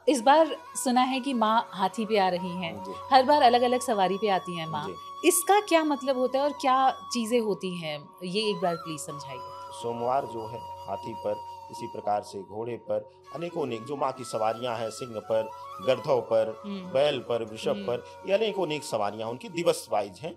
इस बार सुना है कि माँ हाथी पे आ रही हैं, जी। हर बार अलग अलग सवारी पे आती हैं माँ। जी। इसका क्या मतलब होता है और क्या चीजें होती हैं, ये एक बार प्लीज समझाइए। सोमवार जो है हाथी पर, इसी प्रकार से घोड़े पर, अनेकों अनेक जो माँ की सवारियां हैं, सिंह पर, गधों पर, बैल पर, वृषभ पर, ये अनेकों अनेक सवारियां उनकी दिवस वाइज हैं,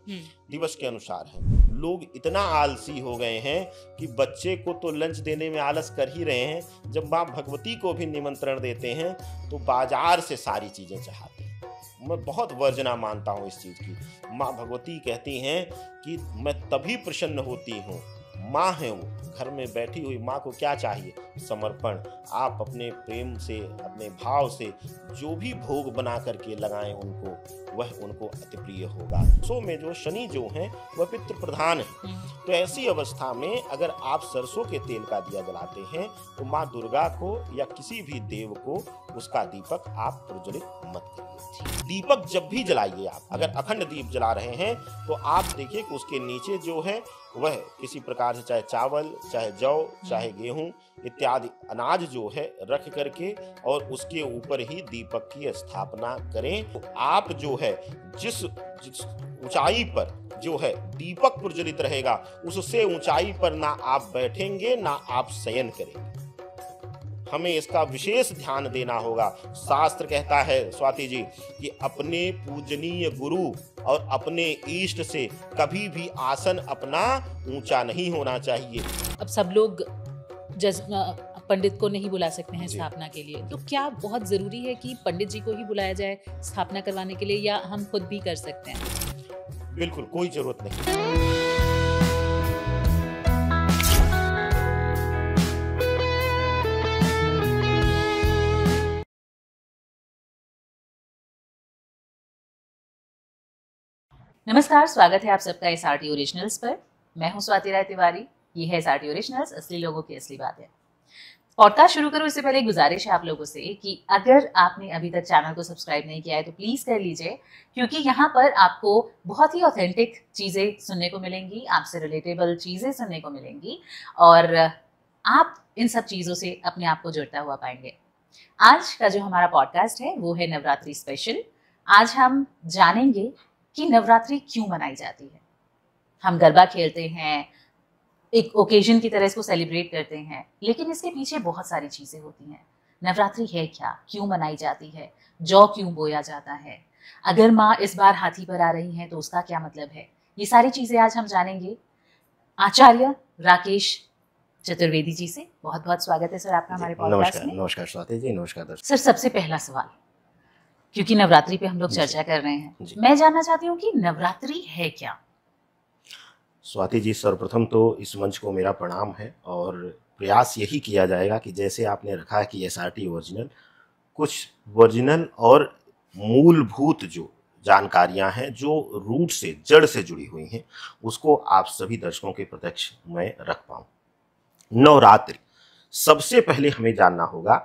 दिवस के अनुसार हैं। लोग इतना आलसी हो गए हैं कि बच्चे को तो लंच देने में आलस कर ही रहे हैं, जब माँ भगवती को भी निमंत्रण देते हैं तो बाजार से सारी चीजें चाहते हैं। मैं बहुत वर्जना मानता हूँ इस चीज की। माँ भगवती कहती हैं कि मैं तभी प्रसन्न होती हूँ, माँ है वो, घर में बैठी हुई माँ को क्या चाहिए? समर्पण। आप अपने प्रेम से, अपने भाव से जो भी भोग बना करके लगाएं उनको, वह उनको अति प्रिय होगा। सो में जो शनि जो हैं वह पितृ प्रधान है। तो ऐसी अवस्था में अगर आप सरसों के तेल का दिया जलाते हैं तो माँ दुर्गा को या किसी भी देव को उसका दीपक आप प्रज्वलित मत करिए। दीपक जब भी जलाइए आप, अगर अखंड दीप जला रहे हैं तो आप देखिए कि उसके नीचे जो है वह किसी प्रकार से, चाहे चावल, चाहे जौ, चाहे गेहूं इत्यादि अनाज जो है रख करके और उसके ऊपर ही दीपक की स्थापना करें। तो आप जो है जिस ऊंचाई पर जो है दीपक प्रज्वलित रहेगा, उससे ऊंचाई पर ना आप बैठेंगे ना आप शयन करेंगे। हमें इसका विशेष ध्यान देना होगा। शास्त्र कहता है स्वाति जी कि अपने पूजनीय गुरु और अपने इष्ट से कभी भी आसन अपना ऊंचा नहीं होना चाहिए। अब सब लोग पंडित को नहीं बुला सकते हैं स्थापना के लिए, तो क्या बहुत जरूरी है कि पंडित जी को ही बुलाया जाए स्थापना करवाने के लिए, या हम खुद भी कर सकते हैं? बिल्कुल कोई जरूरत नहीं। नमस्कार, स्वागत है आप सबका SRT ओरिजिनल्स पर। मैं हूं स्वाति राय तिवारी। ये है SRT ओरिजिनल्स, असली लोगों की असली बातें। पॉडकास्ट शुरू करूं इससे पहले एक गुजारिश है आप लोगों से कि अगर आपने अभी तक चैनल को सब्सक्राइब नहीं किया है तो प्लीज कर लीजिए, क्योंकि यहाँ पर आपको बहुत ही ऑथेंटिक चीजें सुनने को मिलेंगी, आपसे रिलेटेबल चीजें सुनने को मिलेंगी और आप इन सब चीजों से अपने आप को जुड़ता हुआ पाएंगे। आज का जो हमारा पॉडकास्ट है वो है नवरात्रि स्पेशल। आज हम जानेंगे कि नवरात्रि क्यों मनाई जाती है। हम गरबा खेलते हैं, एक ओकेजन की तरह इसको सेलिब्रेट करते हैं, लेकिन इसके पीछे बहुत सारी चीजें होती हैं। नवरात्रि है क्या, क्यों मनाई जाती है, जौ क्यों बोया जाता है, अगर माँ इस बार हाथी पर आ रही हैं तो उसका क्या मतलब है, ये सारी चीजें आज हम जानेंगे आचार्य राकेश चतुर्वेदी जी से। बहुत बहुत स्वागत है सर आपका हमारे पॉडकास्ट में। नमस्कार स्वाति जी, नमस्कार दर्शक। सर, सबसे पहला सवाल, क्योंकि नवरात्रि पे हम लोग चर्चा कर रहे हैं, मैं जानना चाहती हूँ कि नवरात्रि है क्या? स्वाति जी, सर्वप्रथम तो इस मंच को मेरा प्रणाम है और प्रयास यही किया जाएगा कि जैसे आपने रखा है कि SRT ओरिजिनल, कुछ ओरिजिनल और मूलभूत जो जानकारियां हैं जो रूट से, जड़ से जुड़ी हुई हैं, उसको आप सभी दर्शकों के प्रत्यक्ष में रख पाऊं। नवरात्रि, सबसे पहले हमें जानना होगा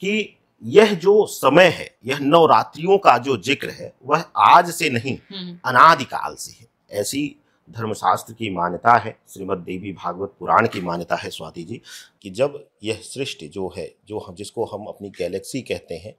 कि यह जो समय है, यह नवरात्रियों का जो जिक्र है वह आज से नहीं, अनादिकाल से है। ऐसी धर्मशास्त्र की मान्यता है, श्रीमद् देवी भागवत पुराण की मान्यता है स्वाति जी, कि जब यह सृष्टि जो है, जिसको हम अपनी गैलेक्सी कहते हैं,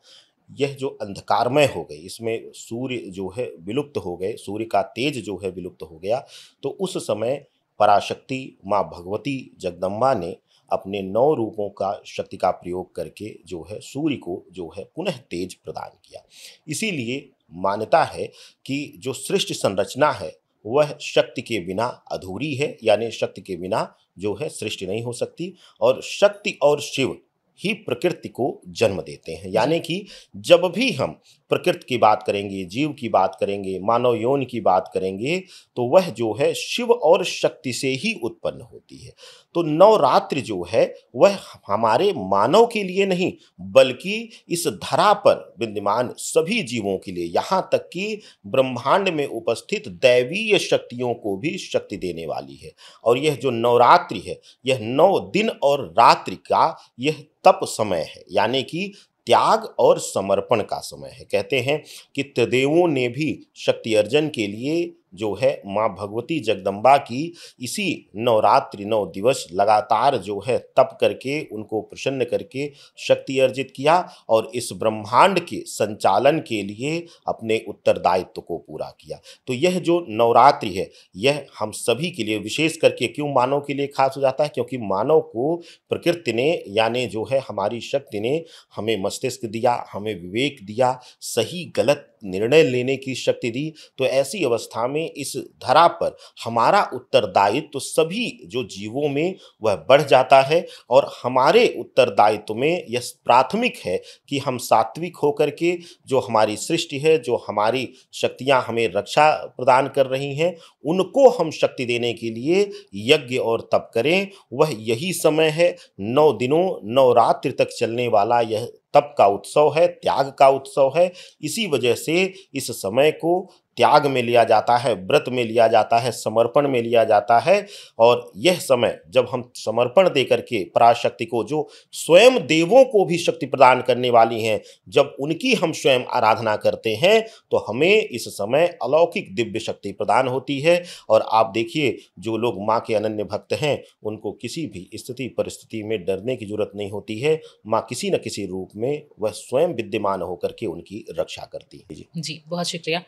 यह जो अंधकारमय हो गई, इसमें सूर्य जो है विलुप्त हो गए, सूर्य का तेज जो है विलुप्त हो गया, तो उस समय पराशक्ति माँ भगवती जगदम्बा ने अपने 9 रूपों का शक्ति का प्रयोग करके जो है सूर्य को जो है पुनः तेज प्रदान किया। इसीलिए मान्यता है कि जो सृष्टि संरचना है वह शक्ति के बिना अधूरी है, यानी शक्ति के बिना जो है सृष्टि नहीं हो सकती, और शक्ति और शिव ही प्रकृति को जन्म देते हैं। यानी कि जब भी हम प्रकृति की बात करेंगे, जीव की बात करेंगे, मानव यौन की बात करेंगे, तो वह जो है शिव और शक्ति से ही उत्पन्न होती है। तो नवरात्रि जो है वह हमारे मानव के लिए नहीं, बल्कि इस धरा पर विद्यमान सभी जीवों के लिए, यहाँ तक कि ब्रह्मांड में उपस्थित दैवीय शक्तियों को भी शक्ति देने वाली है। और यह जो नवरात्रि है, यह 9 दिन और रात्रि का यह तप समय है, यानी कि त्याग और समर्पण का समय है। कहते हैं कि त्रिदेवों ने भी शक्ति अर्जन के लिए जो है माँ भगवती जगदम्बा की इसी नवरात्रि 9 दिवस लगातार जो है तप करके उनको प्रसन्न करके शक्ति अर्जित किया और इस ब्रह्मांड के संचालन के लिए अपने उत्तरदायित्व को पूरा किया। तो यह जो नवरात्रि है यह हम सभी के लिए, विशेष करके क्यों मानव के लिए खास हो जाता है, क्योंकि मानव को प्रकृति ने यानी जो है हमारी शक्ति ने हमें मस्तिष्क दिया, हमें विवेक दिया, सही गलत निर्णय लेने की शक्ति दी। तो ऐसी अवस्था में इस धरा पर हमारा उत्तरदायित्व तो सभी जो जीवों में वह बढ़ जाता है और हमारे उत्तरदायित्व में यह प्राथमिक है कि हम सात्विक होकर के जो हमारी सृष्टि है, जो हमारी शक्तियां हमें रक्षा प्रदान कर रही हैं, उनको हम शक्ति देने के लिए यज्ञ और तप करें। वह यही समय है, 9 दिनों नवरात्रि तक चलने वाला यह तप का उत्सव है, त्याग का उत्सव है। इसी वजह से इस समय को त्याग में लिया जाता है, व्रत में लिया जाता है, समर्पण में लिया जाता है। और यह समय जब हम समर्पण दे करके पराशक्ति को, जो स्वयं देवों को भी शक्ति प्रदान करने वाली हैं, जब उनकी हम स्वयं आराधना करते हैं तो हमें इस समय अलौकिक दिव्य शक्ति प्रदान होती है। और आप देखिए, जो लोग माँ के अनन्य भक्त हैं उनको किसी भी स्थिति परिस्थिति में डरने की जरूरत नहीं होती है। माँ किसी न किसी रूप में वह स्वयं विद्यमान होकर के उनकी रक्षा करती है। जी, बहुत शुक्रिया।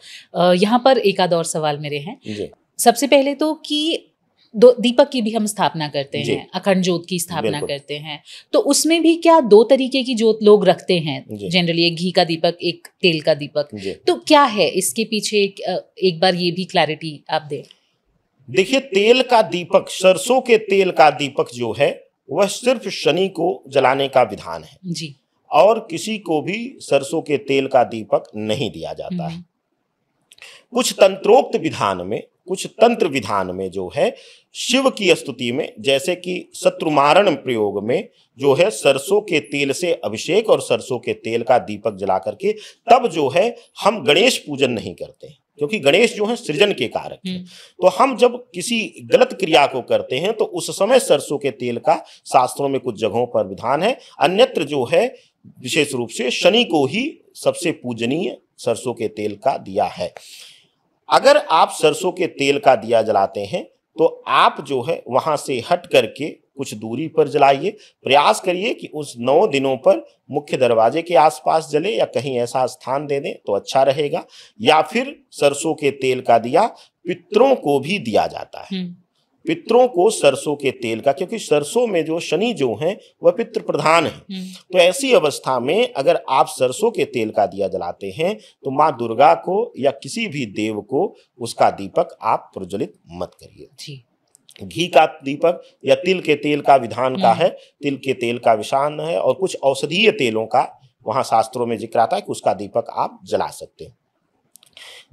यहाँ पर एक आध और सवाल मेरे हैं। जी। सबसे पहले तो कि दीपक की भी हम स्थापना करते हैं, अखंड ज्योत की स्थापना करते हैं, तो उसमें भी क्या 2 तरीके की ज्योत लोग रखते हैं जनरली, एक घी का दीपक, एक तेल का दीपक, तो क्या है इसके पीछे एक बार ये भी क्लैरिटी आप दें। देखिए, तेल का दीपक, सरसों के तेल का दीपक जो है वह सिर्फ शनि को जलाने का विधान है जी, और किसी को भी सरसों के तेल का दीपक नहीं दिया जाता है। कुछ तंत्रोक्त विधान में, कुछ तंत्र विधान में जो है शिव की स्तुति में, जैसे कि शत्रुमारण प्रयोग में जो है सरसों के तेल से अभिषेक और सरसों के तेल का दीपक जला करके तब जो है हम गणेश पूजन नहीं करते, क्योंकि गणेश जो है सृजन के कारक हैं। तो हम जब किसी गलत क्रिया को करते हैं तो उस समय सरसों के तेल का शास्त्रों में कुछ जगहों पर विधान है, अन्यत्र जो है विशेष रूप से शनि को ही सबसे पूजनीय सरसों के तेल का दिया है। अगर आप सरसों के तेल का दिया जलाते हैं तो आप जो है वहां से हट करके कुछ दूरी पर जलाइए। प्रयास करिए कि उस 9 दिनों पर मुख्य दरवाजे के आसपास जले या कहीं ऐसा स्थान दे दें तो अच्छा रहेगा। या फिर सरसों के तेल का दिया पितरों को भी दिया जाता है, पितरों को सरसों के तेल का, क्योंकि सरसों में जो शनि जो हैं वह पितृ प्रधान है। तो ऐसी अवस्था में अगर आप सरसों के तेल का दिया जलाते हैं तो माँ दुर्गा को या किसी भी देव को उसका दीपक आप प्रज्वलित मत करिए। घी का दीपक या तिल के तेल का विधान का है, तिल के तेल का विधान है, और कुछ औषधीय तेलों का वहां शास्त्रों में जिक्र आता है कि उसका दीपक आप जला सकते हैं।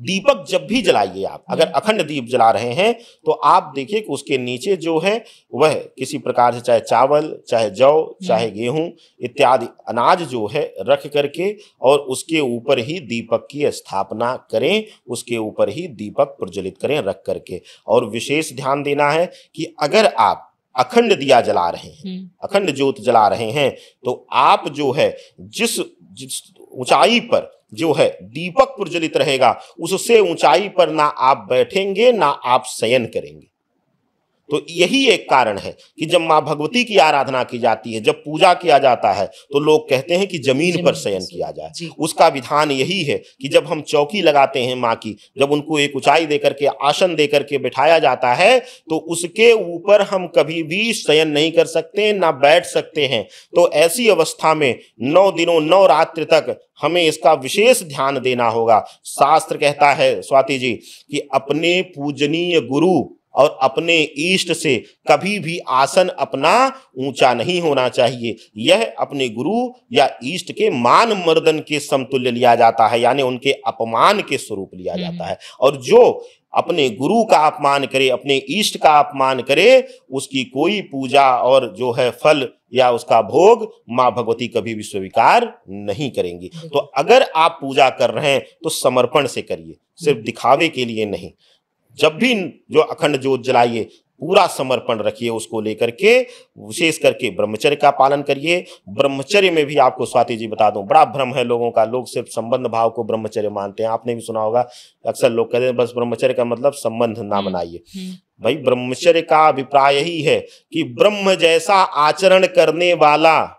दीपक जब भी जलाइए आप, अगर अखंड दीप जला रहे हैं तो आप देखिए कि उसके नीचे जो है वह किसी प्रकार से, चाहे चावल, चाहे जौ, चाहे गेहूं इत्यादि अनाज जो है रख करके और उसके ऊपर ही दीपक की स्थापना करें, उसके ऊपर ही दीपक प्रज्वलित करें रख करके। और विशेष ध्यान देना है कि अगर आप अखंड दिया जला रहे हैं, अखंड ज्योत जला रहे हैं, तो आप जो है जिस ऊंचाई पर जो है दीपक प्रज्वलित रहेगा उससे ऊंचाई पर ना आप बैठेंगे ना आप शयन करेंगे। तो यही एक कारण है कि जब माँ भगवती की आराधना की जाती है, जब पूजा किया जाता है, तो लोग कहते हैं कि जमीन पर शयन किया जाए। उसका विधान यही है कि जब हम चौकी लगाते हैं माँ की, जब उनको एक ऊंचाई देकर के, आसन देकर के बिठाया जाता है, तो उसके ऊपर हम कभी भी शयन नहीं कर सकते, ना बैठ सकते हैं। तो ऐसी अवस्था में 9 दिनों 9 रात्रि तक हमें इसका विशेष ध्यान देना होगा। शास्त्र कहता है स्वाति जी कि अपने पूजनीय गुरु और अपने इष्ट से कभी भी आसन अपना ऊंचा नहीं होना चाहिए। यह अपने गुरु या इष्ट के मान मर्दन के समतुल्य लिया जाता है, यानी उनके अपमान के स्वरूप लिया जाता है। और जो अपने गुरु का अपमान करे, अपने इष्ट का अपमान करे, उसकी कोई पूजा और जो है फल या उसका भोग माँ भगवती कभी भी स्वीकार नहीं करेंगी। तो अगर आप पूजा कर रहे हैं तो समर्पण से करिए, सिर्फ दिखावे के लिए नहीं। जब भी जो अखंड ज्योत जलाइए, पूरा समर्पण रखिए उसको लेकर के, विशेष करके ब्रह्मचर्य का पालन करिए। ब्रह्मचर्य में भी आपको स्वाति जी बता दूं, बड़ा भ्रम है लोगों का, लोग सिर्फ संबंध भाव को ब्रह्मचर्य मानते हैं। आपने भी सुना होगा, अक्सर लोग कहते हैं बस ब्रह्मचर्य का मतलब संबंध ना बनाइए। भाई ब्रह्मचर्य का अभिप्राय ही है कि ब्रह्म जैसा आचरण करने वाला,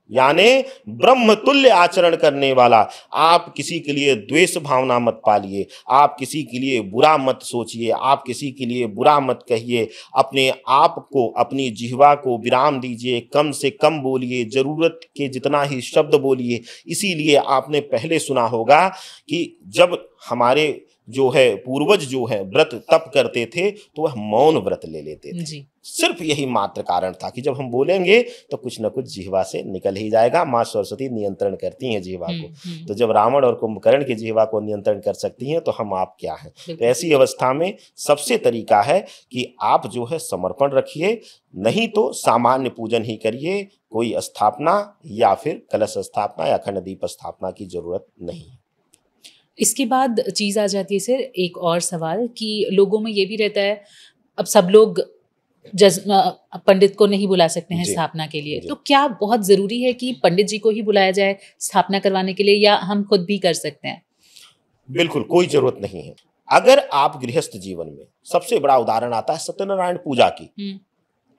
यानी ब्रह्म तुल्य आचरण करने वाला। आप किसी के लिए द्वेष भावना मत पालिए, आप किसी के लिए बुरा मत सोचिए, आप किसी के लिए बुरा मत कहिए। अपने आप को, अपनी जिह्वा को विराम दीजिए, कम से कम बोलिए, जरूरत के जितना ही शब्द बोलिए। इसीलिए आपने पहले सुना होगा कि जब हमारे जो है पूर्वज जो है व्रत तप करते थे तो वह मौन व्रत ले लेते थे जी। सिर्फ यही मात्र कारण था कि जब हम बोलेंगे तो कुछ न कुछ जिह्वा से निकल ही जाएगा। माँ सरस्वती नियंत्रण करती हैं जिह्वा को, तो जब रावण और कुंभकर्ण की जिह्वा को नियंत्रण कर सकती हैं तो हम आप क्या हैं। तो ऐसी अवस्था में सबसे तरीका है कि आप जो है समर्पण रखिए, नहीं तो सामान्य पूजन ही करिए, कोई स्थापना या फिर कलश स्थापना या अखंड दीप स्थापना की जरूरत नहीं है। इसके बाद चीज़ आ जाती है सर एक और सवाल कि लोगों में ये भी रहता है, अब सब लोग पंडित को नहीं बुला सकते हैं स्थापना के लिए, तो क्या बहुत ज़रूरी है कि पंडित जी को ही बुलाया जाए स्थापना करवाने के लिए, या हम खुद भी कर सकते हैं? बिल्कुल कोई जरूरत नहीं है। अगर आप गृहस्थ जीवन में, सबसे बड़ा उदाहरण आता है सत्यनारायण पूजा की।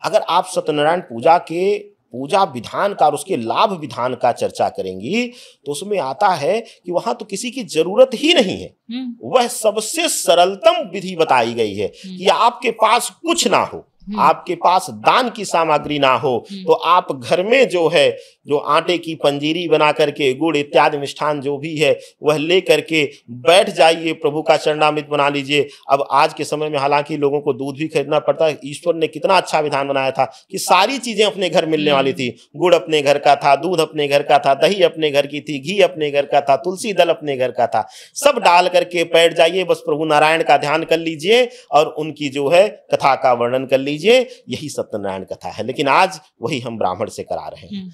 अगर आप सत्यनारायण पूजा के पूजा विधान का और उसके लाभ विधान का चर्चा करेंगी तो उसमें आता है कि वहां तो किसी की जरूरत ही नहीं है। वह सबसे सरलतम विधि बताई गई है कि आपके पास कुछ ना हो, आपके पास दान की सामग्री ना हो, तो आप घर में जो है जो आटे की पंजीरी बना करके, गुड़ इत्यादि मिष्ठान जो भी है वह ले करके बैठ जाइए, प्रभु का चरणामृत बना लीजिए। अब आज के समय में हालांकि लोगों को दूध भी खरीदना पड़ता है, ईश्वर ने कितना अच्छा विधान बनाया था कि सारी चीजें अपने घर मिलने वाली थी। गुड़ अपने घर का था, दूध अपने घर का था, दही अपने घर की थी, घी अपने घर का था, तुलसी दल अपने घर का था। सब डाल करके बैठ जाइए, बस प्रभु नारायण का ध्यान कर लीजिए और उनकी जो है कथा का वर्णन कर लीजिए। यही सत्यनारायण कथा है। लेकिन आज वही हम ब्राह्मण से करा रहे हैं।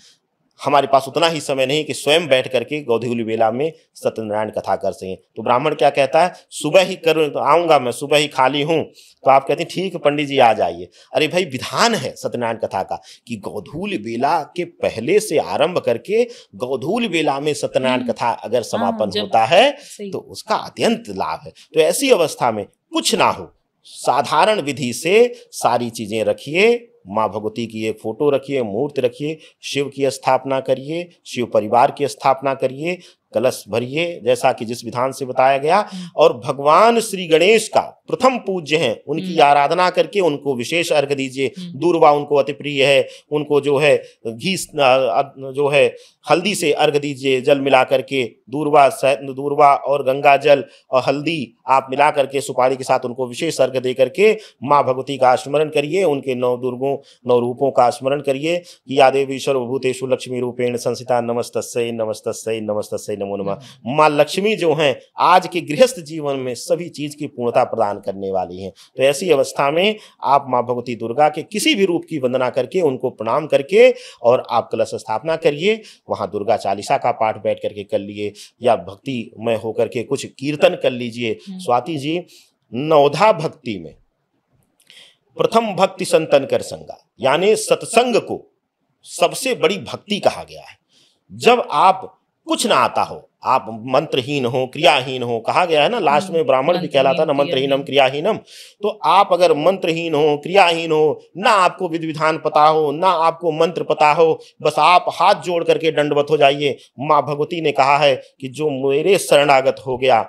हमारे पास उतना ही समय नहीं कि स्वयं बैठ करके गोधूली वेला में सत्यनारायण कथा कर सकें। तो ब्राह्मण क्या कहता है, सुबह ही कर तो आऊंगा, मैं सुबह ही खाली हूं। तो आप कहते हैं ठीक पंडित जी आ जाइए। अरे भाई विधान है सत्यनारायण कथा का कि गोधूली वेला के पहले से आरंभ करके गोधूली वेला में सत्यनारायण कथा अगर समापन होता है तो उसका अत्यंत लाभ है। तो ऐसी अवस्था में कुछ ना हो, साधारण विधि से सारी चीजें रखिए। माँ भगवती की एक फोटो रखिए, मूर्ति रखिए, शिव की स्थापना करिए, शिव परिवार की स्थापना करिए, कलश भरिए जैसा कि जिस विधान से बताया गया। और भगवान श्री गणेश का प्रथम पूज्य हैं, उनकी आराधना करके उनको विशेष अर्घ दीजिए। दूर्वा उनको अति प्रिय है, उनको जो है घी जो है हल्दी से अर्घ दीजिए, जल मिला करके दूर्वा और गंगा जल और हल्दी आप मिला करके सुपारी के साथ उनको विशेष अर्घ दे करके माँ भगवती का स्मरण करिए, उनके 9 दुर्गों 9 रूपों का स्मरण करिए कि या देवी सर्वभूतेषु लक्ष्मी रूपेण संस्थिता नमस्तस्यै नमस्तस्यै नमस्तस्यै नमो नमः। माँ लक्ष्मी जो हैं आज के गृहस्थ जीवन में सभी चीज की पूर्णता प्रदान करने वाली हैं। तो ऐसी अवस्था में आप माँ भगवती दुर्गा के किसी भी रूप की वंदना करके उनको प्रणाम करके और आप कलश स्थापना करिए। वहां दुर्गा चालीसा का पाठ बैठ करके कर लिए या भक्ति में होकर के कुछ कीर्तन कर लीजिए। स्वाति जी, नवधा भक्ति में प्रथम भक्ति संतन कर संगा, यानी सत्संग को सबसे बड़ी भक्ति कहा गया है। जब आप कुछ ना आता हो, आप मंत्रहीन हो, क्रियाहीन हो, कहा गया है ना, लास्ट में ब्राह्मण भी कहलाता ना मंत्रहीनम क्रियाहीनम। तो आप अगर मंत्रहीन हो, क्रियाहीन हो, ना आपको विधि विधान पता हो, ना आपको मंत्र पता हो, बस आप हाथ जोड़ करके दंडवत हो जाइए। माँ भगवती ने कहा है कि जो मेरे शरणागत हो गया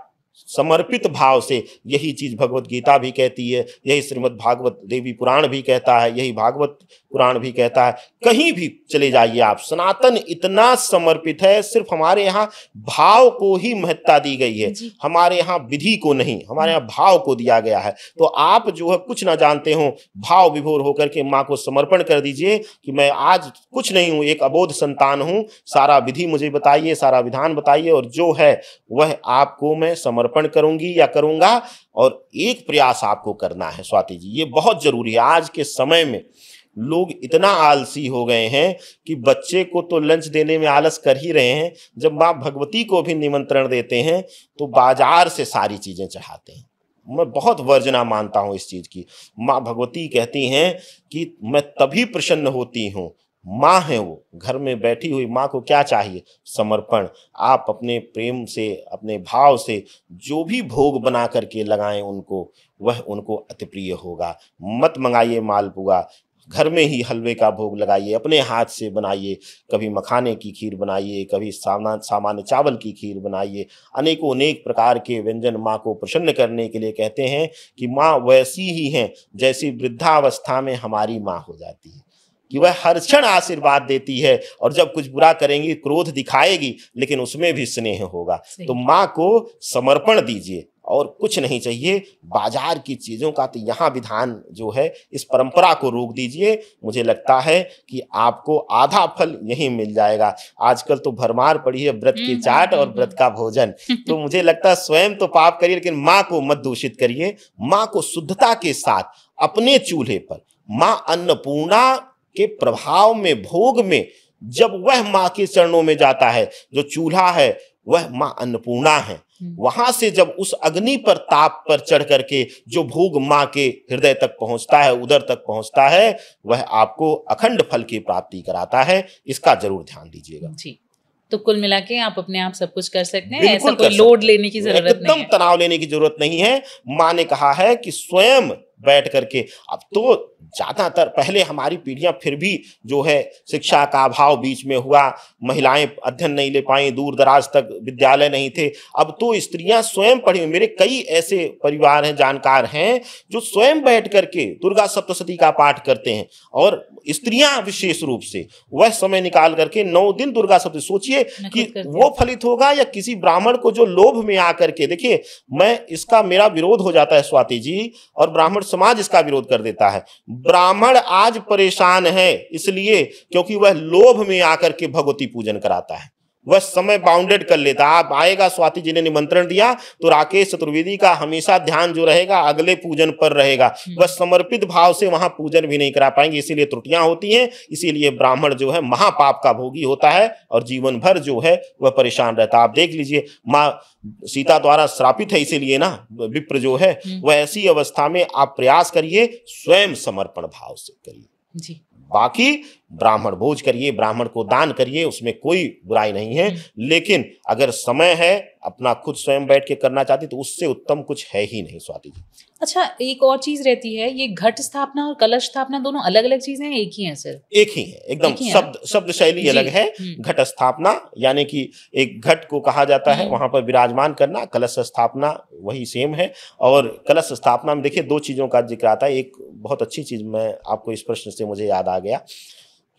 समर्पित भाव से, यही चीज भगवत गीता भी कहती है, यही श्रीमद् भागवत देवी पुराण भी कहता है, यही भागवत पुराण भी कहता है। कहीं भी चले जाइए आप, सनातन इतना समर्पित है, सिर्फ हमारे यहाँ भाव को ही महत्ता दी गई है, हमारे यहाँ विधि को नहीं, हमारे यहाँ भाव को दिया गया है। तो आप जो है कुछ ना जानते हो, भाव विभोर होकर के माँ को समर्पण कर दीजिए कि मैं आज कुछ नहीं हूँ, एक अबोध संतान हूँ, सारा विधि मुझे बताइए, सारा विधान बताइए और जो है वह आपको मैं समर्पण करूंगी या करूंगा। और एक प्रयास आपको करना है स्वाति जी, ये बहुत जरूरी है। आज के समय में लोग इतना आलसी हो गए हैं कि बच्चे को तो लंच देने में आलस कर ही रहे हैं, जब माँ भगवती को भी निमंत्रण देते हैं तो बाजार से सारी चीजें चढ़ाते हैं। मैं बहुत वर्जना मानता हूं इस चीज की। माँ भगवती कहती हैं कि मैं तभी प्रसन्न होती हूँ, माँ है वो, घर में बैठी हुई माँ को क्या चाहिए? समर्पण। आप अपने प्रेम से, अपने भाव से जो भी भोग बना करके लगाएं उनको, वह उनको अति प्रिय होगा। मत मंगाइए मालपुआ, घर में ही हलवे का भोग लगाइए, अपने हाथ से बनाइए। कभी मखाने की खीर बनाइए, कभी सामान्य चावल की खीर बनाइए। अनेकों अनेक प्रकार के व्यंजन माँ को प्रसन्न करने के लिए कहते हैं कि माँ वैसी ही हैं जैसी वृद्धावस्था में हमारी माँ हो जाती है, कि वह हर क्षण आशीर्वाद देती है, और जब कुछ बुरा करेंगी क्रोध दिखाएगी, लेकिन उसमें भी स्नेह होगा। तो माँ को समर्पण दीजिए और कुछ नहीं चाहिए। बाजार की चीजों का तो यहाँ विधान जो है, इस परंपरा को रोक दीजिए। मुझे लगता है कि आपको आधा फल यही मिल जाएगा। आजकल तो भरमार पड़ी है व्रत की चाट और व्रत का भोजन। तो मुझे लगता है स्वयं तो पाप करिए, लेकिन माँ को मत दूषित करिए। माँ को शुद्धता के साथ अपने चूल्हे पर, माँ अन्नपूर्णा के प्रभाव में, भोग में, जब वह माँ के चरणों में जाता है, जो चूल्हा है वह माँ अन्नपूर्णा है, वहां से जब उस अग्नि पर, ताप पर चढ़ करके जो भोग माँ के हृदय तक पहुंचता है, उदर तक पहुंचता है, वह आपको अखंड फल की प्राप्ति कराता है। इसका जरूर ध्यान दीजिएगा जी। तो कुल मिला के आप अपने आप सब कुछ कर सकते हैं, ऐसा कोई लोड लेने की जरूरत नहीं है, एकदम तनाव लेने की जरूरत नहीं है। माँ ने कहा है कि स्वयं बैठ करके, अब तो ज्यादातर, पहले हमारी पीढ़ियां फिर भी जो है शिक्षा का अभाव बीच में हुआ, महिलाएं अध्ययन नहीं ले पाई, दूर दराज तक विद्यालय नहीं थे। अब तो स्त्रियां स्वयं पढ़ी। मेरे कई ऐसे परिवार हैं, जानकार हैं, जो स्वयं बैठ करके दुर्गा सप्तशती का पाठ करते हैं, और स्त्रियां विशेष रूप से वह समय निकाल करके 9 दिन दुर्गा सप्तशती। सोचिए कि वो फलित होगा या किसी ब्राह्मण को जो लोभ में आकर के, देखिए मैं इसका, मेरा विरोध हो जाता है स्वाति जी, और ब्राह्मण समाज इसका विरोध कर देता है। ब्राह्मण आज परेशान है इसलिए क्योंकि वह लोभ में आकर के भगवती पूजन कराता है, वह समय बाउंडेड कर लेता। आप आएगा, स्वाति जी ने निमंत्रण दिया, तो राकेश चतुर्वेदी का हमेशा ध्यान जो रहेगा अगले पूजन पर रहेगा। वह समर्पित भाव से वहां पूजन भी नहीं करा पाएंगे, इसीलिए त्रुटियां होती हैं। इसीलिए ब्राह्मण जो है महापाप का भोगी होता है और जीवन भर जो है वह परेशान रहता है। आप देख लीजिए, माँ सीता द्वारा श्रापित है इसीलिए ना विप्र जो है, वह ऐसी अवस्था में आप प्रयास करिए, स्वयं समर्पण भाव से करिए जी। बाकी ब्राह्मण भोज करिए, ब्राह्मण को दान करिए, उसमें कोई बुराई नहीं है। लेकिन अगर समय है, अपना खुद स्वयं बैठ के करना चाहती, तो उससे उत्तम कुछ है ही नहीं स्वाति जी। अच्छा, एक और चीज रहती है, ये घट स्थापना और कलश स्थापना दोनों अलग अलग चीजें हैं, एक ही हैं सर? एक ही है, एकदम शब्द शैली अलग है। घट स्थापना यानी कि एक घट को कहा जाता है, वहां पर विराजमान करना। कलश स्थापना वही सेम है। और कलश स्थापना में देखिए 2 चीजों का जिक्र आता है। एक बहुत अच्छी चीज, मैं आपको इस प्रश्न से मुझे याद आ गया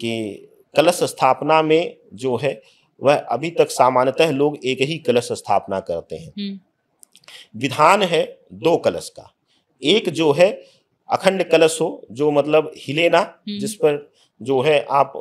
कि कलश स्थापना में जो है वह अभी तक सामान्यतः लोग एक ही कलश स्थापना करते हैं। विधान है 2 कलश का। एक जो है अखंड कलश हो, जो मतलब हिले ना, जिस पर जो है आप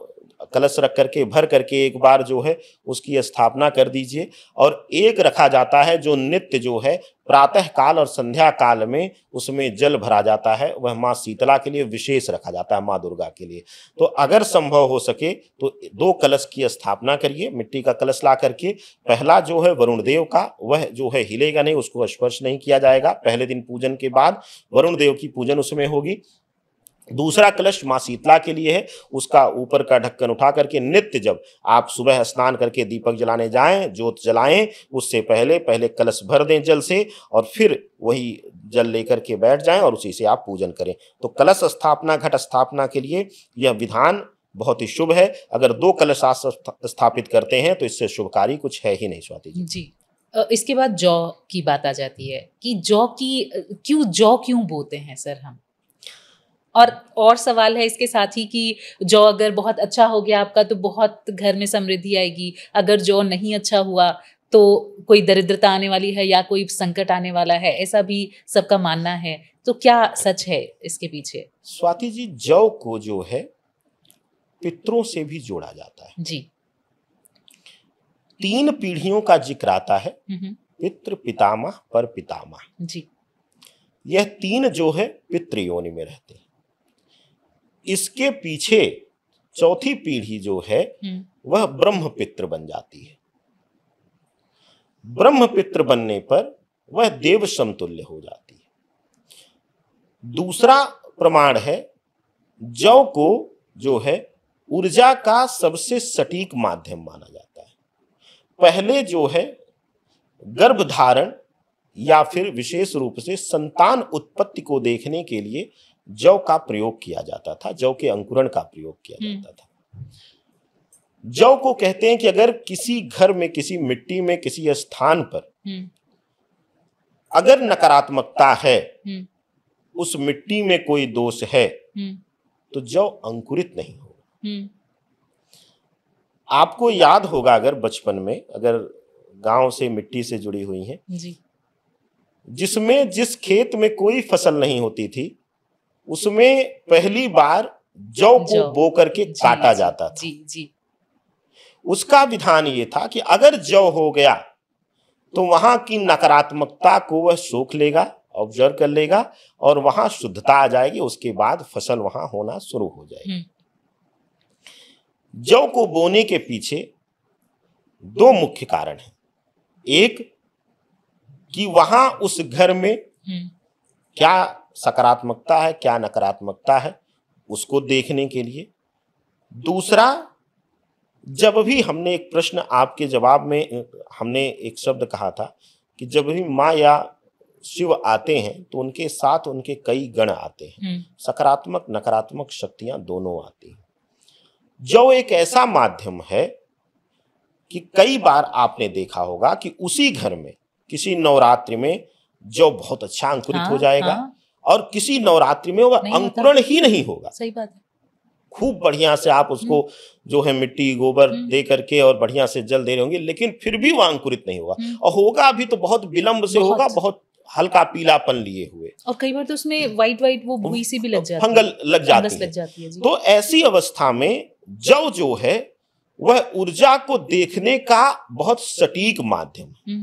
कलश रख करके, भर करके एक बार जो है उसकी स्थापना कर दीजिए। और एक रखा जाता है जो नित्य जो है प्रातः काल और संध्या काल में उसमें जल भरा जाता है, वह माँ शीतला के लिए विशेष रखा जाता है, माँ दुर्गा के लिए। तो अगर संभव हो सके तो 2 कलश की स्थापना करिए, मिट्टी का कलश ला करके। पहला जो है वरुण देव का, वह जो है हिलेगा नहीं, उसको स्पर्श नहीं किया जाएगा। पहले दिन पूजन के बाद वरुण देव की पूजन उसमें होगी। दूसरा कलश माँ शीतला के लिए है, उसका ऊपर का ढक्कन उठा करके नित्य जब आप सुबह स्नान करके दीपक जलाने जाएं, जोत जलाएं, उससे पहले कलश भर दें जल से, और फिर वही जल लेकर के बैठ जाएं और उसी से आप पूजन करें। तो कलश स्थापना, घट स्थापना के लिए यह विधान बहुत ही शुभ है। अगर 2 कलश स्थापित करते हैं तो इससे शुभकारी कुछ है ही नहीं स्वाति जी। इसके बाद जौ की बात आ जाती है कि जौ क्यों बोते हैं सर हम? और सवाल है इसके साथ ही कि जौ अगर बहुत अच्छा हो गया आपका तो बहुत घर में समृद्धि आएगी, अगर जौ नहीं अच्छा हुआ तो कोई दरिद्रता आने वाली है या कोई संकट आने वाला है, ऐसा भी सबका मानना है। तो क्या सच है इसके पीछे? स्वाति जी, जौ को जो है पितरों से भी जोड़ा जाता है जी। 3 पीढ़ियों का जिक्र आता है, पितृ, पितामह, पर पितामह जी। यह 3 जो है पितृ योनि में रहते हैं। इसके पीछे 4थी पीढ़ी जो है वह ब्रह्म पितृ बन जाती है। ब्रह्म पितृ बनने पर वह देव समतुल्य हो जाती है। दूसरा प्रमाण है, जौ को जो है ऊर्जा का सबसे सटीक माध्यम माना जाता है। पहले जो है गर्भधारण या फिर विशेष रूप से संतान उत्पत्ति को देखने के लिए जौ का प्रयोग किया जाता था, जौ के अंकुरण का प्रयोग किया जाता था। जौ को कहते हैं कि अगर किसी घर में, किसी मिट्टी में, किसी स्थान पर अगर नकारात्मकता है, उस मिट्टी में कोई दोष है, तो जौ अंकुरित नहीं होगा। आपको याद होगा, अगर बचपन में अगर गांव से मिट्टी से जुड़ी हुई हैं जी, जिसमें जिस खेत में कोई फसल नहीं होती थी, उसमें पहली बार जौ को बो करके काटा जाता था। जी। उसका विधान ये था कि अगर जौ हो गया तो वहां की नकारात्मकता को वह सोख लेगा, ऑब्जर्व कर लेगा और वहां शुद्धता आ जाएगी, उसके बाद फसल वहां होना शुरू हो जाएगी। जौ को बोने के पीछे दो मुख्य कारण हैं। एक कि वहां उस घर में क्या सकारात्मकता है, क्या नकारात्मकता है, उसको देखने के लिए। दूसरा, जब भी हमने एक प्रश्न आपके जवाब में हमने एक शब्द कहा था कि जब भी माँ या शिव आते हैं तो उनके साथ उनके कई गण आते हैं, सकारात्मक नकारात्मक शक्तियां दोनों आती हैं। जौ एक ऐसा माध्यम है कि कई बार आपने देखा होगा कि उसी घर में किसी नवरात्रि में जौ बहुत अच्छा अंकुरित हो जाएगा और किसी नवरात्रि में वह अंकुरण ही नहीं होगा। सही बात है। खूब बढ़िया से आप उसको जो है मिट्टी गोबर दे करके और बढ़िया से जल दे रहे होंगे, लेकिन फिर भी वह अंकुरित नहीं होगा, और होगा भी तो बहुत विलंब से होगा, बहुत हल्का पीलापन लिए हुए, और कई बार तो उसमें वाइट वो बुई सी भी लग जाती है, फंगल लग जाती है। तो ऐसी अवस्था में जौ जो है वह ऊर्जा को देखने का बहुत सटीक माध्यम है।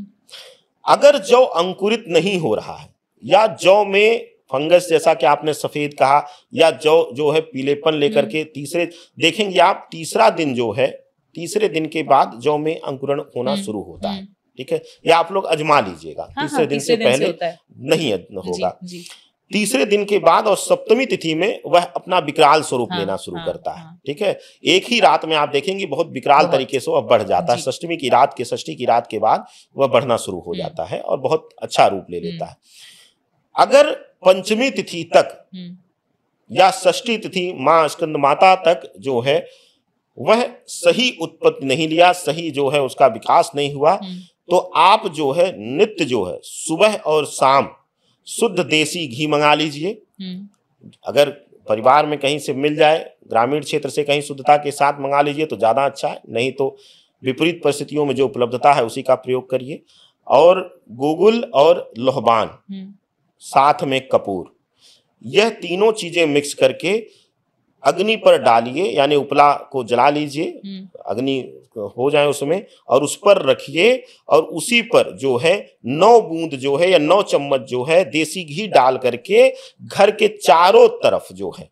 अगर जौ अंकुरित नहीं हो रहा है या जौ में फंगस जैसा कि आपने सफेद कहा, या जो है पीलेपन लेकर के तीसरे देखेंगे आप, तीसरा दिन जो है, तीसरे दिन के बाद जौ में अंकुरण होना शुरू होता है। ठीक है, या आप लोग अजमा लीजिएगा। तीसरे दिन से पहले नहीं होगा। तीसरे दिन के बाद और सप्तमी तिथि में वह अपना विकराल स्वरूप लेना शुरू करता है। ठीक है, एक ही रात में आप देखेंगे बहुत विकराल तरीके से वह बढ़ जाता है। षष्ठी की रात के बाद वह बढ़ना शुरू हो जाता है और बहुत अच्छा रूप ले लेता है। अगर पंचमी तिथि तक या षष्ठी तिथि मां स्कंद माता तक जो है वह सही उत्पत्ति नहीं लिया, सही जो है उसका विकास नहीं हुआ, तो आप जो है नित्य जो है सुबह और शाम शुद्ध देसी घी मंगा लीजिए। अगर परिवार में कहीं से मिल जाए, ग्रामीण क्षेत्र से कहीं शुद्धता के साथ मंगा लीजिए तो ज्यादा अच्छा है, नहीं तो विपरीत परिस्थितियों में जो उपलब्धता है उसी का प्रयोग करिए। और गुगुल और लोहबान साथ में कपूर, यह तीनों चीजें मिक्स करके अग्नि पर डालिए, यानी उपला को जला लीजिए, अग्नि हो जाए उसमें, और उस पर रखिए और उसी पर जो है 9 बूंद जो है या 9 चम्मच जो है देसी घी डाल करके घर के चारों तरफ जो है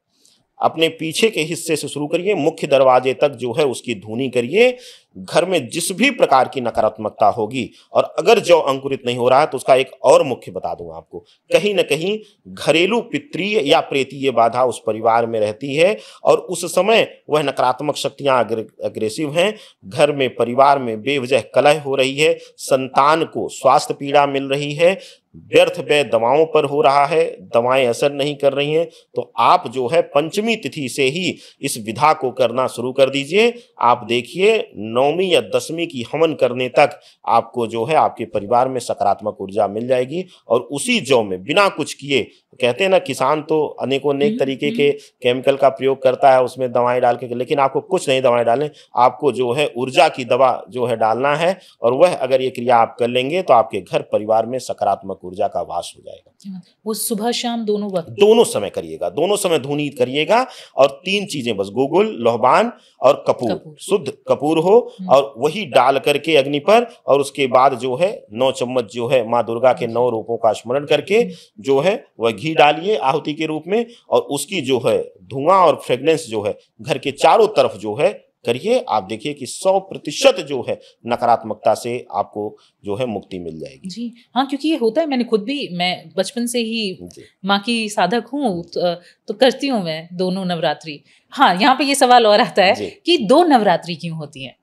अपने पीछे के हिस्से से शुरू करिए, मुख्य दरवाजे तक जो है उसकी धूनी करिए। घर में जिस भी प्रकार की नकारात्मकता होगी, और अगर जौ अंकुरित नहीं हो रहा है तो उसका एक और मुख्य बता दूं आपको, कहीं न कहीं घरेलू पितृय या प्रेतीय बाधा उस परिवार में रहती है और उस समय वह नकारात्मक शक्तियां अग्रेसिव हैं। घर में परिवार में बेवजह कलह हो रही है, संतान को स्वास्थ्य पीड़ा मिल रही है, व्यर्थ व्यय दवाओं पर हो रहा है, दवाएं असर नहीं कर रही हैं, तो आप जो है पंचमी तिथि से ही इस विधा को करना शुरू कर दीजिए। आप देखिए 9वीं या 10वीं की हवन करने तक आपको जो है आपके परिवार में सकारात्मक ऊर्जा मिल जाएगी। और उसी जौ में बिना कुछ किए, कहते हैं ना किसान तो अनेकों अनेक तरीके के केमिकल का प्रयोग करता है उसमें दवाएं डाल के, लेकिन आपको कुछ नहीं दवाएं डालने, आपको जो है ऊर्जा की दवा जो है डालना है, और वह अगर ये क्रिया आप कर लेंगे तो आपके घर परिवार में सकारात्मक ऊर्जा का वास हो जाएगा। वो सुबह शाम दोनों वक्त, दोनों समय करिएगा, दोनों समय धुनी करिएगा। और 3 चीजें बस, गुगुल, लोहबान और कपूर, शुद्ध कपूर हो, और वही डाल करके अग्नि पर, और उसके बाद जो है 9 चम्मच जो है माँ दुर्गा के 9 रूपों का स्मरण करके जो है वह घी डालिए आहुति के रूप में, और उसकी जो है धुआं और फ्रेग्रेंस जो है घर के चारों तरफ जो है करिए, आप देखिए कि 100% जो है नकारात्मकता से आपको जो है मुक्ति मिल जाएगी। जी हाँ, क्योंकि ये होता है, मैंने खुद भी, मैं बचपन से ही जी। माँ की साधक हूँ, तो करती हूँ मैं दोनों नवरात्रि। हाँ, यहाँ पे ये सवाल और आता है जी। कि 2 नवरात्रि क्यों होती हैं?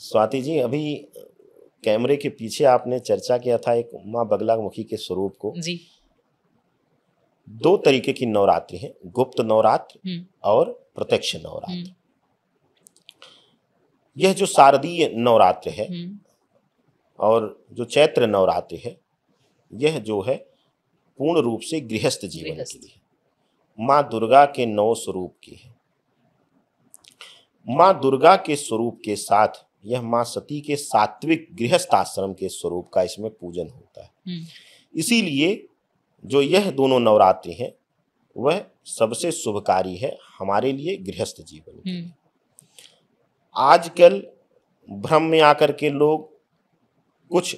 स्वाति जी, अभी कैमरे के पीछे आपने चर्चा किया था एक माँ बगलामुखी के स्वरूप को। जी। 2 तरीके की नवरात्रि है, गुप्त नवरात्र और प्रत्यक्ष नवरात्र। यह जो शारदीय नवरात्र है और जो चैत्र नवरात्र है, यह जो है पूर्ण रूप से गृहस्थ जीवन के लिए माँ दुर्गा के 9 स्वरूप की है। माँ दुर्गा के स्वरूप के साथ यह माँ सती के सात्विक गृहस्थ आश्रम के स्वरूप का इसमें पूजन होता है। इसीलिए जो यह दोनों नवरात्रि हैं वह सबसे शुभकारी है हमारे लिए गृहस्थ जीवन के लिए। आजकल भ्रम में आकर के लोग, कुछ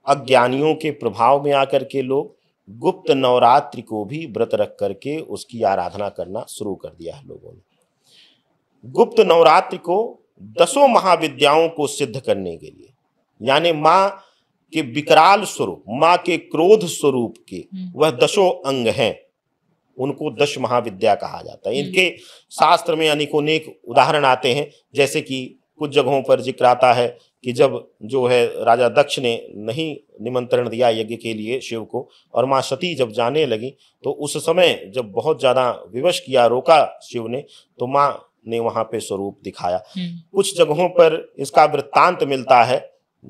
अज्ञानियों के प्रभाव में आकर के लोग गुप्त नवरात्रि को भी व्रत रख करके उसकी आराधना करना शुरू कर दिया है लोगों ने। गुप्त नवरात्रि को 10 महाविद्याओं को सिद्ध करने के लिए, यानी माँ के विकराल स्वरूप, माँ के क्रोध स्वरूप के वह 10 अंग हैं, उनको 10 महाविद्या कहा जाता है। इनके शास्त्र में अनेकोनेक उदाहरण आते हैं, जैसे कि कुछ जगहों पर जिक्र आता है कि जब जो है राजा दक्ष ने नहीं निमंत्रण दिया यज्ञ के लिए शिव को, और माँ सती जब जाने लगी तो उस समय जब बहुत ज्यादा विवश किया, रोका शिव ने, तो माँ ने वहां पे स्वरूप दिखाया। कुछ जगहों पर इसका वृत्तांत मिलता है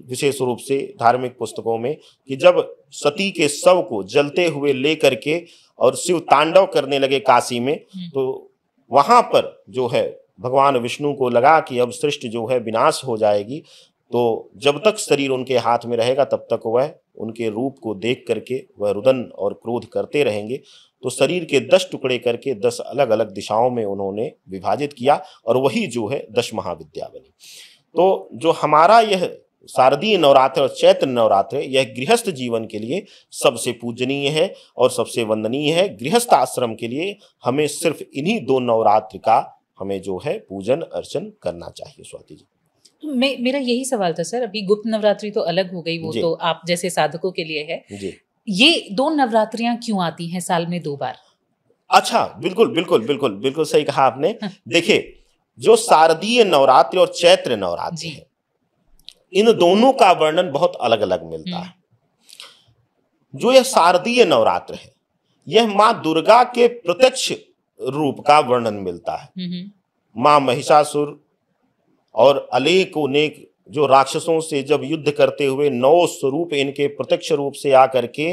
विशेष रूप से धार्मिक पुस्तकों में, कि जब सती के शव को जलते हुए लेकर के और शिव तांडव करने लगे काशी में, तो वहां पर जो है भगवान विष्णु को लगा कि अब सृष्टि जो है विनाश हो जाएगी, तो जब तक शरीर उनके हाथ में रहेगा तब तक वह उनके रूप को देख करके वह रुदन और क्रोध करते रहेंगे। तो शरीर के 10 टुकड़े करके 10 अलग अलग दिशाओं में उन्होंने विभाजित किया और वही जो है 10 महाविद्या बनी। तो जो हमारा यह शारदीय नवरात्र और चैत्र नवरात्र, यह गृहस्थ जीवन के लिए सबसे पूजनीय है और सबसे वंदनीय है। गृहस्थ आश्रम के लिए हमें सिर्फ इन्हीं 2 नवरात्र का हमें जो है पूजन अर्चन करना चाहिए। स्वाति जी, तो मेरा यही सवाल था सर, अभी गुप्त नवरात्रि तो अलग हो गई, वो तो आप जैसे साधकों के लिए है जी। ये 2 नवरात्रियां क्यों आती हैं साल में 2 बार? अच्छा, बिल्कुल बिल्कुल बिल्कुल बिल्कुल सही कहा आपने। देखिए, जो शारदीय नवरात्र और चैत्र नवरात्र है, इन दोनों का वर्णन बहुत अलग अलग मिलता है। जो यह शारदीय नवरात्र है, यह माँ दुर्गा के प्रत्यक्ष रूप का वर्णन मिलता है। माँ महिषासुर और अनेक जो राक्षसों से जब युद्ध करते हुए 9 स्वरूप इनके प्रत्यक्ष रूप से आकर के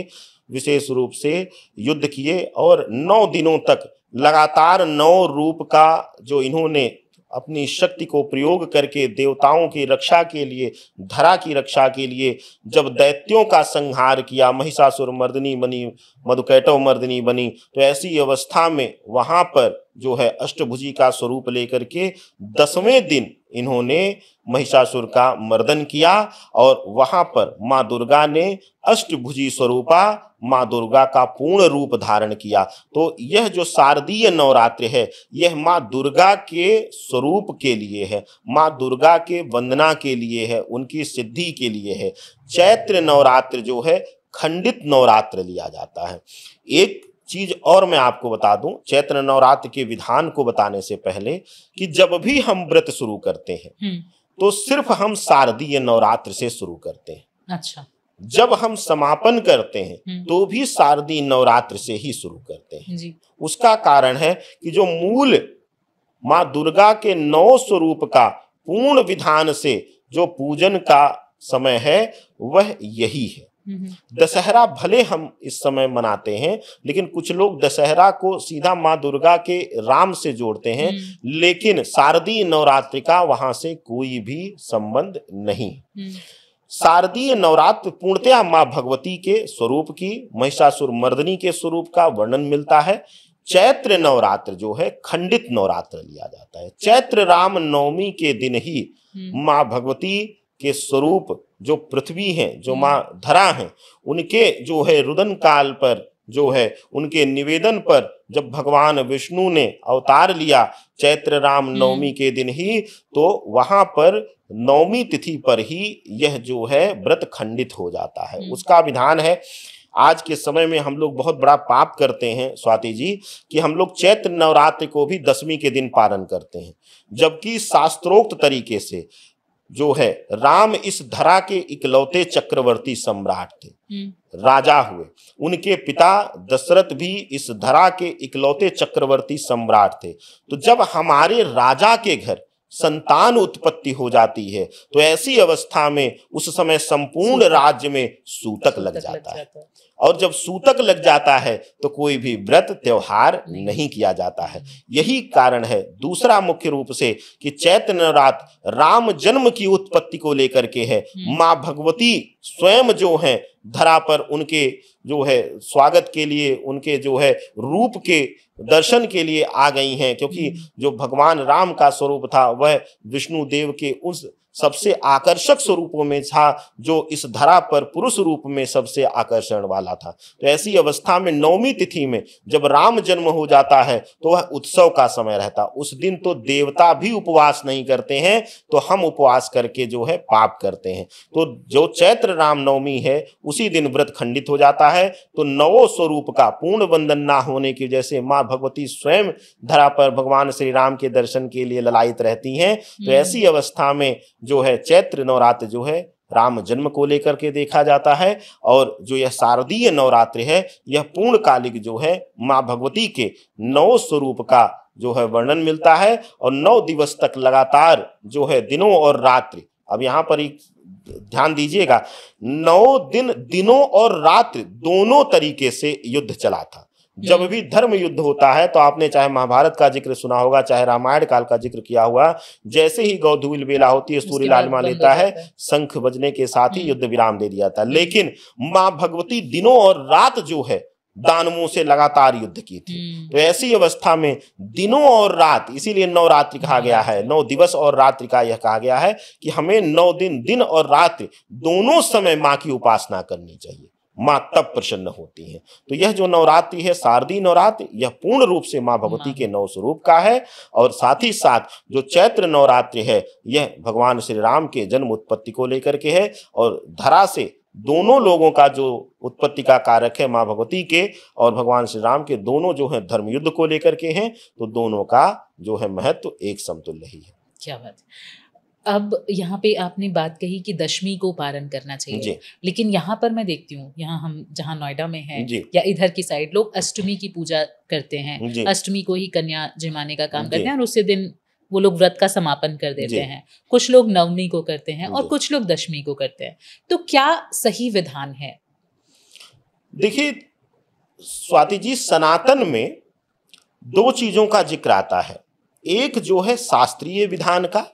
विशेष रूप से युद्ध किए, और 9 दिनों तक लगातार 9 रूप का जो इन्होंने अपनी शक्ति को प्रयोग करके देवताओं की रक्षा के लिए, धरा की रक्षा के लिए जब दैत्यों का संहार किया, महिषासुर मर्दिनी बनी, मधुकैटव मर्दिनी बनी, तो ऐसी अवस्था में वहां पर जो है अष्टभुजी का स्वरूप लेकर के 10वें दिन इन्होंने महिषासुर का मर्दन किया, और वहां पर माँ दुर्गा ने अष्टभुजी स्वरूपा माँ दुर्गा का पूर्ण रूप धारण किया। तो यह जो शारदीय नवरात्र है, यह माँ दुर्गा के स्वरूप के लिए है, माँ दुर्गा के वंदना के लिए है, उनकी सिद्धि के लिए है। चैत्र नवरात्र जो है खंडित नवरात्र लिया जाता है। एक चीज और मैं आपको बता दूं चैत्र नवरात्र के विधान को बताने से पहले, कि जब भी हम व्रत शुरू करते हैं तो सिर्फ हम शारदीय नवरात्र से शुरू करते हैं। अच्छा। जब हम समापन करते हैं तो भी शारदीय नवरात्र से ही शुरू करते हैं जी। उसका कारण है कि जो मूल माँ दुर्गा के 9 स्वरूप का पूर्ण विधान से जो पूजन का समय है वह यही है। दशहरा भले हम इस समय मनाते हैं, लेकिन कुछ लोग दशहरा को सीधा माँ दुर्गा के राम से जोड़ते हैं, लेकिन शारदीय नवरात्रि का वहां से कोई भी संबंध नहीं। शारदीय नवरात्र पूर्णतया माँ भगवती के स्वरूप की, महिषासुर मर्दिनी के स्वरूप का वर्णन मिलता है। चैत्र नवरात्र जो है खंडित नवरात्र लिया जाता है। चैत्र राम नवमी के दिन ही माँ भगवती के स्वरूप जो पृथ्वी हैं, जो माँ धरा हैं, उनके जो है रुदन काल पर जो है उनके निवेदन पर जब भगवान विष्णु ने अवतार लिया चैत्र राम नवमी के दिन ही, तो वहां पर नवमी तिथि पर ही यह जो है व्रत खंडित हो जाता है। उसका विधान है, आज के समय में हम लोग बहुत बड़ा पाप करते हैं स्वाति जी, कि हम लोग चैत्र नवरात्र को भी दशमी के दिन पालन करते हैं, जबकि शास्त्रोक्त तरीके से जो है राम इस धरा के इकलौते चक्रवर्ती सम्राट थे, राजा हुए। उनके पिता दशरथ भी इस धरा के इकलौते चक्रवर्ती सम्राट थे। तो जब हमारे राजा के घर संतान उत्पत्ति हो जाती है तो ऐसी अवस्था में उस समय संपूर्ण राज्य में सूतक लग जाता है, और जब सूतक लग जाता है तो कोई भी व्रत त्योहार नहीं किया जाता है। यही कारण है दूसरा मुख्य रूप से कि चैत्र नवरात्र राम जन्म की उत्पत्ति को लेकर के है। माँ भगवती स्वयं जो है धरा पर उनके जो है स्वागत के लिए, उनके जो है रूप के दर्शन के लिए आ गई हैं, क्योंकि जो भगवान राम का स्वरूप था वह विष्णु देव के उस सबसे आकर्षक स्वरूपों में था जो इस धरा पर पुरुष रूप में सबसे आकर्षण वाला था। तो ऐसी अवस्था में नवमी तिथि में जब राम जन्म हो जाता है तो वह उत्सव का समय रहता। उस दिन तो देवता भी उपवास नहीं करते हैं, तो हम उपवास करके जो है पाप करते हैं। तो जो चैत्र राम नवमी है उसी दिन व्रत खंडित हो जाता है। तो नवो स्वरूप का पूर्ण वंदन ना होने की वजह से माँ भगवती स्वयं धरा पर भगवान श्री राम के दर्शन के लिए ललायित रहती हैं। तो ऐसी अवस्था में जो है चैत्र नवरात्र जो है राम जन्म को लेकर के देखा जाता है, और जो यह शारदीय नवरात्र है यह पूर्णकालिक जो है माँ भगवती के नौ स्वरूप का जो है वर्णन मिलता है, और 9 दिवस तक लगातार जो है दिनों और रात्रि, अब यहाँ पर एक ध्यान दीजिएगा, 9 दिन दिनों और रात्रि दोनों तरीके से युद्ध चला था। जब भी धर्म युद्ध होता है तो आपने चाहे महाभारत का जिक्र सुना होगा, चाहे रामायण काल का जिक्र किया हुआ, जैसे ही गौधूल बेला होती है सूर्य लालिमा लेता है, शंख बजने के साथ ही युद्ध विराम दे दिया था। लेकिन माँ भगवती दिनों और रात जो है दानवों से लगातार युद्ध की थी। तो ऐसी अवस्था में दिनों और रात, इसीलिए नवरात्रि कहा गया है, 9 दिवस और रात्रि का यह कहा गया है कि हमें 9 दिन और रात्रि दोनों समय माँ की उपासना करनी चाहिए, माँ तब प्रसन्न होती हैं। तो यह जो नवरात्रि है शारदीय नवरात्रि, यह पूर्ण रूप से माँ भगवती के 9 स्वरूप का है। और साथ ही साथ जो चैत्र नवरात्रि है यह भगवान श्री राम के जन्म उत्पत्ति को लेकर के है, और धरा से दोनों लोगों का जो उत्पत्ति का कारक है माँ भगवती के और भगवान श्री राम के, दोनों जो है धर्म युद्ध को लेकर के हैं। तो दोनों का जो है महत्व एक समतुल्य ही है। क्या बात। अब यहाँ पे आपने बात कही कि दशमी को पारण करना चाहिए, लेकिन यहाँ पर मैं देखती हूँ, यहाँ हम जहाँ नोएडा में हैं या इधर की साइड लोग अष्टमी की पूजा करते हैं। अष्टमी को ही कन्या जमाने का काम करते हैं और उसी दिन वो लोग व्रत का समापन कर देते हैं। कुछ लोग नवमी को करते हैं और कुछ लोग दशमी को करते हैं। तो क्या सही विधान है? देखिए स्वाति जी, सनातन में 2 चीजों का जिक्र आता है, एक जो है शास्त्रीय विधान का,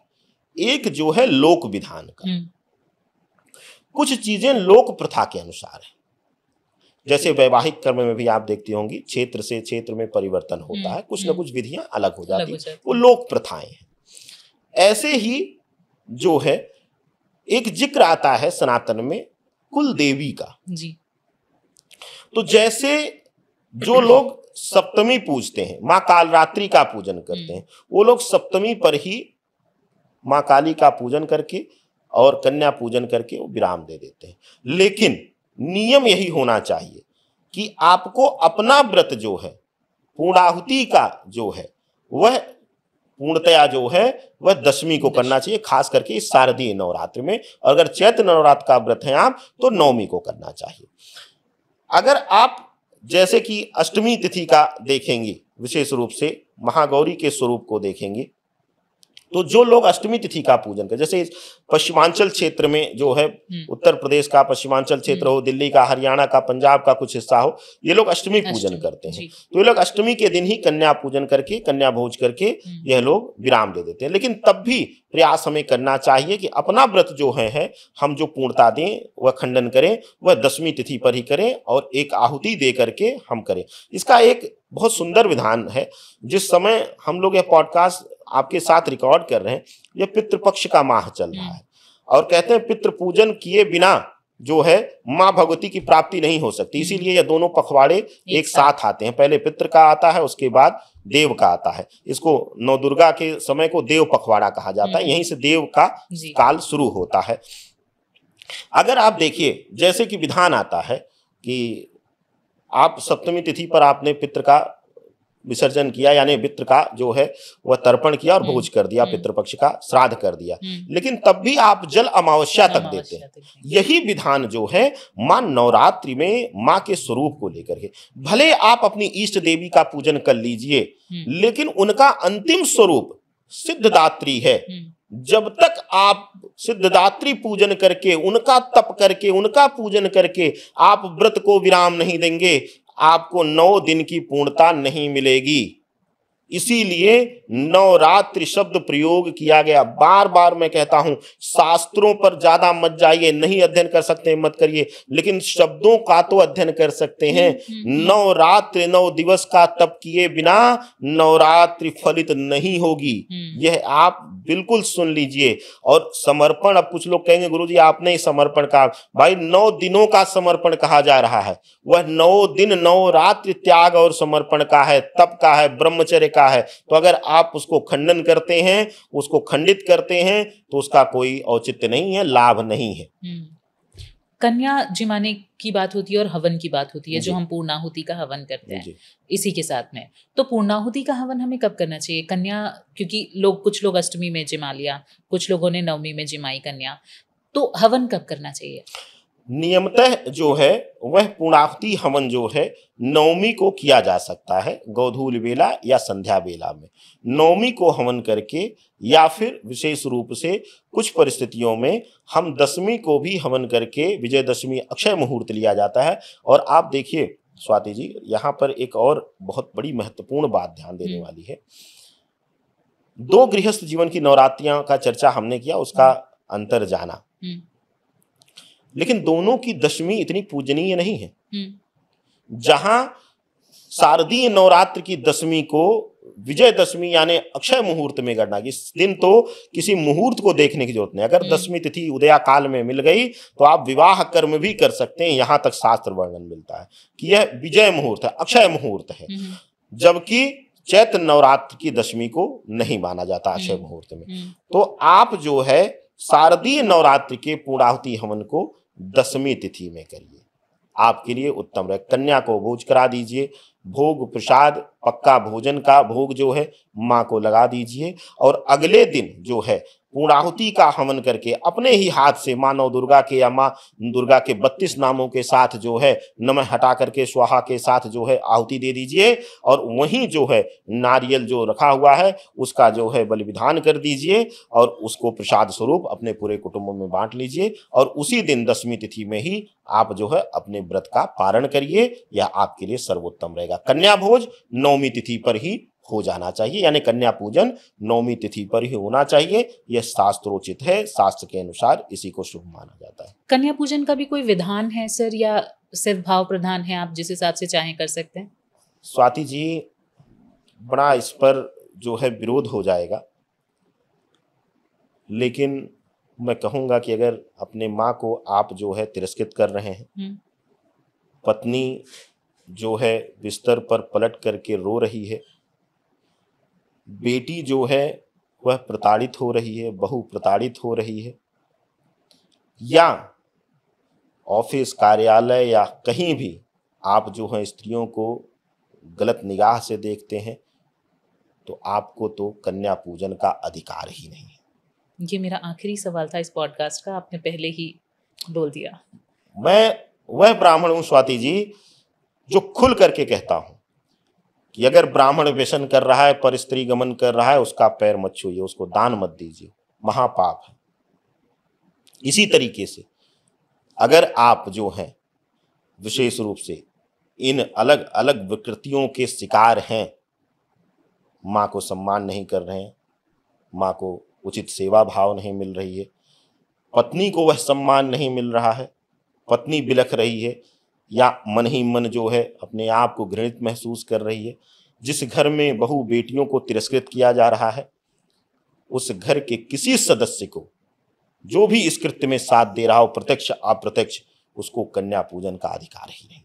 एक जो है लोक विधान का। कुछ चीजें लोक प्रथा के अनुसार है, जैसे वैवाहिक कर्म में भी आप देखती होंगी क्षेत्र से क्षेत्र में परिवर्तन होता है, कुछ ना कुछ विधियां अलग हो जाती हैं, वो लोक प्रथाएं हैं। ऐसे ही जो है एक जिक्र आता है सनातन में कुल देवी का जी। तो जैसे जो लोग सप्तमी पूजते हैं, माँ कालरात्रि का पूजन करते हैं, वो लोग सप्तमी पर ही माँ काली का पूजन करके और कन्या पूजन करके वो विराम दे देते हैं। लेकिन नियम यही होना चाहिए कि आपको अपना व्रत जो है पूर्णाहुति का जो है वह पूर्णतया जो है वह दशमी को करना चाहिए, खास करके इस शारदीय नवरात्र में। अगर चैत्र नवरात्र का व्रत है आप तो नवमी को करना चाहिए। अगर आप जैसे कि अष्टमी तिथि का देखेंगे, विशेष रूप से महागौरी के स्वरूप को देखेंगे, तो जो लोग अष्टमी तिथि का पूजन कर, जैसे पश्चिमांचल क्षेत्र में जो है उत्तर प्रदेश का पश्चिमांचल क्षेत्र हो, दिल्ली का, हरियाणा का, पंजाब का कुछ हिस्सा हो, ये लोग अष्टमी पूजन करते हैं। तो ये लोग अष्टमी के दिन ही कन्या पूजन करके, कन्या भोज करके यह लोग विराम दे देते हैं। लेकिन तब भी प्रयास हमें करना चाहिए कि अपना व्रत जो है हम जो पूर्णता दें वह खंडन करें, वह दशमी तिथि पर ही करें और एक आहुति दे करके हम करें। इसका एक बहुत सुंदर विधान है। जिस समय हम लोग यह पॉडकास्ट आपके साथ रिकॉर्ड कर रहे हैं, यह पितृपक्ष का माह चल रहा है और कहते हैं पितृ पूजन किए बिना जो है माँ भगवती की प्राप्ति नहीं हो सकती। इसीलिए ये दोनों पखवाड़े एक साथ आते हैं। पहले पितृ का आता है, उसके बाद देव का आता है। इसको नवदुर्गा के समय को देव पखवाड़ा कहा जाता है। यहीं से देव का काल शुरू होता है। अगर आप देखिए, जैसे कि विधान आता है कि आप सप्तमी तिथि पर आपने पितृ का विसर्जन किया, यानी पितृ का जो है वह तर्पण किया और भोज कर दिया, पितृपक्ष का श्राद्ध कर दिया, लेकिन तब भी आप जल अमावस्या तक देते हैं। यही विधान जो है मां नवरात्रि में मां के स्वरूप को लेकर के, भले आप अपनी इष्ट देवी का पूजन कर लीजिए, लेकिन उनका अंतिम स्वरूप सिद्धदात्री है। जब तक आप सिद्धदात्री पूजन करके, उनका तप करके, उनका पूजन करके आप व्रत को विराम नहीं देंगे, आपको 9 दिन की पूर्णता नहीं मिलेगी। इसीलिए नवरात्रि शब्द प्रयोग किया गया। बार बार मैं कहता हूं, शास्त्रों पर ज्यादा मत जाइए, नहीं अध्ययन कर सकते मत करिए, लेकिन शब्दों का तो अध्ययन कर सकते हैं। नवरात्रि 9 दिवस का तप किए बिना नवरात्रि फलित नहीं होगी, यह आप बिल्कुल सुन लीजिए। और समर्पण, अब कुछ लोग कहेंगे गुरुजी आपने समर्पण कहा, भाई 9 दिनों का समर्पण कहा जा रहा है। वह 9 दिन नवरात्रि त्याग और समर्पण का है, तप का है, ब्रह्मचर्य का है। तो अगर आप उसको खंडन करते हैं, उसको खंडित करते हैं, तो उसका कोई औचित्य नहीं है, लाभ नहीं है। कन्या जिमाने की बात होती है और हवन की बात होती है, जो हम पूर्णाहुति का हवन करते हैं इसी के साथ में। तो पूर्णाहुति का हवन हमें कब करना चाहिए? कन्या, क्योंकि कुछ लोग अष्टमी में जिमा लिया, कुछ लोगों ने नवमी में जिमाई कन्या, तो हवन कब करना चाहिए? नियमतः जो है वह पूर्णाहुति हवन जो है नवमी को किया जा सकता है, गोधूल बेला या संध्या बेला में। नवमी को हवन करके, या फिर विशेष रूप से कुछ परिस्थितियों में हम दशमी को भी हवन करके, विजयदशमी अक्षय मुहूर्त लिया जाता है। और आप देखिए स्वाति जी, यहाँ पर एक और बहुत बड़ी महत्वपूर्ण बात ध्यान देने वाली है। 2 गृहस्थ जीवन की नवरात्रियां का चर्चा हमने किया, उसका अंतर जाना, लेकिन दोनों की दशमी इतनी पूजनीय नहीं है। जहां शारदीय नवरात्र की दशमी को विजयदशमी यानी अक्षय मुहूर्त में गणना, इस दिन तो किसी मुहूर्त को देखने की जरूरत नहीं। अगर दशमी तिथि उदया काल में मिल गई तो आप विवाह कर्म भी कर सकते हैं। यहां तक शास्त्र वर्णन मिलता है कि यह विजय मुहूर्त है, अक्षय मुहूर्त है, जबकि चैत्र नवरात्र की दशमी को नहीं माना जाता अक्षय मुहूर्त में। तो आप जो है शारदीय नवरात्रि के पूर्णाहुति हवन को दशमी तिथि में करिए, आपके लिए उत्तम रहे। कन्या को भोज करा दीजिए, भोग प्रसाद पक्का भोजन का भोग जो है माँ को लगा दीजिए, और अगले दिन जो है पूर्णाहुति का हवन करके अपने ही हाथ से माँ नव दुर्गा के या माँ दुर्गा के 32 नामों के साथ जो है नमः हटा करके स्वाहा के साथ जो है आहुति दे दीजिए, और वहीं जो है नारियल जो रखा हुआ है उसका जो है बलि विधान कर दीजिए, और उसको प्रसाद स्वरूप अपने पूरे कुटुंब में बांट लीजिए। और उसी दिन दशमी तिथि में ही आप जो है अपने व्रत का पारण करिए, यह आपके लिए सर्वोत्तम रहेगा। कन्या भोज नवमी तिथि पर ही हो जाना चाहिए, यानी कन्या पूजन नवमी तिथि पर ही होना चाहिए। यह शास्त्रोचित है, शास्त्र के अनुसार इसी को शुभ माना जाता है। कन्या पूजन का भी कोई विधान है सर, या सिर्फ भाव प्रधान है, आप जिस हिसाब से चाहें कर सकते हैं? स्वाति जी, बड़ा इस पर जो है विरोध हो जाएगा, लेकिन मैं कहूँगा कि अगर अपने माँ को आप जो है तिरस्कृत कर रहे हैं, पत्नी जो है बिस्तर पर पलट करके रो रही है, बेटी जो है वह प्रताड़ित हो रही है, बहू प्रताड़ित हो रही है, या ऑफिस कार्यालय या कहीं भी आप जो है स्त्रियों को गलत निगाह से देखते हैं, तो आपको तो कन्या पूजन का अधिकार ही नहीं है। ये मेरा आखिरी सवाल था इस पॉडकास्ट का, आपने पहले ही बोल दिया। मैं वह ब्राह्मण हूं स्वाति जी जो खुल करके कहता हूं कि अगर ब्राह्मण व्यसन कर रहा है, पर स्त्री गमन कर रहा है, उसका पैर मत छूइए, उसको दान मत दीजिए, महापाप है। इसी तरीके से अगर आप जो हैं विशेष रूप से इन अलग अलग विकृतियों के शिकार हैं, माँ को सम्मान नहीं कर रहे हैं, माँ को उचित सेवा भाव नहीं मिल रही है, पत्नी को वह सम्मान नहीं मिल रहा है, पत्नी बिलख रही है, या मन ही मन जो है अपने आप को घृणित महसूस कर रही है, जिस घर में बहू बेटियों को तिरस्कृत किया जा रहा है, उस घर के किसी सदस्य को जो भी इस कृत्य में साथ दे रहा हो, प्रत्यक्ष अप्रत्यक्ष, उसको कन्या पूजन का अधिकार ही नहीं,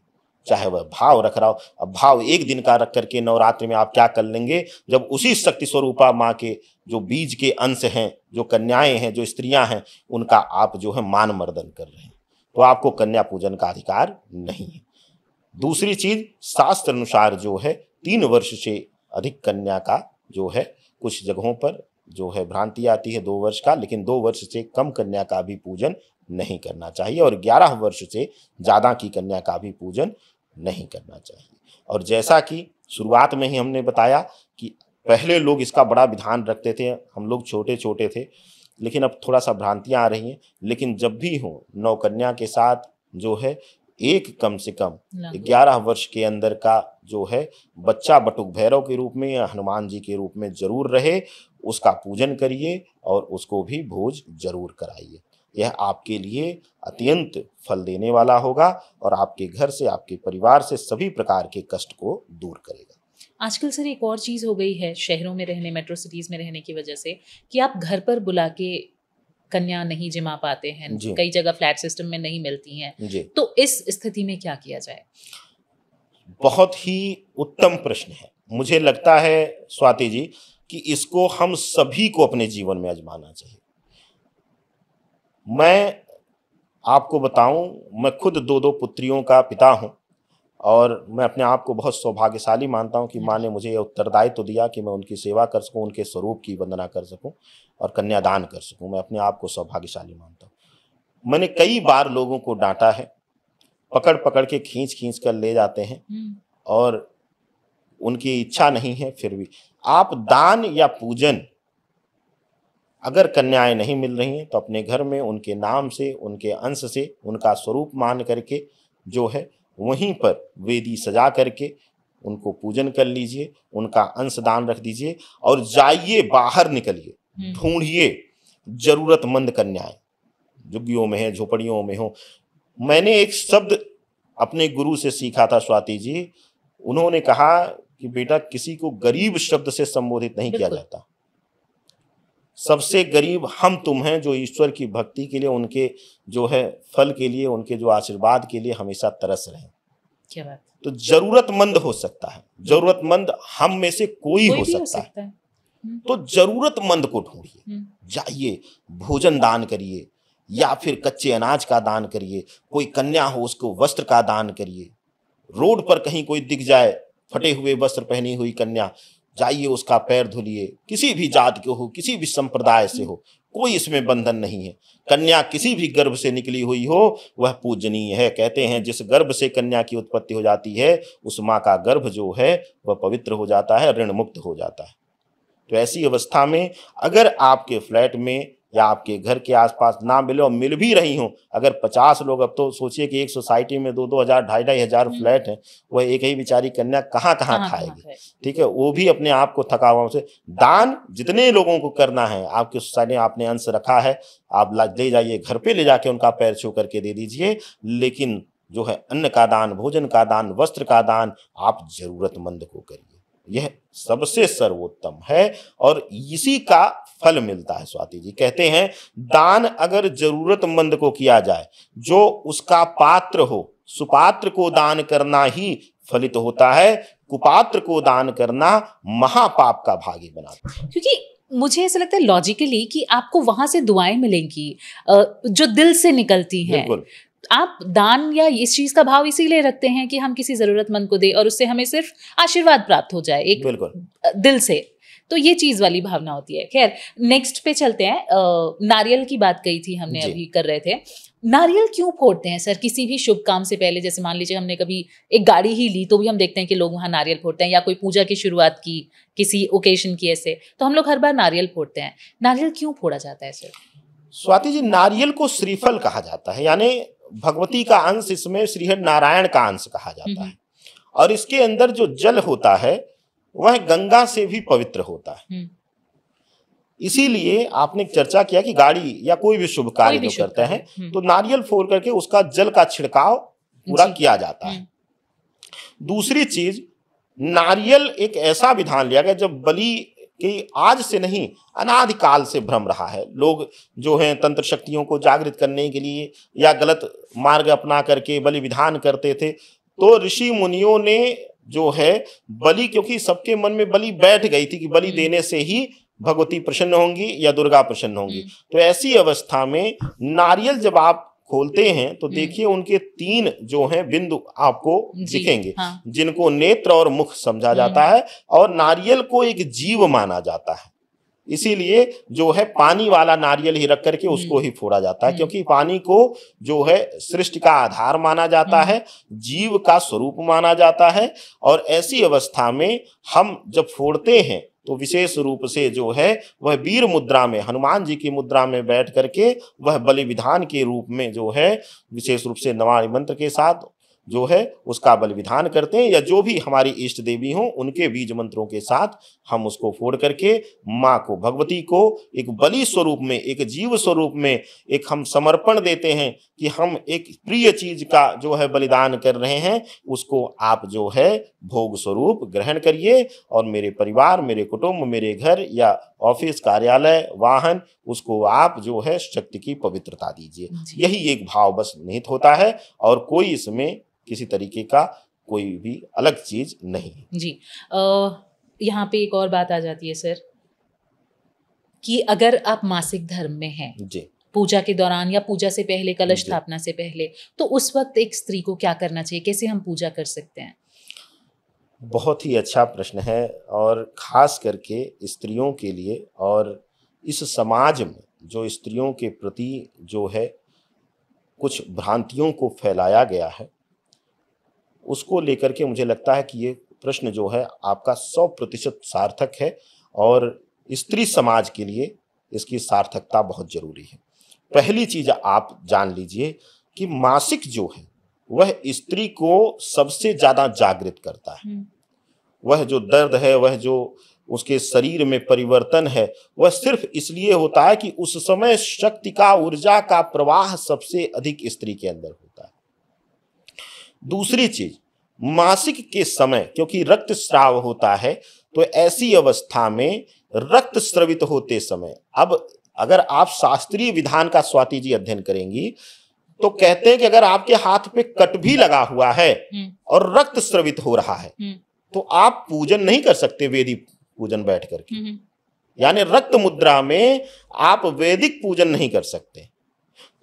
चाहे वह भाव रख रहा हो। अब भाव एक दिन का रख करके नवरात्रि में आप क्या कर लेंगे, जब उसी शक्ति स्वरूपा माँ के जो बीज के अंश हैं, जो कन्याएं हैं, जो स्त्रियां हैं, उनका आप जो है मान मर्दन कर रहे हैं, तो आपको कन्या पूजन का अधिकार नहीं है। दूसरी चीज, शास्त्र अनुसार जो है 3 वर्ष से अधिक कन्या का जो है, कुछ जगहों पर जो है भ्रांति आती है 2 वर्ष का, लेकिन 2 वर्ष से कम कन्या का भी पूजन नहीं करना चाहिए और 11 वर्ष से ज़्यादा की कन्या का भी पूजन नहीं करना चाहिए। और जैसा कि शुरुआत में ही हमने बताया कि पहले लोग इसका बड़ा विधान रखते थे, हम लोग छोटे छोटे थे, लेकिन अब थोड़ा सा भ्रांतियाँ आ रही हैं। लेकिन जब भी हो, नवकन्या के साथ जो है एक कम से कम 11 वर्ष के अंदर का जो है बच्चा बटुक भैरव के रूप में या हनुमान जी के रूप में जरूर रहे, उसका पूजन करिए और उसको भी भोज जरूर कराइए। यह आपके लिए अत्यंत फल देने वाला होगा और आपके घर से, आपके परिवार से सभी प्रकार के कष्ट को दूर करेगा। आजकल सर एक और चीज़ हो गई है शहरों में रहने, मेट्रो सिटीज़ में रहने की वजह से, कि आप घर पर बुला के कन्या नहीं जिमा पाते हैं, कई जगह फ्लैट सिस्टम में नहीं मिलती हैं, तो इस स्थिति में क्या किया जाए? बहुत ही उत्तम प्रश्न है। मुझे लगता है स्वाति जी कि इसको हम सभी को अपने जीवन में आजमाना चाहिए। मैं आपको बताऊं, मैं खुद 2 पुत्रियों का पिता हूं और मैं अपने आप को बहुत सौभाग्यशाली मानता हूं कि माँ ने मुझे यह उत्तरदायित्व दिया कि मैं उनकी सेवा कर सकूं, उनके स्वरूप की वंदना कर सकूं और कन्यादान कर सकूं। मैं अपने आप को सौभाग्यशाली मानता हूं। मैंने कई बार लोगों को डांटा है, पकड़ पकड़ के खींच खींच कर ले जाते हैं और उनकी इच्छा नहीं है, फिर भी आप दान या पूजन, अगर कन्याएं नहीं मिल रही हैं तो अपने घर में उनके नाम से, उनके अंश से, उनका स्वरूप मान करके जो है वहीं पर वेदी सजा करके उनको पूजन कर लीजिए, उनका अंश दान रख दीजिए और जाइए, बाहर निकलिए, ढूंढिए जरूरतमंद कन्याएं, झुग्गियों में है, झोपड़ियों में हो। मैंने एक शब्द अपने गुरु से सीखा था स्वाति जी, उन्होंने कहा कि बेटा किसी को गरीब शब्द से संबोधित नहीं किया जाता, सबसे गरीब हम तुम हैं जो ईश्वर की भक्ति के लिए, उनके जो है फल के लिए, उनके जो आशीर्वाद के लिए हमेशा तरस रहे। क्या बात। तो जरूरतमंद हो सकता है, जरूरतमंद हम में से कोई हो सकता है। तो जरूरतमंद को ढूंढिए, जाइए, भोजन दान करिए या फिर कच्चे अनाज का दान करिए, कोई कन्या हो उसको वस्त्र का दान करिए। रोड पर कहीं कोई दिख जाए फटे हुए वस्त्र पहनी हुई कन्या, जाइए उसका पैर धुलिए, किसी भी जात के हो, किसी भी संप्रदाय से हो, कोई इसमें बंधन नहीं है। कन्या किसी भी गर्भ से निकली हुई हो वह पूजनीय है। कहते हैं जिस गर्भ से कन्या की उत्पत्ति हो जाती है उस माँ का गर्भ जो है वह पवित्र हो जाता है, ऋण मुक्त हो जाता है। तो ऐसी अवस्था में अगर आपके फ्लैट में या आपके घर के आसपास ना मिले और मिल भी रही हो, अगर 50 लोग, अब तो सोचिए कि एक सोसाइटी में 2-2 हजार, 2,500 हजार फ्लैट हैं, वह एक ही बेचारी कन्या कहाँ खाएगी। ठीक है, वो भी अपने आप को थका हुआ से। दान जितने लोगों को करना है, आपकी सोसाइटी में आपने अंश रखा है, आप ले जाइए, घर पे ले जाके उनका पैर छू करके दे दीजिए। लेकिन जो है अन्न का दान, भोजन का दान, वस्त्र का दान आप जरूरतमंद को करिए, यह सबसे सर्वोत्तम है और इसी का फल मिलता है। स्वाति जी कहते हैं दान अगर जरूरतमंद को किया जाए, जो उसका पात्र हो, सुपात्र को दान करना ही फलित होता है, कुपात्र को दान करना महापाप का भागी बनाता है। क्योंकि मुझे ऐसा लगता है लॉजिकली कि आपको वहां से दुआएं मिलेंगी जो दिल से निकलती हैं। आप दान या इस चीज का भाव इसीलिए रखते हैं कि हम किसी जरूरतमंद को दें और उससे हमें सिर्फ आशीर्वाद प्राप्त हो जाए एक दिल से, तो ये चीज वाली भावना होती है। खैर नेक्स्ट पे चलते हैं। नारियल की बात कही थी हमने, अभी कर रहे थे। नारियल क्यों फोड़ते हैं सर किसी भी शुभ काम से पहले? जैसे मान लीजिए हमने कभी एक गाड़ी ही ली तो भी हम देखते हैं कि लोग वहाँ नारियल फोड़ते हैं, या कोई पूजा की शुरुआत की किसी ओकेजन की, ऐसे तो हम लोग हर बार नारियल फोड़ते हैं। नारियल क्यों फोड़ा जाता है सर? स्वाति जी नारियल को श्रीफल कहा जाता है, यानी भगवती का अंश, इसमें श्रीहरि नारायण का अंश कहा जाता है और इसके अंदर जो जल होता है वह गंगा से भी पवित्र होता है। इसीलिए आपने चर्चा किया कि गाड़ी या कोई भी शुभ कार्य जो करते हैं तो नारियल फोड़ करके उसका जल का छिड़काव पूरा किया जाता है। दूसरी चीज, नारियल एक ऐसा विधान लिया गया, जब बलि कि आज से नहीं, अनादिकाल से भ्रम रहा है। लोग जो हैं तंत्र शक्तियों को जागृत करने के लिए या गलत मार्ग अपना करके बलि विधान करते थे। तो ऋषि मुनियों ने जो है बलि, क्योंकि सबके मन में बलि बैठ गई थी कि बलि देने से ही भगवती प्रसन्न होंगी या दुर्गा प्रसन्न होंगी। तो ऐसी अवस्था में नारियल जब आप खोलते हैं तो देखिए उनके 3 जो हैं बिंदु आपको दिखेंगे, हाँ। जिनको नेत्र और मुख समझा जाता है, और नारियल को एक जीव माना जाता है। इसीलिए जो है पानी वाला नारियल ही रख करके उसको ही फोड़ा जाता है, क्योंकि पानी को जो है सृष्टि का आधार माना जाता है, जीव का स्वरूप माना जाता है। और ऐसी अवस्था में हम जब फोड़ते हैं तो विशेष रूप से जो है वह वीर मुद्रा में, हनुमान जी की मुद्रा में बैठ करके वह बलि विधान के रूप में जो है विशेष रूप से नवाणी मंत्र के साथ जो है उसका बलि विधान करते हैं, या जो भी हमारी इष्ट देवी हों उनके बीज मंत्रों के साथ हम उसको फोड़ करके माँ को, भगवती को एक बलि स्वरूप में, एक जीव स्वरूप में एक हम समर्पण देते हैं कि हम एक प्रिय चीज का जो है बलिदान कर रहे हैं, उसको आप जो है भोग स्वरूप ग्रहण करिए, और मेरे परिवार, मेरे कुटुंब, मेरे घर या ऑफिस, कार्यालय, वाहन, उसको आप जो है शक्ति की पवित्रता दीजिए। यही एक भाव बस निहित होता है, और कोई इसमें किसी तरीके का कोई भी अलग चीज नहीं जी। यहाँ पे एक और बात आ जाती है सर, कि अगर आप मासिक धर्म में हैं जी, पूजा के दौरान या पूजा से पहले, कलश स्थापना से पहले, तो उस वक्त एक स्त्री को क्या करना चाहिए, कैसे हम पूजा कर सकते हैं? बहुत ही अच्छा प्रश्न है, और खास करके स्त्रियों के लिए, और इस समाज में जो स्त्रियों के प्रति जो है कुछ भ्रांतियों को फैलाया गया है, उसको लेकर के मुझे लगता है कि ये प्रश्न जो है आपका 100% सार्थक है, और स्त्री समाज के लिए इसकी सार्थकता बहुत जरूरी है। पहली चीज आप जान लीजिए कि मासिक जो है वह स्त्री को सबसे ज्यादा जागृत करता है। वह जो दर्द है, वह जो उसके शरीर में परिवर्तन है, वह सिर्फ इसलिए होता है कि उस समय शक्ति का, ऊर्जा का प्रवाह सबसे अधिक स्त्री के अंदर होता है। दूसरी चीज, मासिक के समय क्योंकि रक्तस्राव होता है, तो ऐसी अवस्था में रक्त स्रवित होते समय, अब अगर आप शास्त्रीय विधान का स्वाति जी अध्ययन करेंगी तो कहते हैं कि अगर आपके हाथ पे कट भी लगा हुआ है और रक्त स्रवित हो रहा है, तो आप पूजन नहीं कर सकते वैदिक पूजन बैठ करके, यानी रक्त मुद्रा में आप वैदिक पूजन नहीं कर सकते।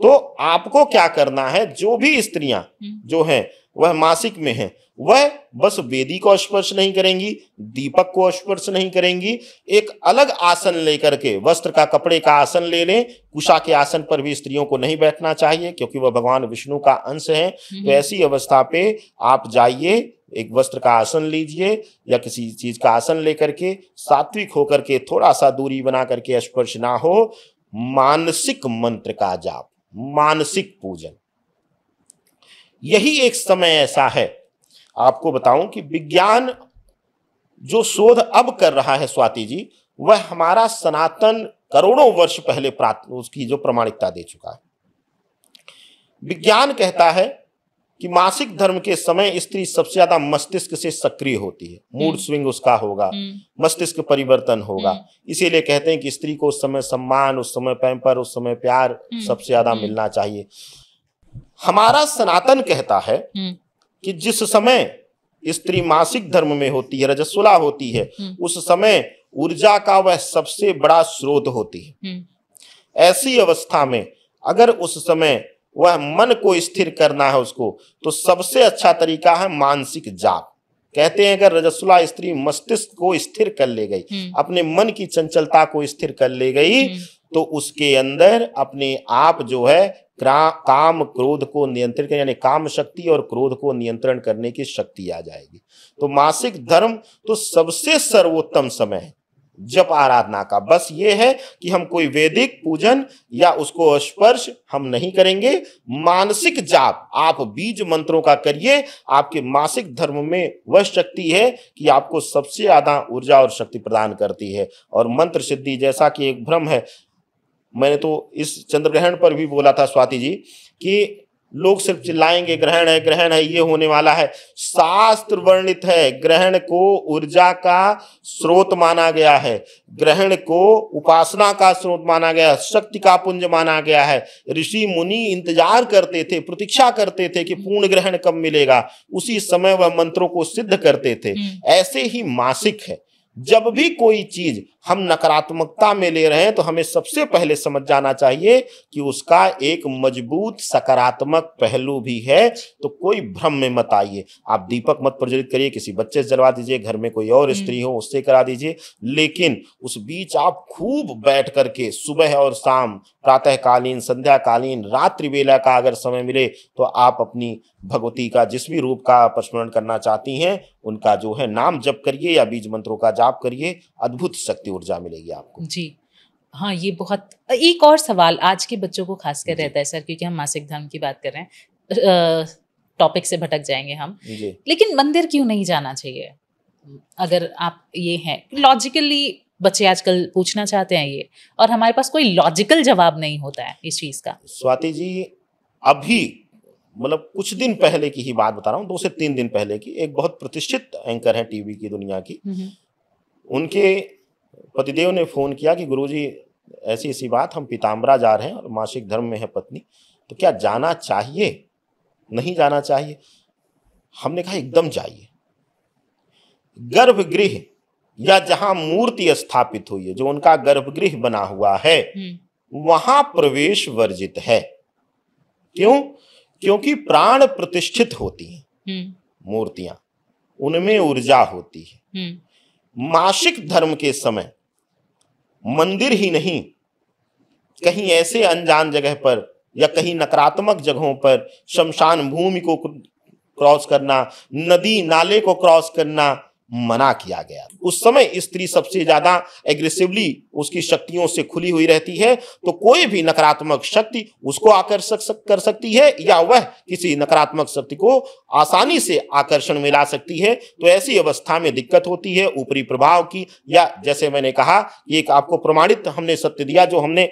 तो आपको क्या करना है, जो भी स्त्रियां जो हैं वह मासिक में हैं, वह बस वेदी को स्पर्श नहीं करेंगी, दीपक को स्पर्श नहीं करेंगी, एक अलग आसन लेकर के, वस्त्र का, कपड़े का आसन ले लें। कुशा के आसन पर भी स्त्रियों को नहीं बैठना चाहिए क्योंकि वह भगवान विष्णु का अंश है। तो ऐसी अवस्था पे आप जाइए, एक वस्त्र का आसन लीजिए या किसी चीज का आसन लेकर के सात्विक होकर के थोड़ा सा दूरी बना करके, स्पर्श ना हो, मानसिक मंत्र का जाप, मानसिक पूजन, यही एक समय ऐसा है। आपको बताऊं कि विज्ञान जो शोध अब कर रहा है स्वाति जी, वह हमारा सनातन करोड़ों वर्ष पहले प्राप्त उसकी जो प्रमाणिकता दे चुका है। विज्ञान कहता है कि मासिक धर्म के समय स्त्री सबसे ज्यादा मस्तिष्क से सक्रिय होती है, मूड स्विंग उसका होगा, मस्तिष्क परिवर्तन होगा। इसीलिए कहते हैं कि स्त्री को उस समय सम्मान, उस समय पैम्पर, उस समय प्यार सबसे ज्यादा मिलना चाहिए। हमारा सनातन कहता है कि जिस समय स्त्री मासिक धर्म में होती है, रजस्वला होती है, उस समय ऊर्जा का वह सबसे बड़ा स्रोत होती है। ऐसी अवस्था में अगर उस समय वह मन को स्थिर करना है उसको, तो सबसे अच्छा तरीका है मानसिक जाप। कहते हैं अगर रजस्वला स्त्री मस्तिष्क को स्थिर कर ले गई, अपने मन की चंचलता को स्थिर कर ले गई, तो उसके अंदर अपने आप जो है काम क्रोध को नियंत्रित करने, यानी काम शक्ति और क्रोध को नियंत्रण करने की शक्ति आ जाएगी। तो मासिक धर्म तो सबसे सर्वोत्तम समय है जप आराधना का। बस ये है कि हम कोई वैदिक पूजन या उसको स्पर्श हम नहीं करेंगे। मानसिक जाप आप बीज मंत्रों का करिए। आपके मासिक धर्म में वह शक्ति है कि आपको सबसे ज्यादा ऊर्जा और शक्ति प्रदान करती है। और मंत्र सिद्धि जैसा कि एक भ्रम है, मैंने तो इस चंद्रग्रहण पर भी बोला था स्वाति जी कि लोग सिर्फ चिल्लाएंगे ग्रहण है, ये होने वाला है। शास्त्र वर्णित है, ग्रहण को ऊर्जा का स्रोत माना गया है, ग्रहण को उपासना का स्रोत माना गया है, शक्ति का पुंज माना गया है। ऋषि मुनि इंतजार करते थे, प्रतीक्षा करते थे कि पूर्ण ग्रहण कब मिलेगा, उसी समय वह मंत्रों को सिद्ध करते थे। ऐसे ही मासिक है, जब भी कोई चीज हम नकारात्मकता में ले रहे हैं तो हमें सबसे पहले समझ जाना चाहिए कि उसका एक मजबूत सकारात्मक पहलू भी है। तो कोई भ्रम में मत आइए, आप दीपक मत प्रज्वलित करिए, किसी बच्चे से जलवा दीजिए, घर में कोई और स्त्री हो उससे करा दीजिए, लेकिन उस बीच आप खूब बैठ करके सुबह और शाम, प्रातःकालीन, संध्याकालीन, रात्रि वेला का अगर समय मिले तो आप अपनी भगवती का जिस भी रूप का आप स्मरण करना चाहती हैं उनका जो है नाम जप करिए या बीज मंत्रों का जाप करिए, अद्भुत शक्ति ऊर्जा मिलेगी आपको। जी हाँ, ये बहुत। एक और सवाल आज के बच्चों को खासकर रहता है सर, क्योंकि हम मासिक धर्म की बात कर रहे हैं, टॉपिक से भटक जाएंगे हम, लेकिन मंदिर क्यों नहीं जाना चाहिए? अगर आप ये हैं लॉजिकली, बच्चे आजकल पूछना चाहते हैं ये, और हमारे पास कोई लॉजिकल जवाब नहीं होता है इस चीज का। स्वाति जी, अभी मतलब कुछ दिन पहले की ही बात बता रहा हूँ, 2 से 3 दिन पहले की, एक बहुत प्रतिष्ठित एंकर है टीवी की दुनिया की, उनके पतिदेव ने फोन किया कि गुरुजी ऐसी ऐसी बात, हम पीताम्बरा जा रहे हैं और मासिक धर्म में है पत्नी, तो क्या जाना चाहिए, नहीं जाना चाहिए? हमने कहा एकदम जाइए। गर्भगृह या जहां मूर्ति स्थापित हुई है, जो उनका गर्भगृह बना हुआ है, वहां प्रवेश वर्जित है। क्यों? क्योंकि प्राण प्रतिष्ठित होती हैं मूर्तियां, उनमें ऊर्जा होती है। मासिक धर्म के समय मंदिर ही नहीं, कहीं ऐसे अनजान जगह पर या कहीं नकारात्मक जगहों पर शमशान भूमि को क्रॉस करना, नदी नाले को क्रॉस करना मना किया गया। उस समय स्त्री सबसे ज्यादा एग्रेसिवली उसकी शक्तियों से खुली हुई रहती है, तो कोई भी नकारात्मक शक्ति उसको आकर्षक कर सकती है या वह किसी नकारात्मक शक्ति को आसानी से आकर्षण में ला सकती है। तो ऐसी अवस्था में दिक्कत होती है ऊपरी प्रभाव की, या जैसे मैंने कहा, एक आपको प्रमाणित हमने सत्य दिया, जो हमने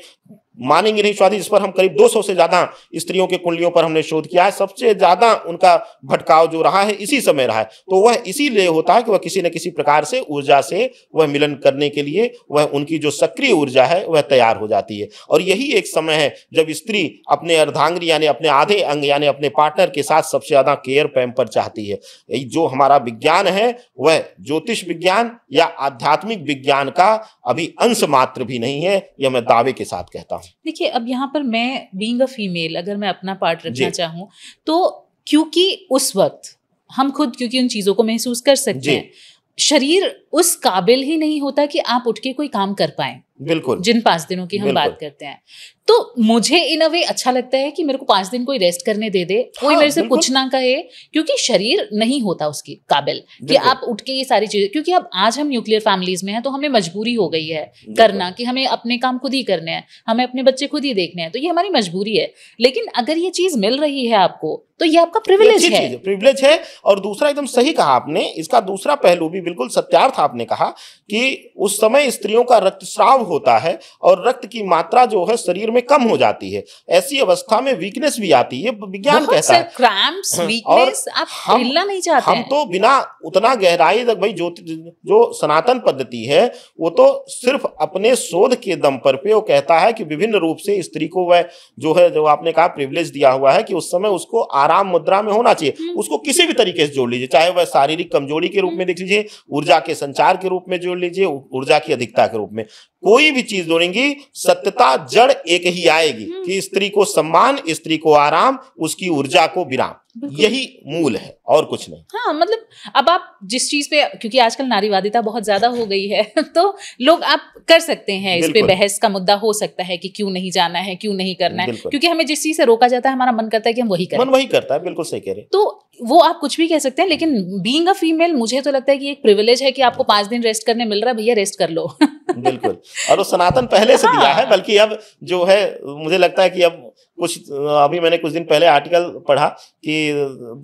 मानेंगे नहीं स्वाति, जिस पर हम करीब 200 से ज्यादा स्त्रियों के कुंडलियों पर हमने शोध किया है, सबसे ज्यादा उनका भटकाव जो रहा है इसी समय रहा है। तो वह इसीलिए होता है कि वह किसी न किसी प्रकार से ऊर्जा से वह मिलन करने के लिए वह उनकी जो सक्रिय ऊर्जा है वह तैयार हो जाती है। और यही एक समय है जब स्त्री अपने अर्धांगिनी यानी अपने आधे अंग यानी अपने पार्टनर के साथ सबसे ज्यादा केयर पैम्पर चाहती है। यही जो हमारा विज्ञान है वह ज्योतिष विज्ञान या आध्यात्मिक विज्ञान का अभी अंश मात्र भी नहीं है, यह मैं दावे के साथ कहता हूं। देखिए, अब यहाँ पर मैं बीइंग अ फीमेल अगर मैं अपना पार्ट रखना चाहूँ तो क्योंकि उस वक्त हम खुद क्योंकि उन चीजों को महसूस कर सकते हैं, शरीर उस काबिल ही नहीं होता कि आप उठ के कोई काम कर पाएं। बिल्कुल, जिन 5 दिनों की हम बात करते हैं, तो मुझे इन अ वे अच्छा लगता है कि मेरे को 5 दिन कोई रेस्ट करने दे दे, कोई मेरे से कुछ ना कहे, क्योंकि शरीर नहीं होता उसकी काबिल कि आप उठ के ये सारी चीजें, क्योंकि अब आज हम न्यूक्लियर फैमिलीज में हैं तो हमें मजबूरी हो गई है करना कि हमें अपने काम खुद ही करने हैं, हमें अपने बच्चे खुद ही देखने हैं, तो ये हमारी मजबूरी है। लेकिन अगर ये चीज मिल रही है आपको तो ये आपका प्रिविलेज है, प्रिविलेज है। और दूसरा एकदम सही कहा आपने, इसका दूसरा पहलू भी बिल्कुल सत्यार्थ आपने कहा कि उस समय स्त्रियों का रक्तस्राव होता है और रक्त की मात्रा जो है शरीर में कम हो जाती है। ऐसी अवस्था में वीकनेस भी आती है, विज्ञान कहता है क्रैम्प्स, वीकनेस, आप हिलना नहीं चाहते हम तो बिना उतना गहराई तक, भाई जो सनातन पद्धति है वो तो सिर्फ अपने शोध के दम पर पे वो कहता है कि विभिन्न रूप से स्त्री को वह जो है, जो आपने कहा प्रिविलेज दिया हुआ है कि उस समय उसको आराम मुद्रा में होना चाहिए। उसको किसी भी तरीके से जोड़ लीजिए, चाहे वह शारीरिक कमजोरी के रूप में देख लीजिए, ऊर्जा के संचार के रूप में जोड़ लीजिए, ऊर्जा की अधिकता के रूप में, कोई भी चीज जोड़ेंगी सत्यता जड़ एक ही आएगी कि स्त्री को सम्मान, स्त्री को आराम, उसकी ऊर्जा को विराम, यही मूल है और कुछ नहीं। हाँ, मतलब अब आप जिस चीज पे, क्योंकि आजकल नारीवादिता बहुत ज्यादा हो गई है तो लोग आप कर सकते हैं, इस पे बहस का मुद्दा हो सकता है कि क्यों नहीं जाना है, क्यों नहीं करना है, क्योंकि हमें जिस चीज से रोका जाता है हमारा मन करता है कि हम वही करें, मन वही करता है। बिल्कुल सही कह रहे। तो वो आप कुछ भी कह सकते हैं, लेकिन बीइंग अ फीमेल मुझे तो लगता है कि एक प्रिविलेज है कि आपको 5 दिन रेस्ट करने मिल रहा है, भैया रेस्ट कर लो। बिल्कुल, और वो सनातन पहले से दिया है, बल्कि अब जो है मुझे लगता है कि अब अभी मैंने कुछ दिन पहले आर्टिकल पढ़ा कि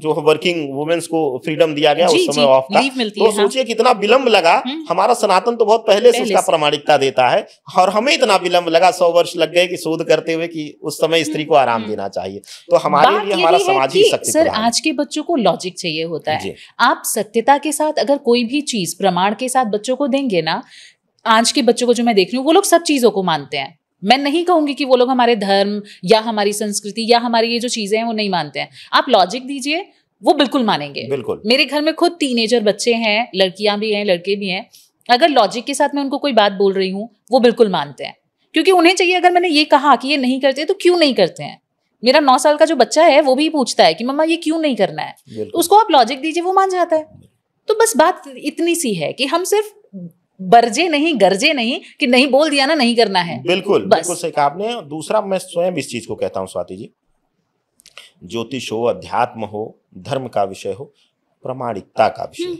जो वर्किंग वुमेन्स को फ्रीडम दिया गया उस समय ऑफ का, तो सोचिए कितना विलंब लगा। हमारा सनातन तो बहुत पहले से उसका प्रामाणिकता देता है और हमें इतना विलंब लगा, 100 वर्ष लग गए कि शोध करते हुए कि उस समय स्त्री को आराम देना चाहिए। तो हमारे लिए हमारा समाज ही शक्ति सर, आज के बच्चों को लॉजिक चाहिए होता है। आप सत्यता के साथ अगर कोई भी चीज प्रमाण के साथ बच्चों को देंगे ना, आज के बच्चों को जो मैं देख रही हूँ वो लोग सब चीजों को मानते हैं। मैं नहीं कहूंगी कि वो लोग हमारे धर्म या हमारी संस्कृति या हमारी ये जो चीजें हैं वो नहीं मानते हैं। आप लॉजिक दीजिए, वो बिल्कुल मानेंगे। बिल्कुल। मेरे घर में खुद टीनेजर बच्चे हैं, लड़कियां भी हैं, लड़के भी हैं। अगर लॉजिक के साथ मैं उनको कोई बात बोल रही हूँ वो बिल्कुल मानते हैं, क्योंकि उन्हें चाहिए अगर मैंने ये कहा कि ये नहीं करते तो क्यों नहीं करते हैं। मेरा 9 साल का जो बच्चा है वो भी पूछता है कि मम्मा ये क्यों नहीं करना है, तो उसको आप लॉजिक दीजिए, वो मान जाता है। तो बस बात इतनी सी है कि हम सिर्फ बरजे नहीं, गरजे नहीं कि नहीं बोल दिया ना नहीं करना है। बिल्कुल बिल्कुल सही कहा आपने। दूसरा, मैं स्वयं इस चीज को कहता हूं स्वाति जी, ज्योतिष हो, अध्यात्म हो, धर्म का विषय हो, प्रामाणिकता का विषय।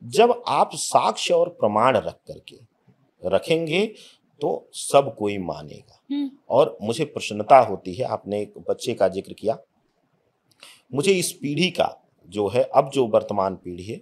जब आप साक्ष्य और प्रमाण रख करके रखेंगे तो सब कोई मानेगा। और मुझे प्रसन्नता होती है, आपने एक बच्चे का जिक्र किया, मुझे इस पीढ़ी का जो है, अब जो वर्तमान पीढ़ी है,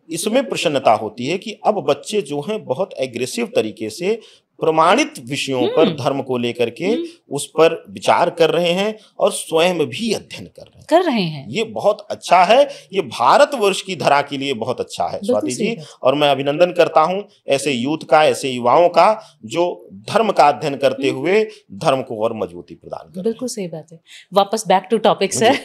इसमें प्रसन्नता होती है कि अब बच्चे जो हैं बहुत एग्रेसिव तरीके से प्रमाणित विषयों पर, धर्म को लेकर के उस पर विचार कर रहे हैं और स्वयं भी अध्ययन कर रहे हैं। ये बहुत अच्छा है, ये भारतवर्ष की धरा के लिए बहुत अच्छा है स्वाति जी। और मैं अभिनंदन करता हूं ऐसे यूथ का, ऐसे युवाओं का जो धर्म का अध्ययन करते हुए धर्म को और मजबूती प्रदान कर। बिल्कुल सही बात है। वापस बैक टू टॉपिक सर।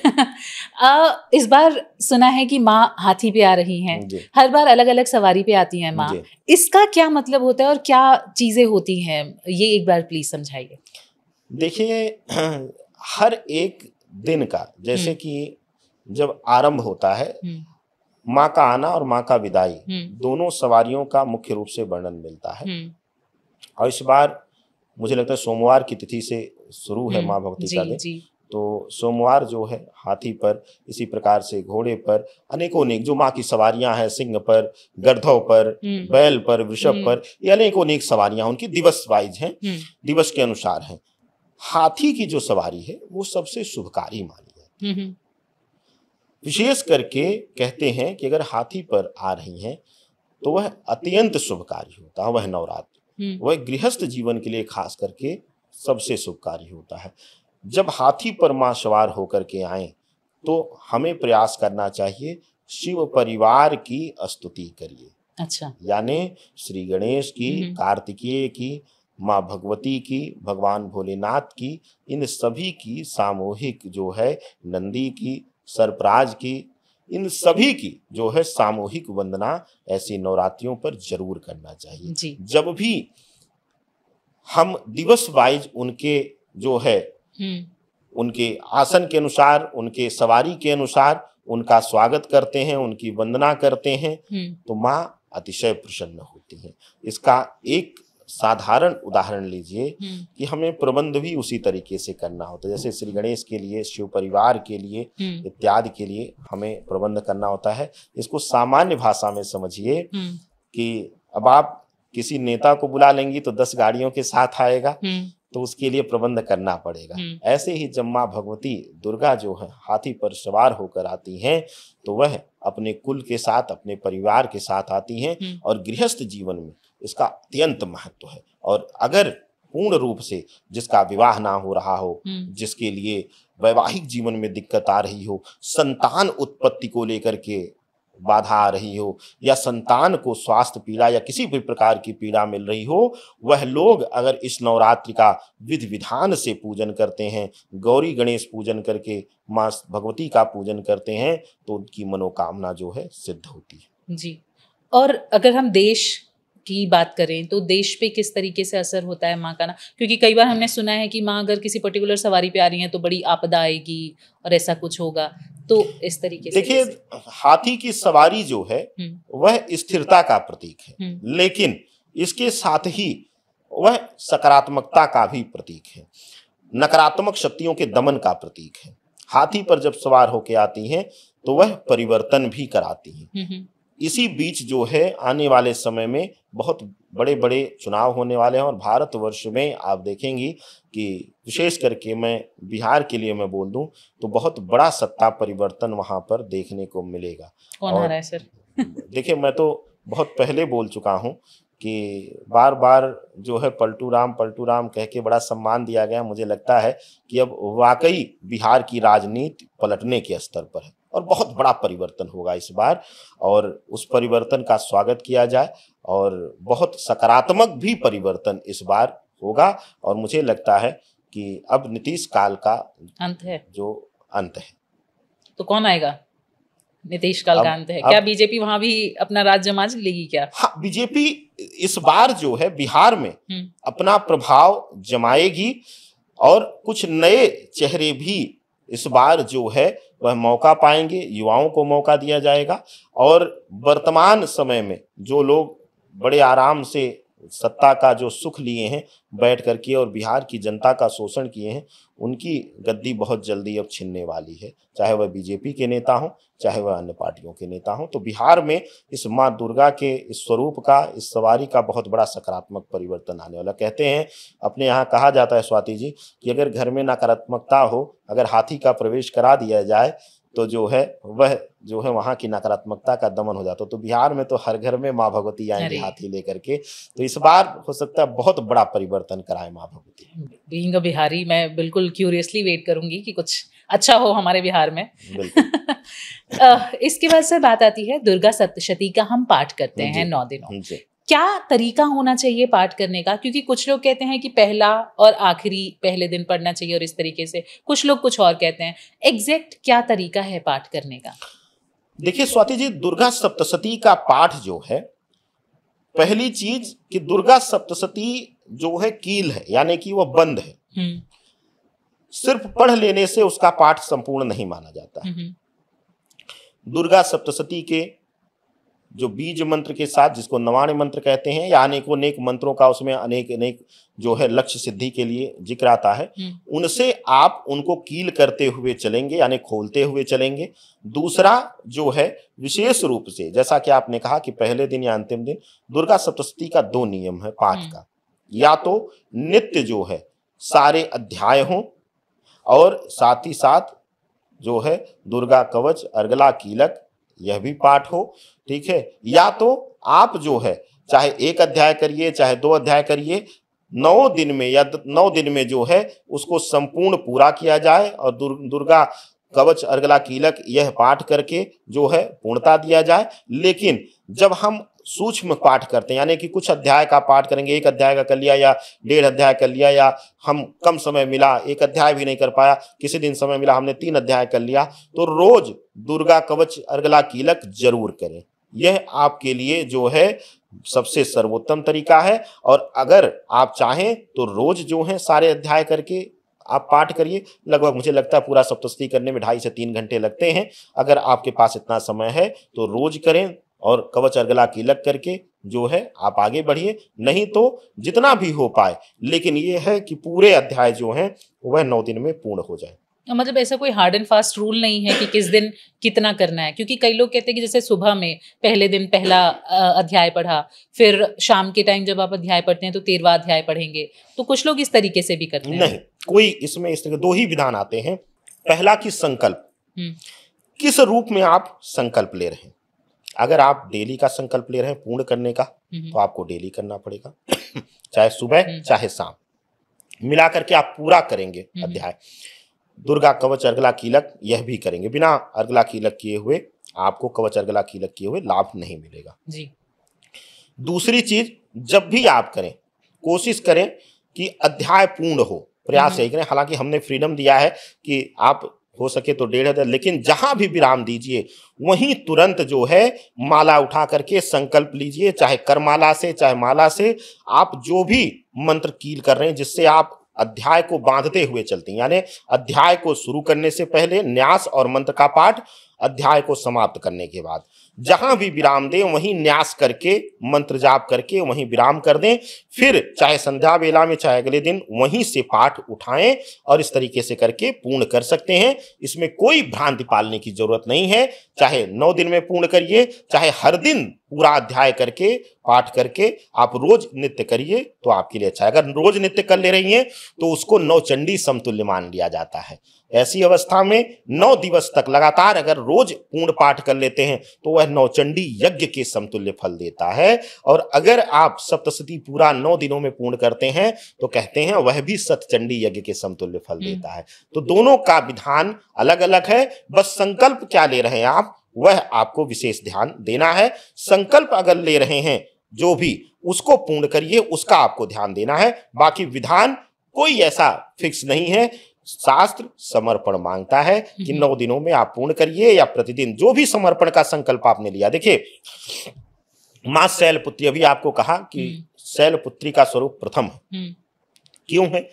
इस बार सुना है कि माँ हाथी पे आ रही हैं, हर बार अलग अलग सवारी पे आती हैं माँ, इसका क्या मतलब होता है और क्या चीजें होती हैं, ये एक बार प्लीज समझाइए। देखिए, हर एक दिन का, जैसे कि जब आरंभ होता है, माँ का आना और माँ का विदाई, दोनों सवारियों का मुख्य रूप से वर्णन मिलता है। और इस बार मुझे लगता है सोमवार की तिथि से शुरू है माँ भगवती का दिन। तो सोमवार जो है हाथी पर, इसी प्रकार से घोड़े पर, अनेकों अनेक जो माँ की सवारियां हैं, सिंह पर, गधों पर, बैल पर, वृषभ पर, ये अनेकों अनेक सवारियां उनकी दिवस वाइज हैं, दिवस के अनुसार हैं। हाथी की जो सवारी है वो सबसे शुभकारी मानी जाती है। विशेष करके कहते हैं कि अगर हाथी पर आ रही हैं तो वह अत्यंत शुभकारी होता है। वह नवरात्र, वह गृहस्थ जीवन के लिए खास करके सबसे शुभकारी होता है। जब हाथी पर मां सवार होकर के आए तो हमें प्रयास करना चाहिए शिव परिवार की स्तुति करिए। अच्छा। यानी श्री गणेश की, कार्तिकेय की, माँ भगवती की, भगवान भोलेनाथ की, इन सभी की सामूहिक जो है, नंदी की, सर्पराज की, इन सभी की जो है सामूहिक वंदना ऐसी नवरात्रियों पर जरूर करना चाहिए। जब भी हम दिवस वाइज उनके जो है उनके आसन के अनुसार, उनके सवारी के अनुसार उनका स्वागत करते हैं, उनकी वंदना करते हैं, तो माँ अतिशय प्रसन्न होती हैं। इसका एक साधारण उदाहरण लीजिए कि हमें प्रबंध भी उसी तरीके से करना होता है। जैसे श्री गणेश के लिए, शिव परिवार के लिए इत्यादि के लिए हमें प्रबंध करना होता है। इसको सामान्य भाषा में समझिए कि अब आप किसी नेता को बुला लेंगी तो 10 गाड़ियों के साथ आएगा, तो उसके लिए प्रबंध करना पड़ेगा। ऐसे ही जब माँ भगवती दुर्गा जो है हाथी पर सवार होकर आती हैं तो वह अपने कुल के साथ, अपने परिवार के साथ आती हैं और गृहस्थ जीवन में इसका अत्यंत महत्व है। और अगर पूर्ण रूप से जिसका विवाह ना हो रहा हो, जिसके लिए वैवाहिक जीवन में दिक्कत आ रही हो, संतान उत्पत्ति को लेकर के बाधा आ रही हो, या संतान को स्वास्थ्य पीड़ा या किसी भी प्रकार की पीड़ा मिल रही हो, वह लोग अगर इस नवरात्रि का विधि विधान से पूजन करते हैं, गौरी गणेश पूजन करके माँ भगवती का पूजन करते हैं, तो उनकी मनोकामना जो है सिद्ध होती है। जी। और अगर हम देश की बात करें तो देश पे किस तरीके से असर होता है माँ का ना, क्योंकि कई बार हमने सुना है कि माँ अगर किसी पर्टिकुलर सवारी पे आ रही है तो बड़ी आपदा आएगी और ऐसा कुछ होगा, तो इस तरीके से देखिए, हाथी की सवारी जो है वह स्थिरता का प्रतीक है, लेकिन इसके साथ ही वह सकारात्मकता का भी प्रतीक है, नकारात्मक शक्तियों के दमन का प्रतीक है। हाथी पर जब सवार होके आती हैं तो वह परिवर्तन भी कराती हैं। इसी बीच जो है आने वाले समय में बहुत बड़े बड़े चुनाव होने वाले हैं और भारतवर्ष में आप देखेंगी कि विशेष करके मैं बिहार के लिए मैं बोल दूं तो बहुत बड़ा सत्ता परिवर्तन वहां पर देखने को मिलेगा। कौन आ रहा है सर? देखिए, मैं तो बहुत पहले बोल चुका हूं कि बार बार जो है पलटू राम कह के बड़ा सम्मान दिया गया। मुझे लगता है कि अब वाकई बिहार की राजनीति पलटने के स्तर पर है और बहुत बड़ा परिवर्तन होगा इस बार, और उस परिवर्तन का स्वागत किया जाए और बहुत सकारात्मक भी परिवर्तन इस बार होगा। और मुझे लगता है कि अब नीतीश काल का अंत है, जो अंत है। तो कौन आएगा? नीतीश काल का अंत है। क्या बीजेपी वहां भी अपना राज जमा लेगी क्या? हाँ, बीजेपी इस बार जो है बिहार में अपना प्रभाव जमाएगी और कुछ नए चेहरे भी इस बार जो है वह मौका पाएंगे, युवाओं को मौका दिया जाएगा। और वर्तमान समय में जो लोग बड़े आराम से सत्ता का जो सुख लिए हैं बैठ करके और बिहार की जनता का शोषण किए हैं, उनकी गद्दी बहुत जल्दी अब छिनने वाली है, चाहे वह बीजेपी के नेता हों चाहे वह अन्य पार्टियों के नेता हों। तो बिहार में इस माँ दुर्गा के इस स्वरूप का, इस सवारी का बहुत बड़ा सकारात्मक परिवर्तन आने वाला। कहते हैं, अपने यहाँ कहा जाता है स्वाति जी, कि अगर घर में नकारात्मकता हो, अगर हाथी का प्रवेश करा दिया जाए तो जो है वह जो है वहाँ की नकारात्मकता का दमन हो जाता। तो बिहार में तो हर घर में माँ भगवती आएंगे हाथी लेकर के। तो इस बार हो सकता है बहुत बड़ा परिवर्तन कराए माँ भगवती। बीइंग अ बिहारी मैं बिल्कुल क्यूरियसली वेट करूंगी कि कुछ अच्छा हो हमारे बिहार में। इसके बाद सर बात आती है दुर्गा सप्तशती का हम पाठ करते हैं 9 दिनों। क्या तरीका होना चाहिए पाठ करने का? क्योंकि कुछ लोग कहते हैं कि पहला और आखिरी पहले दिन पढ़ना चाहिए और इस तरीके से, कुछ लोग कुछ और कहते हैं। एग्जैक्ट क्या तरीका है पाठ करने का? देखिए स्वाति जी, दुर्गा सप्तशती का पाठ जो है, पहली चीज कि दुर्गा सप्तशती जो है कील है, यानी कि वह बंद है। सिर्फ पढ़ लेने से उसका पाठ संपूर्ण नहीं माना जाता है। दुर्गा सप्तशती के जो बीज मंत्र के साथ, जिसको नवाणे मंत्र कहते हैं, या अनेक मंत्रों का उसमें अनेक जो है लक्ष्य सिद्धि के लिए जिक्र आता है, उनसे आप उनको कील करते हुए चलेंगे, यानी खोलते हुए चलेंगे। दूसरा जो है विशेष रूप से, जैसा कि आपने कहा कि पहले दिन या अंतिम दिन, दुर्गा सप्तशती का 2 नियम है पाठ का। या तो नित्य जो है सारे अध्याय हों और साथ ही साथ जो है दुर्गा कवच, अर्गला, कीलक, यह भी पाठ हो, ठीक है। या तो आप जो है चाहे 1 अध्याय करिए चाहे 2 अध्याय करिए, 9 दिन में या 9 दिन में जो है उसको संपूर्ण पूरा किया जाए और दुर्गा कवच, अर्गला, कीलक यह पाठ करके जो है पूर्णता दिया जाए। लेकिन जब हम सूक्ष्म पाठ करते हैं, यानी कि कुछ अध्याय का पाठ करेंगे, 1 अध्याय का कर लिया या 1.5 अध्याय कर लिया, या हम कम समय मिला 1 अध्याय भी नहीं कर पाया, किसी दिन समय मिला हमने 3 अध्याय कर लिया, तो रोज दुर्गा कवच, अर्गला, कीलक जरूर करें। यह आपके लिए जो है सबसे सर्वोत्तम तरीका है। और अगर आप चाहें तो रोज जो है सारे अध्याय करके आप पाठ करिए। लगभग मुझे लगता है पूरा सप्तशती करने में 2.5 से 3 घंटे लगते हैं। अगर आपके पास इतना समय है तो रोज करें और कवच, अर्गला, कीलक करके जो है आप आगे बढ़िए, नहीं तो जितना भी हो पाए, लेकिन ये है कि पूरे अध्याय जो हैं वह 9 दिन में पूर्ण हो जाए। मतलब ऐसा कोई हार्ड एंड फास्ट रूल नहीं है कि किस दिन कितना करना है? क्योंकि कई लोग कहते हैं कि जैसे सुबह में पहले दिन पहला अध्याय पढ़ा, फिर शाम के टाइम जब आप अध्याय पढ़ते हैं तो 13वां अध्याय पढ़ेंगे, तो कुछ लोग इस तरीके से भी करते हैं। नहीं, कोई इसमें इस तरह 2 ही विधान आते हैं। पहला कि संकल्प, किस रूप में आप संकल्प ले रहे हैं। अगर आप डेली का संकल्प ले रहे हैं पूर्ण करने का, तो आपको डेली करना पड़ेगा, चाहे सुबह चाहे शाम, मिला करके आप पूरा करेंगे अध्याय। दुर्गा कवच, अर्गला, कीलक यह भी करेंगे। बिना अर्गला कीलक किए हुए आपको कवच, अर्गला, कीलक किए हुए लाभ नहीं मिलेगा जी। दूसरी चीज, जब भी आप करें कोशिश करें कि अध्याय पूर्ण हो, प्रयास यही करें। हालांकि हमने फ्रीडम दिया है कि आप हो सके तो 1.5 अध्याय, लेकिन जहां भी विराम दीजिए वहीं तुरंत जो है माला उठा करके संकल्प लीजिए, चाहे करमाला से चाहे माला से। आप जो भी मंत्र कील कर रहे हैं जिससे आप अध्याय को बांधते हुए चलते हैं, यानी अध्याय को शुरू करने से पहले न्यास और मंत्र का पाठ, अध्याय को समाप्त करने के बाद जहां भी विराम दें वहीं न्यास करके मंत्र जाप करके वहीं विराम कर दें। फिर चाहे संध्या वेला में चाहे अगले दिन वहीं से पाठ उठाएं और इस तरीके से करके पूर्ण कर सकते हैं। इसमें कोई भ्रांति पालने की जरूरत नहीं है। चाहे 9 दिन में पूर्ण करिए, चाहे हर दिन पूरा अध्याय करके पाठ करके आप रोज नित्य करिए तो आपके लिए अच्छा है। अगर रोज नित्य कर ले रही हैं तो उसको नवचंडी समतुल्य मान लिया जाता है। ऐसी अवस्था में 9 दिवस तक लगातार अगर रोज पूर्ण पाठ कर लेते हैं तो वह नवचंडी यज्ञ के समतुल्य फल देता है। और अगर आप सप्तशती पूरा 9 दिनों में पूर्ण करते हैं तो कहते हैं वह भी सतचंडी यज्ञ के समतुल्य फल देता है। तो दोनों का विधान अलग अलग है। बस संकल्प क्या ले रहे हैं आप, वह आपको विशेष ध्यान देना है। संकल्प अगर ले रहे हैं जो भी उसको पूर्ण करिए, उसका आपको ध्यान देना है। बाकी विधान कोई ऐसा फिक्स नहीं है। शास्त्र समर्पण मांगता है कि 9 दिनों में आप पूर्ण करिए या प्रतिदिन जो भी समर्पण का संकल्प आपने लिया। देखिए मां शैलपुत्री, अभी आपको कहा कि शैलपुत्री का स्वरूप प्रथम है। क्यों है?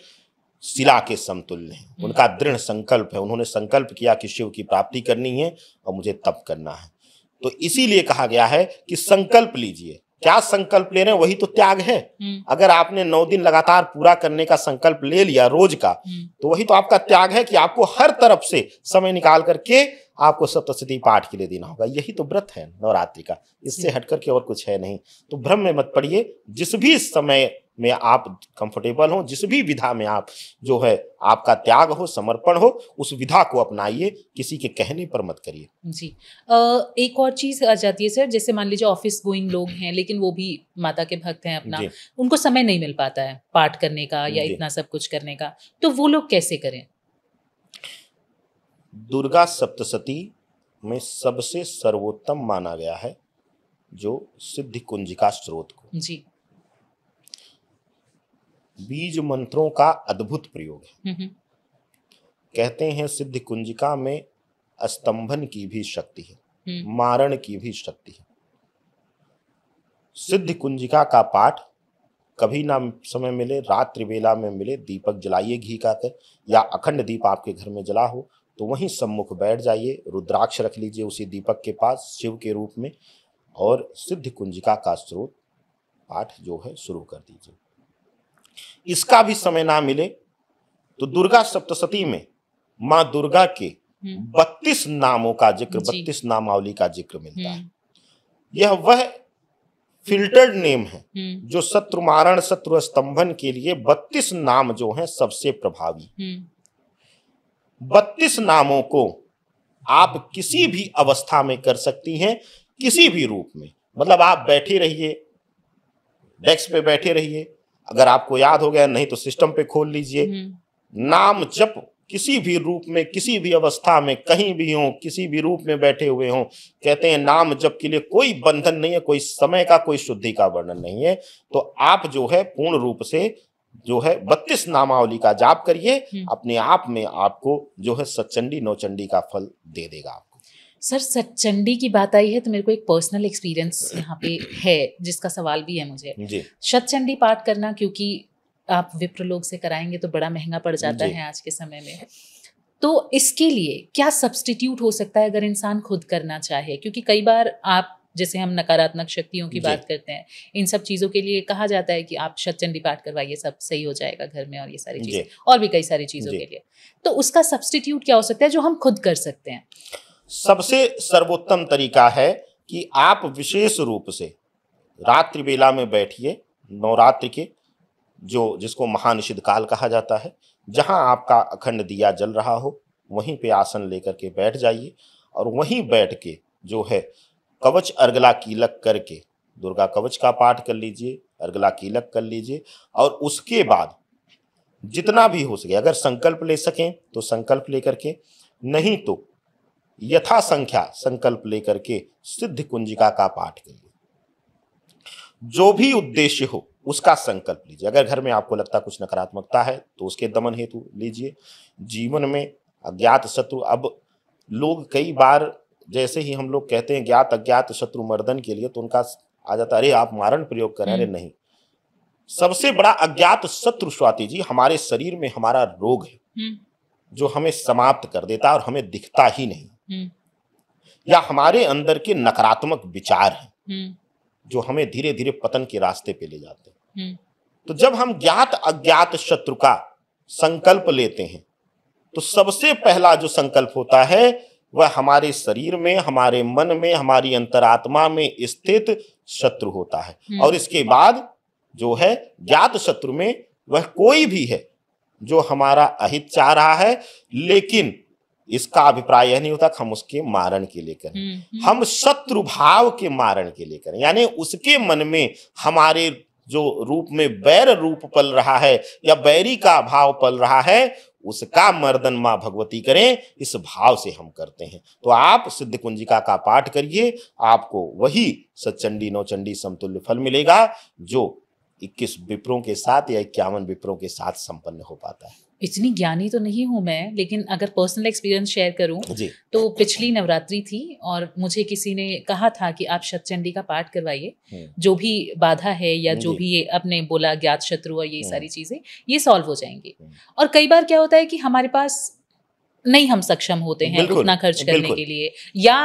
शिला के समतुल्य है, उनका दृढ़ संकल्प है। उन्होंने संकल्प किया कि शिव की प्राप्ति करनी है और मुझे तप करना है। तो इसीलिए कहा गया है कि संकल्प लीजिए। क्या संकल्प ले रहे हैं? वही तो त्याग है। अगर आपने 9 दिन लगातार पूरा करने का संकल्प ले लिया रोज का, तो वही तो आपका त्याग है कि आपको हर तरफ से समय निकाल करके आपको सप्तशती पाठ के लिए देना होगा। यही तो व्रत है नवरात्रि का, इससे हटकर के और कुछ है नहीं। तो भ्रम में मत पड़िए। जिस भी समय में आप कंफर्टेबल हो, जिस भी विधा में आप जो है आपका त्याग हो, समर्पण हो, उस विधा को अपनाइए, किसी के कहने पर मत करिए। जी। एक और चीज आ जाती है सर, जैसे मान लीजिए ऑफिस गोइंग लोग हैं लेकिन वो भी माता के भक्त हैं अपना, उनको समय नहीं मिल पाता है पाठ करने का या इतना सब कुछ करने का, तो वो लोग कैसे करें? दुर्गा सप्तशती में सबसे सर्वोत्तम माना गया है जो सिद्धि कुंजिका स्त्रोत को। जी। बीज मंत्रों का अद्भुत प्रयोग है। कहते हैं सिद्धि कुंजिका में स्तंभन की भी शक्ति है, मारण की भी शक्ति है। सिद्धि कुंजिका का पाठ कभी ना समय मिले, रात्रि वेला में मिले, दीपक जलाइए घी का कर, या अखंड दीप आपके घर में जला हो तो वहीं सम्मुख बैठ जाइए, रुद्राक्ष रख लीजिए उसी दीपक के पास शिव के रूप में, और सिद्धि कुंजिका का स्त्रोत पाठ जो है शुरू कर दीजिए। इसका भी समय ना मिले तो दुर्गा सप्तशती में मां दुर्गा के 32 नामों का जिक्र, 32 नामावली का जिक्र मिलता है। यह वह फिल्टर्ड नेम है जो शत्रु मारण, शत्रु स्तंभन के लिए 32 नाम जो हैं सबसे प्रभावी। 32 नामों को आप किसी भी अवस्था में कर सकती हैं, किसी भी रूप में। मतलब आप बैठे रहिए, डेस्क पे बैठे रहिए, अगर आपको याद हो गया नहीं तो सिस्टम पे खोल लीजिए, नाम जप किसी भी रूप में, किसी भी अवस्था में, कहीं भी हो, किसी भी रूप में बैठे हुए हों। कहते हैं नाम जप के लिए कोई बंधन नहीं है, कोई समय का, कोई शुद्धि का वर्णन नहीं है। तो आप जो है पूर्ण रूप से जो है 32 नामावली का जाप करिए, अपने आप में आपको जो है सतचंडी नौचंडी का फल दे देगा आपको। सर सतचंडी की बात आई है तो मेरे को एक पर्सनल एक्सपीरियंस यहाँ पे है जिसका सवाल भी है मुझे। जी। सतचंडी पाठ करना, क्योंकि आप विप्र लोग से कराएंगे तो बड़ा महंगा पड़ जाता है आज के समय में, तो इसके लिए क्या सब्स्टिट्यूट हो सकता है अगर इंसान खुद करना चाहे? क्योंकि कई बार आप, जैसे हम नकारात्मक शक्तियों की बात करते हैं, इन सब चीज़ों के लिए कहा जाता है कि आप सतचंडी पाठ करवाइए, सब सही हो जाएगा घर में, और ये सारी चीज़ें और भी कई सारी चीज़ों के लिए। तो उसका सब्स्टिट्यूट क्या हो सकता है जो हम खुद कर सकते हैं? सबसे सर्वोत्तम तरीका है कि आप विशेष रूप से रात्रि वेला में बैठिए, नवरात्रि के जो जिसको महानिषिद्ध काल कहा जाता है, जहां आपका अखंड दिया जल रहा हो वहीं पे आसन लेकर के बैठ जाइए, और वहीं बैठ के जो है कवच अर्गला कीलक करके दुर्गा कवच का पाठ कर लीजिए, अर्गला कीलक कर लीजिए, और उसके बाद जितना भी हो सके, अगर संकल्प ले सकें तो संकल्प लेकर के, नहीं तो यथा संख्या संकल्प लेकर के सिद्धि कुंजिका का पाठ करिए। जो भी उद्देश्य हो उसका संकल्प लीजिए। अगर घर में आपको लगता कुछ नकारात्मकता है तो उसके दमन हेतु लीजिए। जीवन में अज्ञात शत्रु, अब लोग कई बार जैसे ही हम लोग कहते हैं ज्ञात अज्ञात शत्रु मर्दन के लिए, तो उनका आ जाता अरे आप मारण प्रयोग कर रहे हैं। अरे नहीं, सबसे बड़ा अज्ञात शत्रु स्वाति जी हमारे शरीर में हमारा रोग है जो हमें समाप्त कर देता है और हमें दिखता ही नहीं। या हमारे अंदर के नकारात्मक विचार हैं जो हमें धीरे धीरे पतन के रास्ते पे ले जाते हैं। तो जब हम ज्ञात अज्ञात शत्रु का संकल्प लेते हैं तो सबसे पहला जो संकल्प होता है वह हमारे शरीर में, हमारे मन में, हमारी अंतरात्मा में स्थित शत्रु होता है। और इसके बाद जो है ज्ञात शत्रु में वह कोई भी है जो हमारा अहित चाह रहा है, लेकिन इसका अभिप्राय यह नहीं होता कि हम उसके मारण के लिए करें, हम शत्रु भाव के मारण के लिए करें। यानी उसके मन में हमारे जो रूप में बैर रूप पल रहा है या बैरी का भाव पल रहा है, उसका मर्दन मां भगवती करें, इस भाव से हम करते हैं। तो आप सिद्ध कुंजिका का पाठ करिए, आपको वही सतचंडी नौचंडी समतुल्य फल मिलेगा जो 21 विप्रों के साथ या 51 विप्रों के साथ संपन्न हो पाता है। इतनी ज्ञानी तो नहीं हूं मैं, लेकिन अगर पर्सनल एक्सपीरियंस शेयर करूं तो पिछली नवरात्रि थी और मुझे किसी ने कहा था कि आप सतचंडी का पाठ करवाइए, जो भी बाधा है या जो भी ये अपने बोला ज्ञात शत्रु और ये सारी चीजें ये सॉल्व हो जाएंगी। और कई बार क्या होता है कि हमारे पास नहीं हम सक्षम होते हैं उतना खर्च करने के लिए, या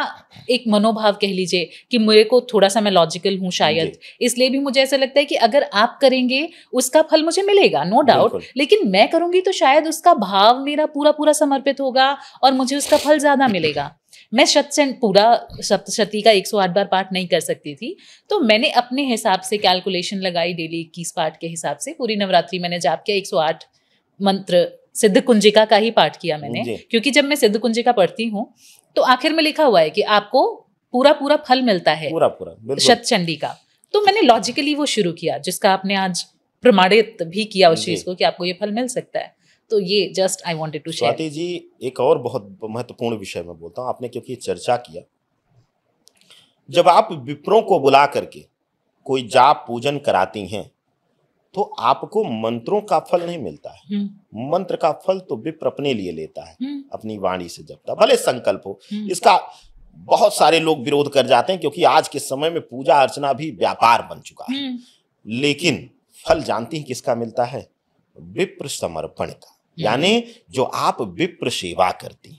एक मनोभाव कह लीजिए कि मेरे को थोड़ा सा मैं लॉजिकल हूँ शायद, इसलिए भी मुझे ऐसा लगता है कि अगर आप करेंगे उसका फल मुझे मिलेगा, नो डाउट, लेकिन मैं करूंगी तो शायद उसका भाव मेरा पूरा पूरा समर्पित होगा और मुझे उसका फल ज्यादा मिलेगा। मैं सत्संग पूरा सप्तशती का 108 बार पाठ नहीं कर सकती थी, तो मैंने अपने हिसाब से कैलकुलेशन लगाई, डेली 21 पाठ के हिसाब से पूरी नवरात्रि मैंने जाप किया, 108 मंत्र सिद्ध कुंजिका का ही पाठ किया मैंने, क्योंकि जब मैं सिद्ध कुंजिका पढ़ती हूँ तो आखिर में लिखा हुआ है कि आपको पूरा पूरा फल मिलता है पूरा सतचंडी का। तो मैंने लॉजिकली वो शुरू किया, जिसका आपने आज प्रमाणित भी किया उस चीज को कि आपको ये फल मिल सकता है। तो ये just I wanted to share. Swati ji, एक और बहुत महत्वपूर्ण विषय में बोलता हूँ, आपने क्योंकि चर्चा किया, जब आप विप्रों को बुला करके कोई जाप पूजन कराती हैं तो आपको मंत्रों का फल नहीं मिलता है, मंत्र का फल तो विप्र अपने लिए लेता है, अपनी वाणी से जपता, भले संकल्प हो। इसका बहुत सारे लोग विरोध कर जाते हैं क्योंकि आज के समय में पूजा अर्चना भी व्यापार बन चुका है, लेकिन फल जानती हैं किसका मिलता है? विप्र समर्पण का। यानी जो आप विप्र सेवा करती,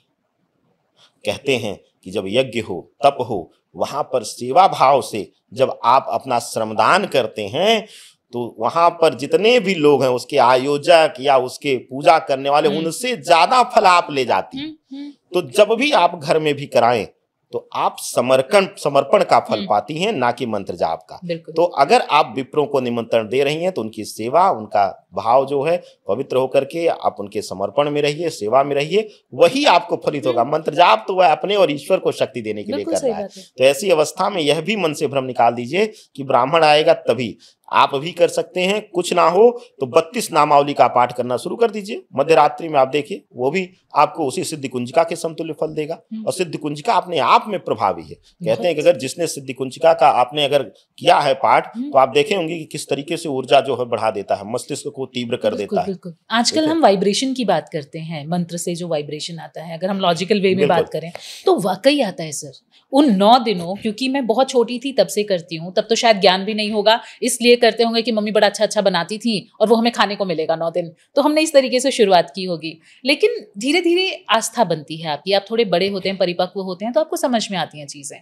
कहते हैं कि जब यज्ञ हो तप हो, वहां पर सेवा भाव से जब आप अपना श्रमदान करते हैं तो वहां पर जितने भी लोग हैं, उसके आयोजक या उसके पूजा करने वाले, उनसे ज्यादा फल आप ले जाती हैं। तो जब भी आप घर में भी कराएं तो आप समर्पण का फल पाती हैं, ना कि मंत्र जाप का। तो अगर आप विप्रों को निमंत्रण दे रही हैं तो उनकी सेवा, उनका भाव जो है पवित्र होकर के आप उनके समर्पण में रहिए, सेवा में रहिए, वही आपको फलित होगा। मंत्र जाप तो वह अपने और ईश्वर को शक्ति देने के लिए कर रहा है। तो ऐसी अवस्था में यह भी मन से भ्रम निकाल दीजिए कि ब्राह्मण आएगा तभी। आप भी कर सकते हैं, कुछ ना हो तो 32 नामावली का पाठ करना शुरू कर दीजिए। मध्य रात्रि में आप देखिए, वो भी आपको उसी सिद्धि कुंजिका के समतुल्य फल देगा। और सिद्धि कुंजिका अपने आप में प्रभावी है। कहते हैं कि अगर जिसने सिद्धि कुंजिका का आपने अगर किया है पाठ, तो आप देखे होंगे कि किस तरीके से ऊर्जा जो है बढ़ा देता है, मस्तिष्क को तीव्र कर देता है। आजकल हम वाइब्रेशन की बात करते हैं, मंत्र से जो वाइब्रेशन आता है, अगर हम लॉजिकल वे में बात करें तो वाकई आता है सर। उन 9 दिनों, क्योंकि मैं बहुत छोटी थी तब से करती हूँ, तब तो शायद ज्ञान भी नहीं होगा, इसलिए करते होंगे कि मम्मी बड़ा अच्छा अच्छा बनाती थी और वो हमें खाने को मिलेगा 9 दिन, तो हमने इस तरीके से शुरुआत की होगी। लेकिन धीरे धीरे आस्था बनती है आपकी, आप थोड़े बड़े होते हैं, परिपक्व होते हैं, तो आपको समझ में आती हैं चीजें।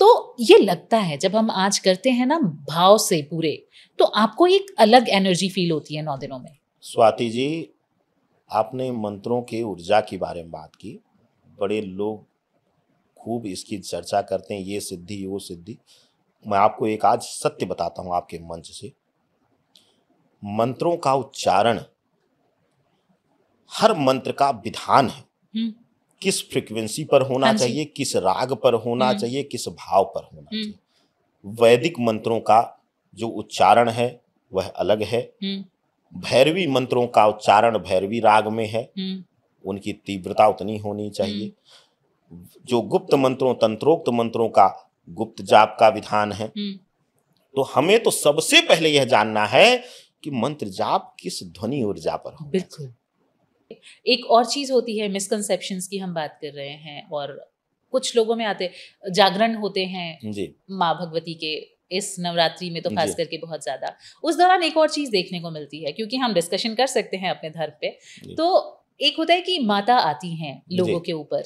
तो ये लगता है जब हम आज करते हैं ना भाव से पूरे, तो आपको एक अलग एनर्जी फील होती है 9 दिनों में। स्वाति जी, आपने मंत्रों के ऊर्जा के बारे में बात की, बड़े लोग खूब इसकी चर्चा करते हैं, ये सिद्धि वो सिद्धि। मैं आपको एक आज सत्य बताता हूं आपके मंच से। मंत्रों का उच्चारण, हर मंत्र का विधान है, किस फ्रीक्वेंसी पर होना चाहिए, किस राग पर होना चाहिए, किस भाव पर होना चाहिए। वैदिक मंत्रों का जो उच्चारण है वह अलग है। भैरवी मंत्रों का उच्चारण भैरवी राग में है, उनकी तीव्रता उतनी होनी चाहिए। जो गुप्त मंत्रों, तंत्रोक्त मंत्रों का गुप्त जाप का विधान है। तो हमें तो सबसे पहले यह जानना है कि मंत्र जाप किस ध्वनि ऊर्जा पर हो। बिल्कुल। एक और चीज होती है, मिसकंसेप्शंस की हम बात कर रहे हैं, और कुछ लोगों में आते जागरण होते हैं जी माँ भगवती के इस नवरात्रि में, तो खास करके बहुत ज्यादा उस दौरान एक और चीज देखने को मिलती है, क्योंकि हम डिस्कशन कर सकते हैं अपने धर्म पे। तो एक होता है कि माता आती हैं लोगों के ऊपर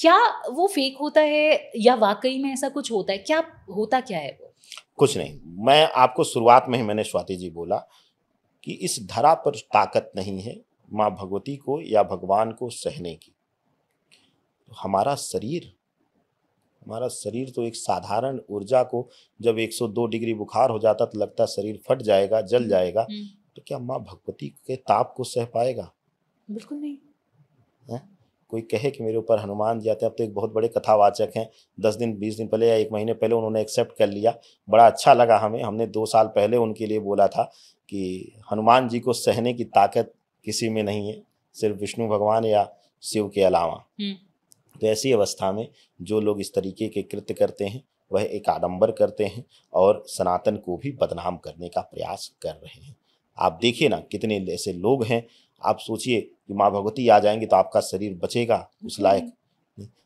क्या वो फेक होता है या वाकई में ऐसा कुछ होता है? क्या होता क्या है वो? कुछ नहीं, मैं आपको शुरुआत में ही मैंने स्वाति जी बोला कि इस धरा पर ताकत नहीं है माँ भगवती को या भगवान को सहने की। हमारा शरीर तो एक साधारण ऊर्जा को जब 102 डिग्री बुखार हो जाता तो लगता शरीर फट जाएगा, जल जाएगा, तो क्या माँ भगवती के ताप को सह पाएगा? बिल्कुल नहीं है? कोई कहे कि मेरे ऊपर हनुमान जी आते हैं, अब तो एक बहुत बड़े कथावाचक हैं, 10 दिन 20 दिन पहले या 1 महीने पहले उन्होंने एक्सेप्ट कर लिया, बड़ा अच्छा लगा हमें। हमने 2 साल पहले उनके लिए बोला था कि हनुमान जी को सहने की ताकत किसी में नहीं है, सिर्फ विष्णु भगवान या शिव के अलावा। तो ऐसी अवस्था में जो लोग इस तरीके के कृत्य करते हैं वह एक आडंबर करते हैं और सनातन को भी बदनाम करने का प्रयास कर रहे हैं। आप देखिए ना कितने ऐसे लोग हैं, आप सोचिए कि माँ भगवती आ जाएंगे तो आपका शरीर बचेगा उस लायक?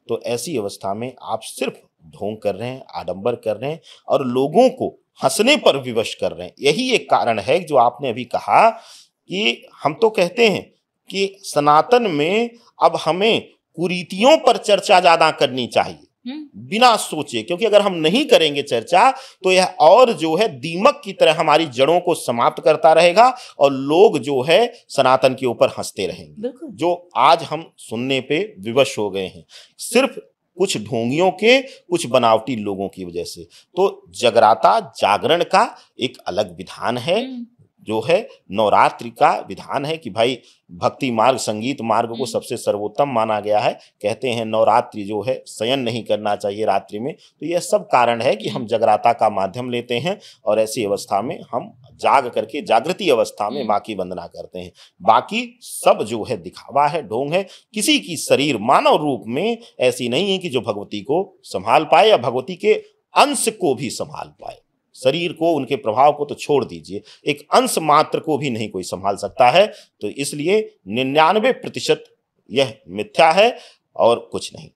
तो ऐसी अवस्था में आप सिर्फ ढोंग कर रहे हैं, आडंबर कर रहे हैं और लोगों को हंसने पर विवश कर रहे हैं। यही एक कारण है जो आपने अभी कहा कि हम तो कहते हैं कि सनातन में अब हमें कुरीतियों पर चर्चा ज्यादा करनी चाहिए बिना सोचे, क्योंकि अगर हम नहीं करेंगे चर्चा तो यह और जो है दीमक की तरह हमारी जड़ों को समाप्त करता रहेगा और लोग जो है सनातन के ऊपर हंसते रहेंगे, जो आज हम सुनने पे विवश हो गए हैं सिर्फ कुछ ढोंगियों के, कुछ बनावटी लोगों की वजह से। तो जगराता जागरण का एक अलग विधान है, जो है नवरात्रि का विधान है कि भाई भक्ति मार्ग, संगीत मार्ग को सबसे सर्वोत्तम माना गया है। कहते हैं नवरात्रि जो है शयन नहीं करना चाहिए रात्रि में। तो यह सब कारण है कि हम जगराता का माध्यम लेते हैं और ऐसी अवस्था में हम जाग करके जागृति अवस्था में माँ की वंदना करते हैं। बाकी सब जो है दिखावा है, ढोंग है। किसी की शरीर मानव रूप में ऐसी नहीं है कि जो भगवती को संभाल पाए या भगवती के अंश को भी संभाल पाए। शरीर को, उनके प्रभाव को तो छोड़ दीजिए, एक अंश मात्र को भी नहीं कोई संभाल सकता है। तो इसलिए 99% यह मिथ्या है और कुछ नहीं।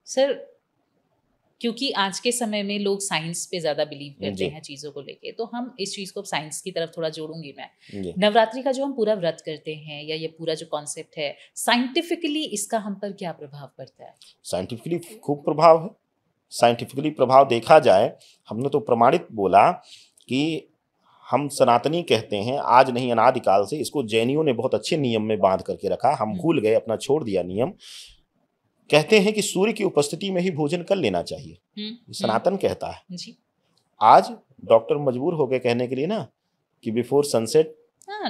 सर, क्योंकि आज के समय में लोग साइंस पे ज्यादा बिलीव करते हैं चीजों को लेके, तो हम इस चीज को साइंस की तरफ थोड़ा जोड़ूंगी मैं। नवरात्रि का जो हम पूरा व्रत करते हैं या ये पूरा जो कॉन्सेप्ट है, साइंटिफिकली इसका हम पर क्या प्रभाव पड़ता है? साइंटिफिकली खूब प्रभाव है। साइंटिफिकली प्रभाव देखा जाए, हमने तो प्रमाणित बोला कि हम सनातनी कहते हैं, आज नहीं अनादिकाल से। इसको जैनियों ने बहुत अच्छे नियम में बांध करके रखा, हम भूल गए, अपना छोड़ दिया नियम। कहते हैं कि सूर्य की उपस्थिति में ही भोजन कर लेना चाहिए, सनातन कहता है जी। आज डॉक्टर मजबूर हो गए कहने के लिए ना कि बिफोर सनसेट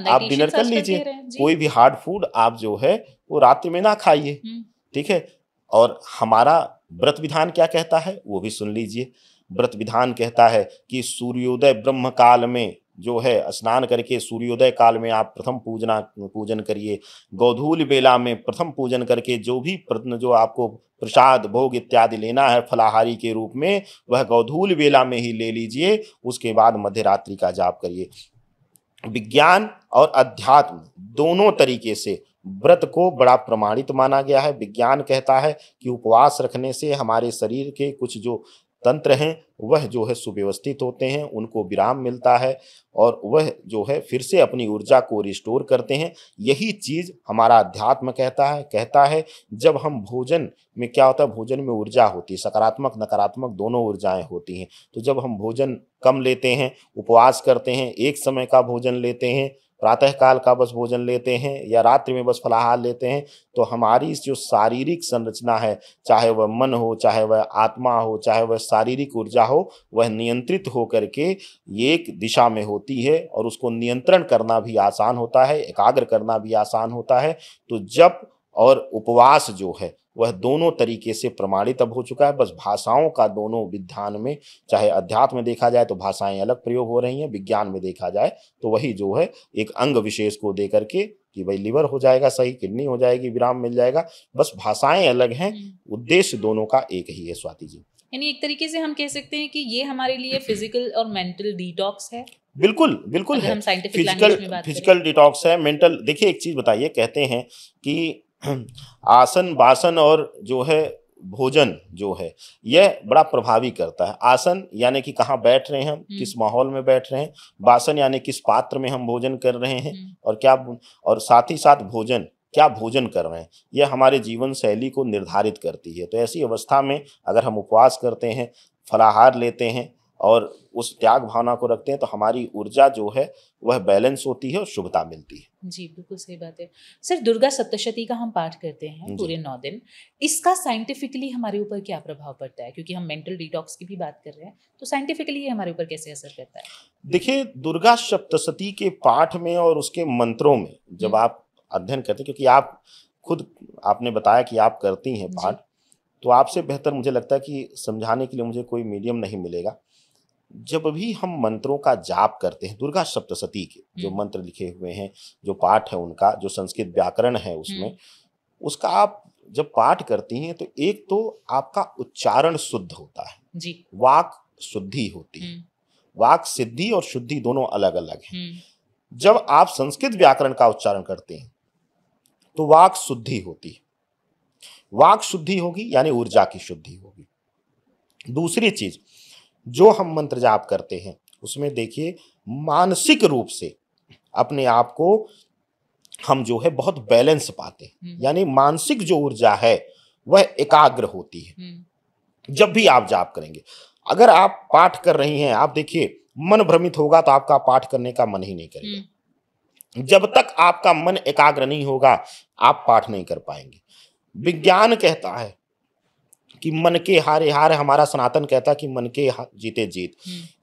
आप डिनर कर लीजिए, कोई भी हार्ड फूड आप जो है वो रात्रि में ना खाइए, ठीक है। और हमारा व्रत विधान क्या कहता है वो भी सुन लीजिए। व्रत विधान कहता है कि सूर्योदय ब्रह्म काल में जो है स्नान करके सूर्योदय काल में आप प्रथम पूजन करिए। गोधूल बेला में प्रथम पूजन करके जो भी जो आपको प्रसाद भोग इत्यादि लेना है फलाहारी के रूप में, वह गोधूल बेला में ही ले लीजिए। उसके बाद मध्य रात्रि का जाप करिए। विज्ञान और अध्यात्म दोनों तरीके से व्रत को बड़ा प्रमाणित माना गया है। विज्ञान कहता है कि उपवास रखने से हमारे शरीर के कुछ जो तंत्र हैं वह जो है सुव्यवस्थित होते हैं, उनको विराम मिलता है और वह जो है फिर से अपनी ऊर्जा को रिस्टोर करते हैं। यही चीज हमारा अध्यात्म कहता है जब हम भोजन में क्या होता है, भोजन में ऊर्जा होती है, सकारात्मक नकारात्मक दोनों ऊर्जाएं होती हैं। तो जब हम भोजन कम लेते हैं, उपवास करते हैं, एक समय का भोजन लेते हैं, प्रातः काल का बस भोजन लेते हैं या रात्रि में बस फलाहार लेते हैं, तो हमारी जो शारीरिक संरचना है, चाहे वह मन हो, चाहे वह आत्मा हो, चाहे वह शारीरिक ऊर्जा हो, वह नियंत्रित हो करके एक दिशा में होती है और उसको नियंत्रण करना भी आसान होता है, एकाग्र करना भी आसान होता है। तो जप और उपवास जो है वह दोनों तरीके से प्रमाणित अब हो चुका है। बस भाषाओं का दोनों विधान में, चाहे अध्यात्म में देखा जाए तो भाषाएं अलग प्रयोग हो रही हैं, विज्ञान में देखा जाए तो वही जो है एक अंग विशेष को दे करके कि भाई लिवर हो जाएगा सही, किडनी हो जाएगी, विराम मिल जाएगा। बस भाषाएं अलग हैं, उद्देश्य दोनों का एक ही है। स्वाति जी, यानी एक तरीके से हम कह सकते हैं कि ये हमारे लिए फिजिकल और मेंटल डिटॉक्स है। बिल्कुल बिल्कुल है, फिजिकल डिटॉक्स है, मेंटल। देखिए एक चीज बताइए, कहते हैं कि आसन बासन और जो है भोजन जो है यह बड़ा प्रभावी करता है। आसन यानी कि कहाँ बैठ रहे हैं हम, किस माहौल में बैठ रहे हैं। बासन यानी किस पात्र में हम भोजन कर रहे हैं और क्या, और साथ ही साथ भोजन क्या भोजन कर रहे हैं, यह हमारे जीवन शैली को निर्धारित करती है। तो ऐसी अवस्था में अगर हम उपवास करते हैं, फलाहार लेते हैं और उस त्याग भावना को रखते हैं तो हमारी ऊर्जा जो है वह बैलेंस होती है और शुभता मिलती है। जी बिल्कुल सही बात है सर। दुर्गा सप्तशती का हम पाठ करते हैं पूरे 9 दिन, इसका साइंटिफिकली हमारे ऊपर क्या प्रभाव पड़ता है? क्योंकि हम मेंटल डिटॉक्स की भी बात कर रहे हैं, तो साइंटिफिकली ये हमारे ऊपर कैसे असर करता है? देखिए, दुर्गा सप्तशती के पाठ में और उसके मंत्रों में जब आप अध्ययन करते हैं, क्योंकि आप खुद आपने बताया कि आप करती हैं पाठ, तो आपसे बेहतर मुझे लगता है कि समझाने के लिए मुझे कोई मीडियम नहीं मिलेगा। जब भी हम मंत्रों का जाप करते हैं, दुर्गा सप्तशती के जो मंत्र लिखे हुए हैं, जो पाठ है उनका, जो संस्कृत व्याकरण है उसमें, उसका आप जब पाठ करती हैं तो एक तो आपका उच्चारण शुद्ध होता है जी, वाक शुद्धि होती है। वाक सिद्धि और शुद्धि दोनों अलग अलग हैं। जब आप संस्कृत व्याकरण का उच्चारण करते हैं तो वाक शुद्धि होती है। वाक शुद्धि होगी यानी ऊर्जा की शुद्धि होगी। दूसरी चीज, जो हम मंत्र जाप करते हैं उसमें देखिए मानसिक रूप से अपने आप को हम जो है बहुत बैलेंस पाते हैं, यानी मानसिक जो ऊर्जा है वह एकाग्र होती है। जब भी आप जाप करेंगे, अगर आप पाठ कर रही हैं, आप देखिए मन भ्रमित होगा तो आपका पाठ करने का मन ही नहीं करेगा। जब तक आपका मन एकाग्र नहीं होगा आप पाठ नहीं कर पाएंगे। विज्ञान कहता है कि मन के हारे हार, हमारा सनातन कहता है कि मन के जीते जीत।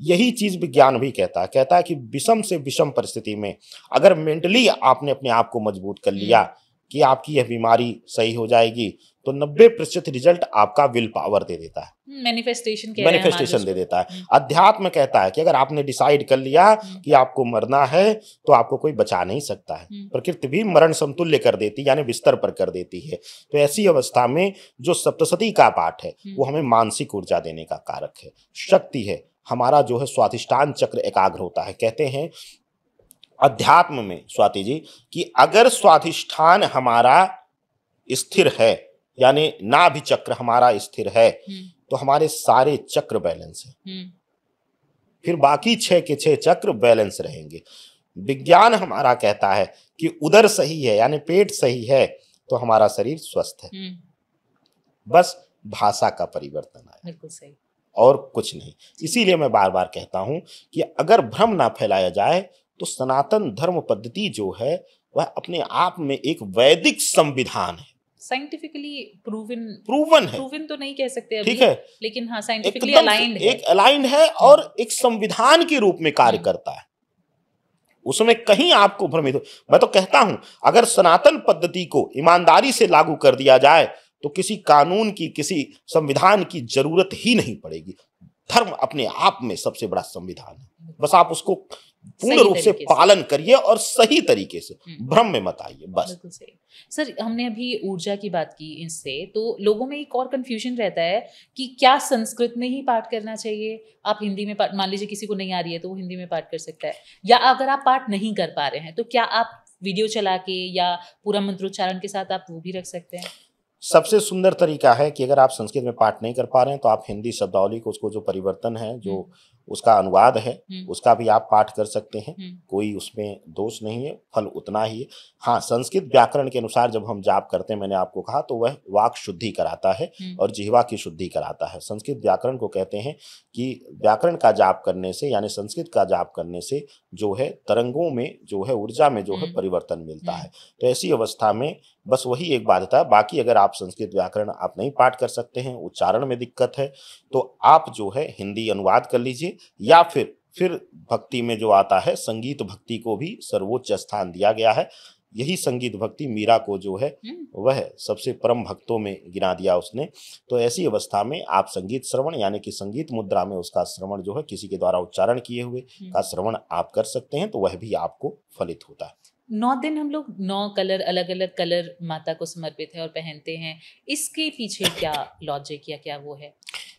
यही चीज विज्ञान भी कहता है कि विषम से विषम परिस्थिति में अगर मेंटली आपने अपने आप को मजबूत कर लिया कि आपकी यह बीमारी सही हो जाएगी, तो 90% रिजल्ट आपका विल पावर दे देता है, मैनिफेस्टेशन दे देता है। अध्यात्म कहता है कि अगर आपने डिसाइड कर लिया कि आपको मरना है तो आपको कोई बचा नहीं सकता है। प्रकृति भी मरण समतुल्य कर देती है, यानी बिस्तर पर कर देती है। तो ऐसी अवस्था में जो सप्तशती का पाठ है वो हमें मानसिक ऊर्जा देने का कारक है, शक्ति है। हमारा जो है स्वाधिष्ठान चक्र एकाग्र होता है। कहते हैं अध्यात्म में स्वाति जी कि अगर स्वाधिष्ठान हमारा स्थिर है, यानी नाभि चक्र हमारा स्थिर है, तो हमारे सारे चक्र बैलेंस है, फिर बाकी 6 के 6 चक्र बैलेंस रहेंगे। विज्ञान हमारा कहता है कि उदर सही है, यानी पेट सही है, तो हमारा शरीर स्वस्थ है। बस भाषा का परिवर्तन है, बिल्कुल सही, और कुछ नहीं। इसीलिए मैं बार बार कहता हूं कि अगर भ्रम ना फैलाया जाए तो सनातन धर्म पद्धति जो है वह अपने आप में एक वैदिक संविधान है, साइंटिफिकली प्रूवन है। प्रूवन तो नहीं कह सकते अभी, ठीक है, लेकिन हाँ साइंटिफिकली अलाइंड है, एक अलाइंड है और एक संविधान के रूप में कार्य करता है। उसमें कहीं आपको भ्रमित हो, मैं तो कहता हूं अगर सनातन पद्धति को ईमानदारी से लागू कर दिया जाए तो किसी कानून की, किसी संविधान की जरूरत ही नहीं पड़ेगी। धर्म अपने आप में सबसे बड़ा संविधान है, बस आप उसको पूर्ण रूप से पालन करिए और सही तरीके से, भ्रम में मत आइए, बस। बिल्कुल सही। सर हमने अभी ऊर्जा की बात की इससे, तो लोगों में एक और कंफ्यूजन रहता है कि क्या संस्कृत में ही पाठ करना चाहिए? आप हिंदी में मान लीजिए किसी को नहीं आ रही है तो वो हिंदी में पाठ कर सकता है, या अगर आप पाठ नहीं कर पा रहे हैं तो क्या आप वीडियो चला के या पूरा मंत्रोच्चारण के साथ आप वो भी रख सकते हैं? सबसे सुंदर तरीका है कि अगर आप संस्कृत में पाठ नहीं कर पा रहे हैं तो आप हिंदी शब्दावली को, उसको जो परिवर्तन है, जो उसका अनुवाद है, उसका भी आप पाठ कर सकते हैं। कोई उसमें दोष नहीं है, फल उतना ही है। हाँ, संस्कृत व्याकरण के अनुसार जब हम जाप करते हैं, मैंने आपको कहा, तो वह वाक शुद्धि कराता है और जिह्वा की शुद्धि कराता है। संस्कृत व्याकरण को कहते हैं कि व्याकरण का जाप करने से, यानी संस्कृत का जाप करने से जो है तरंगों में जो है, ऊर्जा में जो है परिवर्तन मिलता है। तो ऐसी अवस्था में बस वही एक बाध्यता है। बाकी अगर आप संस्कृत व्याकरण आप नहीं पाठ कर सकते हैं, उच्चारण में दिक्कत है, तो आप जो है हिंदी अनुवाद कर लीजिए, या फिर भक्ति में जो आता है, संगीत भक्ति को भी सर्वोच्च स्थान दिया गया है। यही संगीत भक्ति मीरा को जो है वह सबसे परम भक्तों में गिना दिया उसने। तो ऐसी अवस्था में आप संगीत श्रवण, यानी कि संगीत मुद्रा में उसका श्रवण जो है, किसी के द्वारा उच्चारण किए हुए का श्रवण आप कर सकते हैं, तो वह भी आपको फलित होता है। 9 दिन हम लोग 9 कलर, अलग अलग कलर माता को समर्पित है और पहनते हैं, इसके पीछे क्या लॉजिक या क्या वो है?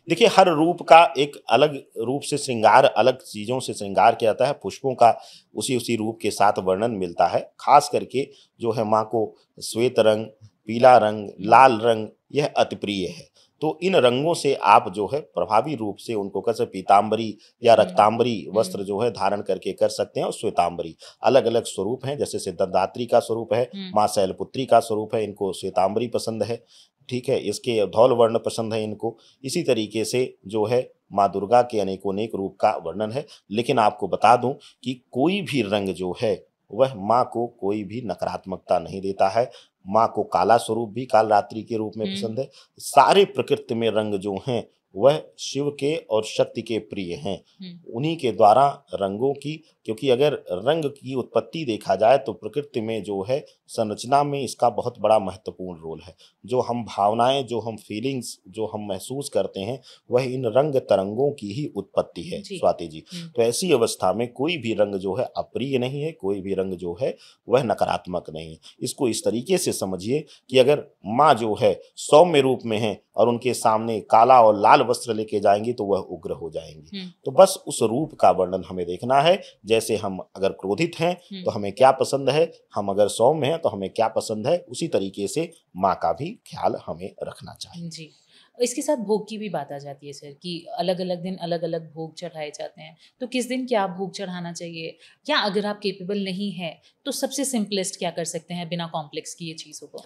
देखिए, हर रूप का एक अलग रूप से श्रृंगार, अलग चीज़ों से श्रृंगार किया जाता है। पुष्पों का उसी रूप के साथ वर्णन मिलता है। खास करके जो है माँ को श्वेत रंग, पीला रंग, लाल रंग, यह अति प्रिय है। तो इन रंगों से आप जो है प्रभावी रूप से उनको कैसे पीताम्बरी या रक्तांबरी वस्त्र जो है धारण करके कर सकते हैं। और श्वेतांबरी अलग अलग स्वरूप हैं, जैसे सिद्धात्री का स्वरूप है, माँ शैलपुत्री का स्वरूप है, इनको श्वेतांबरी पसंद है, ठीक है, इसके धौल वर्ण पसंद है इनको। इसी तरीके से जो है माँ दुर्गा के अनेकोनेक रूप का वर्णन है। लेकिन आपको बता दूं कि कोई भी रंग जो है वह माँ को कोई भी नकारात्मकता नहीं देता है। माँ को काला स्वरूप भी काल रात्रि के रूप में पसंद है। सारे प्रकृति में रंग जो हैं वह शिव के और शक्ति के प्रिय हैं। उन्हीं के द्वारा रंगों की, क्योंकि अगर रंग की उत्पत्ति देखा जाए तो प्रकृति में जो है संरचना में इसका बहुत बड़ा महत्वपूर्ण रोल है। जो हम भावनाएं, जो हम फीलिंग्स, जो हम महसूस करते हैं वह इन रंग तरंगों की ही उत्पत्ति है स्वाति जी। तो ऐसी अवस्था में कोई भी रंग जो है अप्रिय नहीं है, कोई भी रंग जो है वह नकारात्मक नहीं है। इसको इस तरीके से समझिए कि अगर माँ जो है सौम्य रूप में है और उनके सामने काला और लाल वस्त्र लेके जाएंगी तो वह उग्र हो जाएंगी। तो बस उस रूप का वर्णन हमें देखना है। जैसे हम अगर क्रोधित हैं तो हमें क्या पसंद है, हम अगर सौम्य हैं तो हमें क्या पसंद है, उसी तरीके से माँ का भी ख्याल हमें रखना चाहिए जी। इसके साथ भोग की भी बात आ जाती है सर कि अलग अलग दिन अलग अलग भोग चढ़ाए जाते हैं, तो किस दिन क्या भोग चढ़ाना चाहिए, या अगर आप केपेबल नहीं है तो सबसे सिंपलेस्ट क्या कर सकते हैं बिना कॉम्प्लेक्स किए चीज़ों को?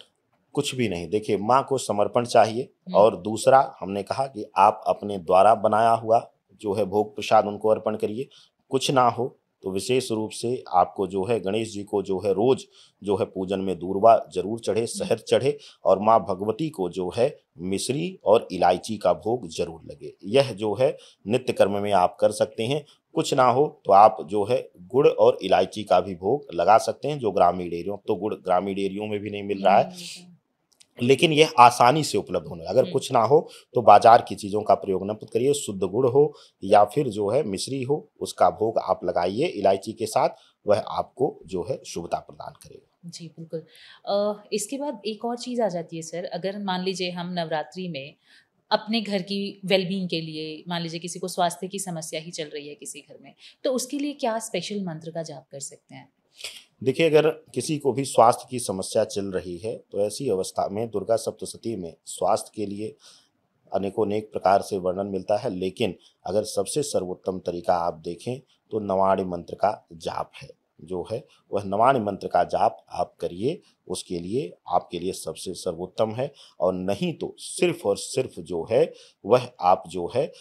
कुछ भी नहीं। देखिए, माँ को समर्पण चाहिए। और दूसरा हमने कहा कि आप अपने द्वारा बनाया हुआ जो है भोग प्रसाद उनको अर्पण करिए। कुछ ना हो तो विशेष रूप से आपको जो है गणेश जी को जो है रोज जो है पूजन में दूर्वा जरूर चढ़े, शहद चढ़े, और माँ भगवती को जो है मिश्री और इलायची का भोग जरूर लगे। यह जो है नित्य कर्म में आप कर सकते हैं। कुछ ना हो तो आप जो है गुड़ और इलायची का भी भोग लगा सकते हैं, जो ग्रामीण एरियो, तो गुड़ ग्रामीण एरियो में भी नहीं मिल रहा है, लेकिन यह आसानी से उपलब्ध होने। अगर कुछ ना हो तो बाजार की चीज़ों का प्रयोग न करिए, शुद्ध गुड़ हो या फिर जो है मिश्री हो, उसका भोग आप लगाइए इलायची के साथ, वह आपको जो है शुभता प्रदान करेगा। जी बिल्कुल। इसके बाद एक और चीज़ आ जाती है सर, अगर मान लीजिए हम नवरात्रि में अपने घर की वेलबींग के लिए, मान लीजिए किसी को स्वास्थ्य की समस्या ही चल रही है किसी घर में, तो उसके लिए क्या स्पेशल मंत्र का जाप कर सकते हैं? देखिए, अगर किसी को भी स्वास्थ्य की समस्या चल रही है तो ऐसी अवस्था में दुर्गा सप्तशती में स्वास्थ्य के लिए अनेकोनेक प्रकार से वर्णन मिलता है। लेकिन अगर सबसे सर्वोत्तम तरीका आप देखें तो नवाणी मंत्र का जाप है, जो है वह नवाणी मंत्र का जाप आप करिए, उसके लिए आपके लिए सबसे सर्वोत्तम है। और नहीं तो सिर्फ और सिर्फ जो है वह आप जो है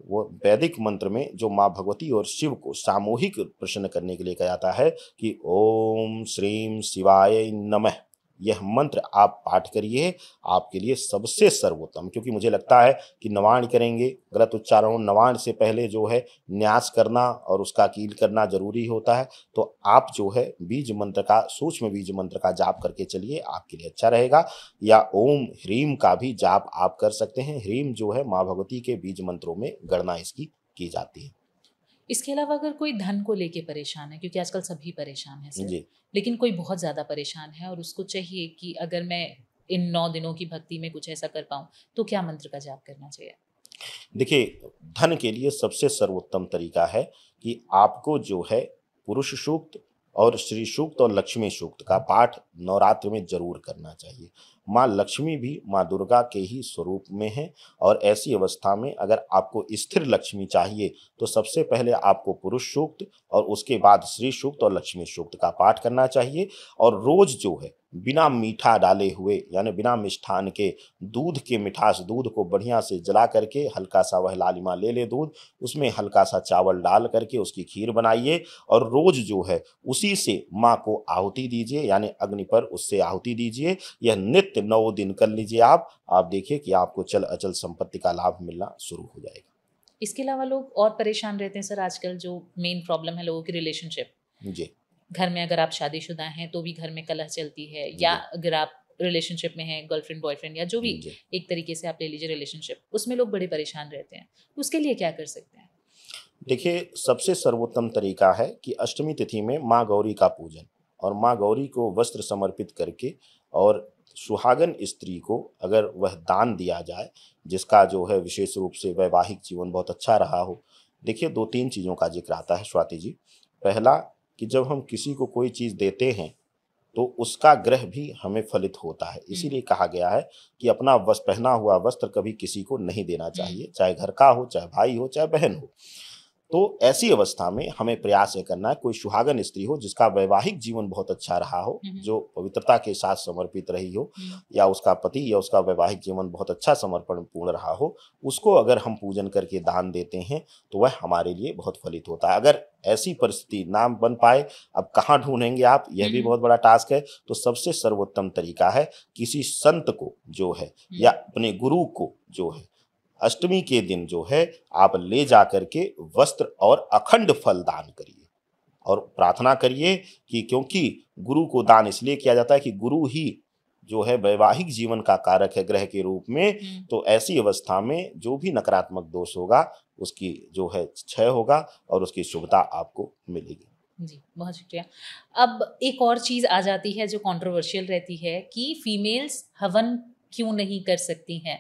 वो वैदिक मंत्र में जो माँ भगवती और शिव को सामूहिक प्रसन्न करने के लिए कहा जाता है कि ओम श्रीम शिवाय नमः, यह मंत्र आप पाठ करिए, आपके लिए सबसे सर्वोत्तम। क्योंकि मुझे लगता है कि नवाण करेंगे, गलत उच्चारण, नवाण से पहले जो है न्यास करना और उसका कील करना जरूरी होता है। तो आप जो है बीज मंत्र का, सूक्ष्म बीज मंत्र का जाप करके चलिए, आपके लिए अच्छा रहेगा। या ओम ह्रीम का भी जाप आप कर सकते हैं। ह्रीम जो है माँ भगवती के बीज मंत्रों में गणना इसकी की जाती है। इसके अलावा अगर कोई धन को लेके परेशान है, क्योंकि आजकल सभी परेशान हैं सर, जी, लेकिन कोई बहुत ज़्यादा परेशान है और उसको चाहिए कि अगर मैं इन 9 दिनों की भक्ति में कुछ ऐसा कर पाऊँ, तो क्या मंत्र का जाप करना चाहिए? देखिए, धन के लिए सबसे सर्वोत्तम तरीका है कि आपको जो है पुरुष सूक्त और श्री सूक्त और लक्ष्मी सूक्त का पाठ नवरात्र में जरूर करना चाहिए। माँ लक्ष्मी भी माँ दुर्गा के ही स्वरूप में है, और ऐसी अवस्था में अगर आपको स्थिर लक्ष्मी चाहिए तो सबसे पहले आपको पुरुष सूक्त और उसके बाद श्री सूक्त और लक्ष्मी सूक्त का पाठ करना चाहिए। और रोज जो है बिना मीठा डाले हुए, यानी बिना मिष्ठान के, दूध के मिठास, दूध को बढ़िया से जला करके हल्का सा वह लालिमा ले ले दूध, उसमें हल्का सा चावल डाल करके उसकी खीर बनाइए और रोज जो है उसी से माँ को आहुति दीजिए, यानी अग्नि पर उससे आहुति दीजिए। यह नित्य 9 दिन कर लीजिए आप देखिए कि आपको चल अचल संपत्ति का लाभ मिलना शुरू हो जाएगा। इसके अलावा लोग और परेशान रहते हैं सर आजकल, जो मेन प्रॉब्लम है लोगों की रिलेशनशिप। जी, घर में अगर आप शादीशुदा हैं तो भी घर में कलह चलती है, या अगर आप रिलेशनशिप में हैं, गर्लफ्रेंड बॉयफ्रेंड या जो भी जी। एक तरीके से आप ले लीजिए रिलेशनशिप, उसमें लोग बड़े परेशान रहते हैं, उसके लिए क्या कर सकते हैं? देखिए, सबसे सर्वोत्तम तरीका है कि अष्टमी तिथि में माँ गौरी का पूजन, और माँ गौरी को वस्त्र समर्पित करके और सुहागन स्त्री को अगर वह दान दिया जाए, जिसका जो है विशेष रूप से वैवाहिक जीवन बहुत अच्छा रहा हो। देखिए, 2-3 चीज़ों का जिक्र आता है स्वाति जी। पहला, कि जब हम किसी को कोई चीज़ देते हैं तो उसका ग्रह भी हमें फलित होता है। इसीलिए कहा गया है कि अपना वस्त्र, पहना हुआ वस्त्र कभी किसी को नहीं देना चाहिए, चाहे घर का हो, चाहे भाई हो, चाहे बहन हो। तो ऐसी अवस्था में हमें प्रयास ये करना है, कोई सुहागन स्त्री हो जिसका वैवाहिक जीवन बहुत अच्छा रहा हो, जो पवित्रता के साथ समर्पित रही हो, या उसका पति या उसका वैवाहिक जीवन बहुत अच्छा समर्पण पूर्ण रहा हो, उसको अगर हम पूजन करके दान देते हैं तो वह हमारे लिए बहुत फलित होता है। अगर ऐसी परिस्थिति ना बन पाए, अब कहाँ ढूंढेंगे आप, यह भी बहुत बड़ा टास्क है। तो सबसे सर्वोत्तम तरीका है किसी संत को जो है, या अपने गुरु को जो है, अष्टमी के दिन जो है आप ले जा करके वस्त्र और अखंड फल दान करिए, और प्रार्थना करिए कि, क्योंकि गुरु को दान इसलिए किया जाता है कि गुरु ही जो है वैवाहिक जीवन का कारक है ग्रह के रूप में। तो ऐसी अवस्था में जो भी नकारात्मक दोष होगा उसकी जो है क्षय होगा और उसकी शुभता आपको मिलेगी। जी, बहुत शुक्रिया। अब एक और चीज़ आ जाती है जो कंट्रोवर्शियल रहती है कि फीमेल्स हवन क्यों नहीं कर सकती हैं।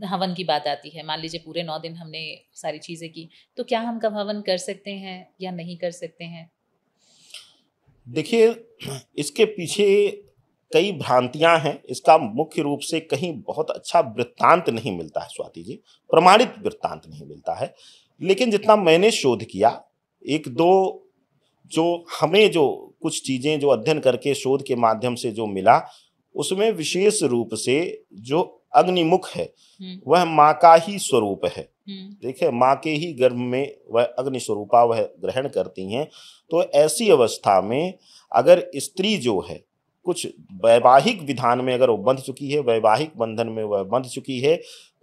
हवन की बात आती है, मान लीजिए पूरे 9 दिन हमने सारी चीज़ें की, तो क्या हम कब हवन कर सकते हैं या नहीं कर सकते हैं? देखिए, इसके पीछे कई भ्रांतियां हैं। इसका मुख्य रूप से कहीं बहुत अच्छा वृत्तांत नहीं मिलता है स्वाति जी, प्रमाणित वृत्तांत नहीं मिलता है। लेकिन जितना मैंने शोध किया, एक दो जो हमें जो कुछ चीजें जो अध्ययन करके शोध के माध्यम से जो मिला, उसमें विशेष रूप से जो अग्निमुख है वह माँ का ही स्वरूप है। देखिए, माँ के ही गर्भ में वह अग्नि स्वरूपा वह ग्रहण करती हैं। तो ऐसी अवस्था में अगर स्त्री जो है कुछ वैवाहिक विधान में अगर वो बंध चुकी है, वैवाहिक बंधन में वह बंध चुकी है,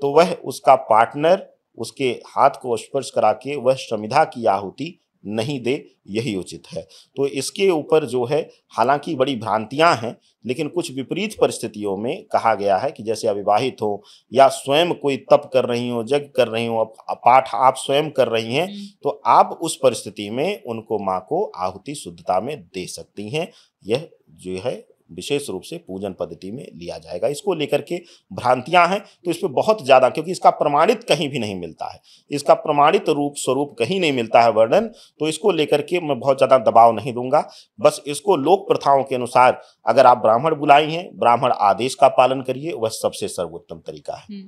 तो वह उसका पार्टनर उसके हाथ को स्पर्श करा के वह समिधा की आहुति नहीं दे, यही उचित है। तो इसके ऊपर जो है हालांकि बड़ी भ्रांतियां हैं, लेकिन कुछ विपरीत परिस्थितियों में कहा गया है कि जैसे अविवाहित हो या स्वयं कोई तप कर रही हो, यज्ञ कर रही हो, पाठ आप स्वयं कर रही हैं, तो आप उस परिस्थिति में उनको माँ को आहुति शुद्धता में दे सकती हैं। यह जो है विशेष रूप से पूजन पद्धति में लिया जाएगा। इसको लेकर के भ्रांतियां हैं तो इस पे बहुत ज्यादा, क्योंकि इसका प्रमाणित कहीं भी नहीं मिलता है, इसका प्रमाणित रूप स्वरूप कहीं नहीं मिलता है वर्णन, तो इसको लेकर के मैं बहुत ज्यादा दबाव नहीं दूंगा। बस इसको लोक प्रथाओं के अनुसार अगर आप ब्राह्मण बुलाई हैं, ब्राह्मण आदेश का पालन करिए, वह सबसे सर्वोत्तम तरीका है।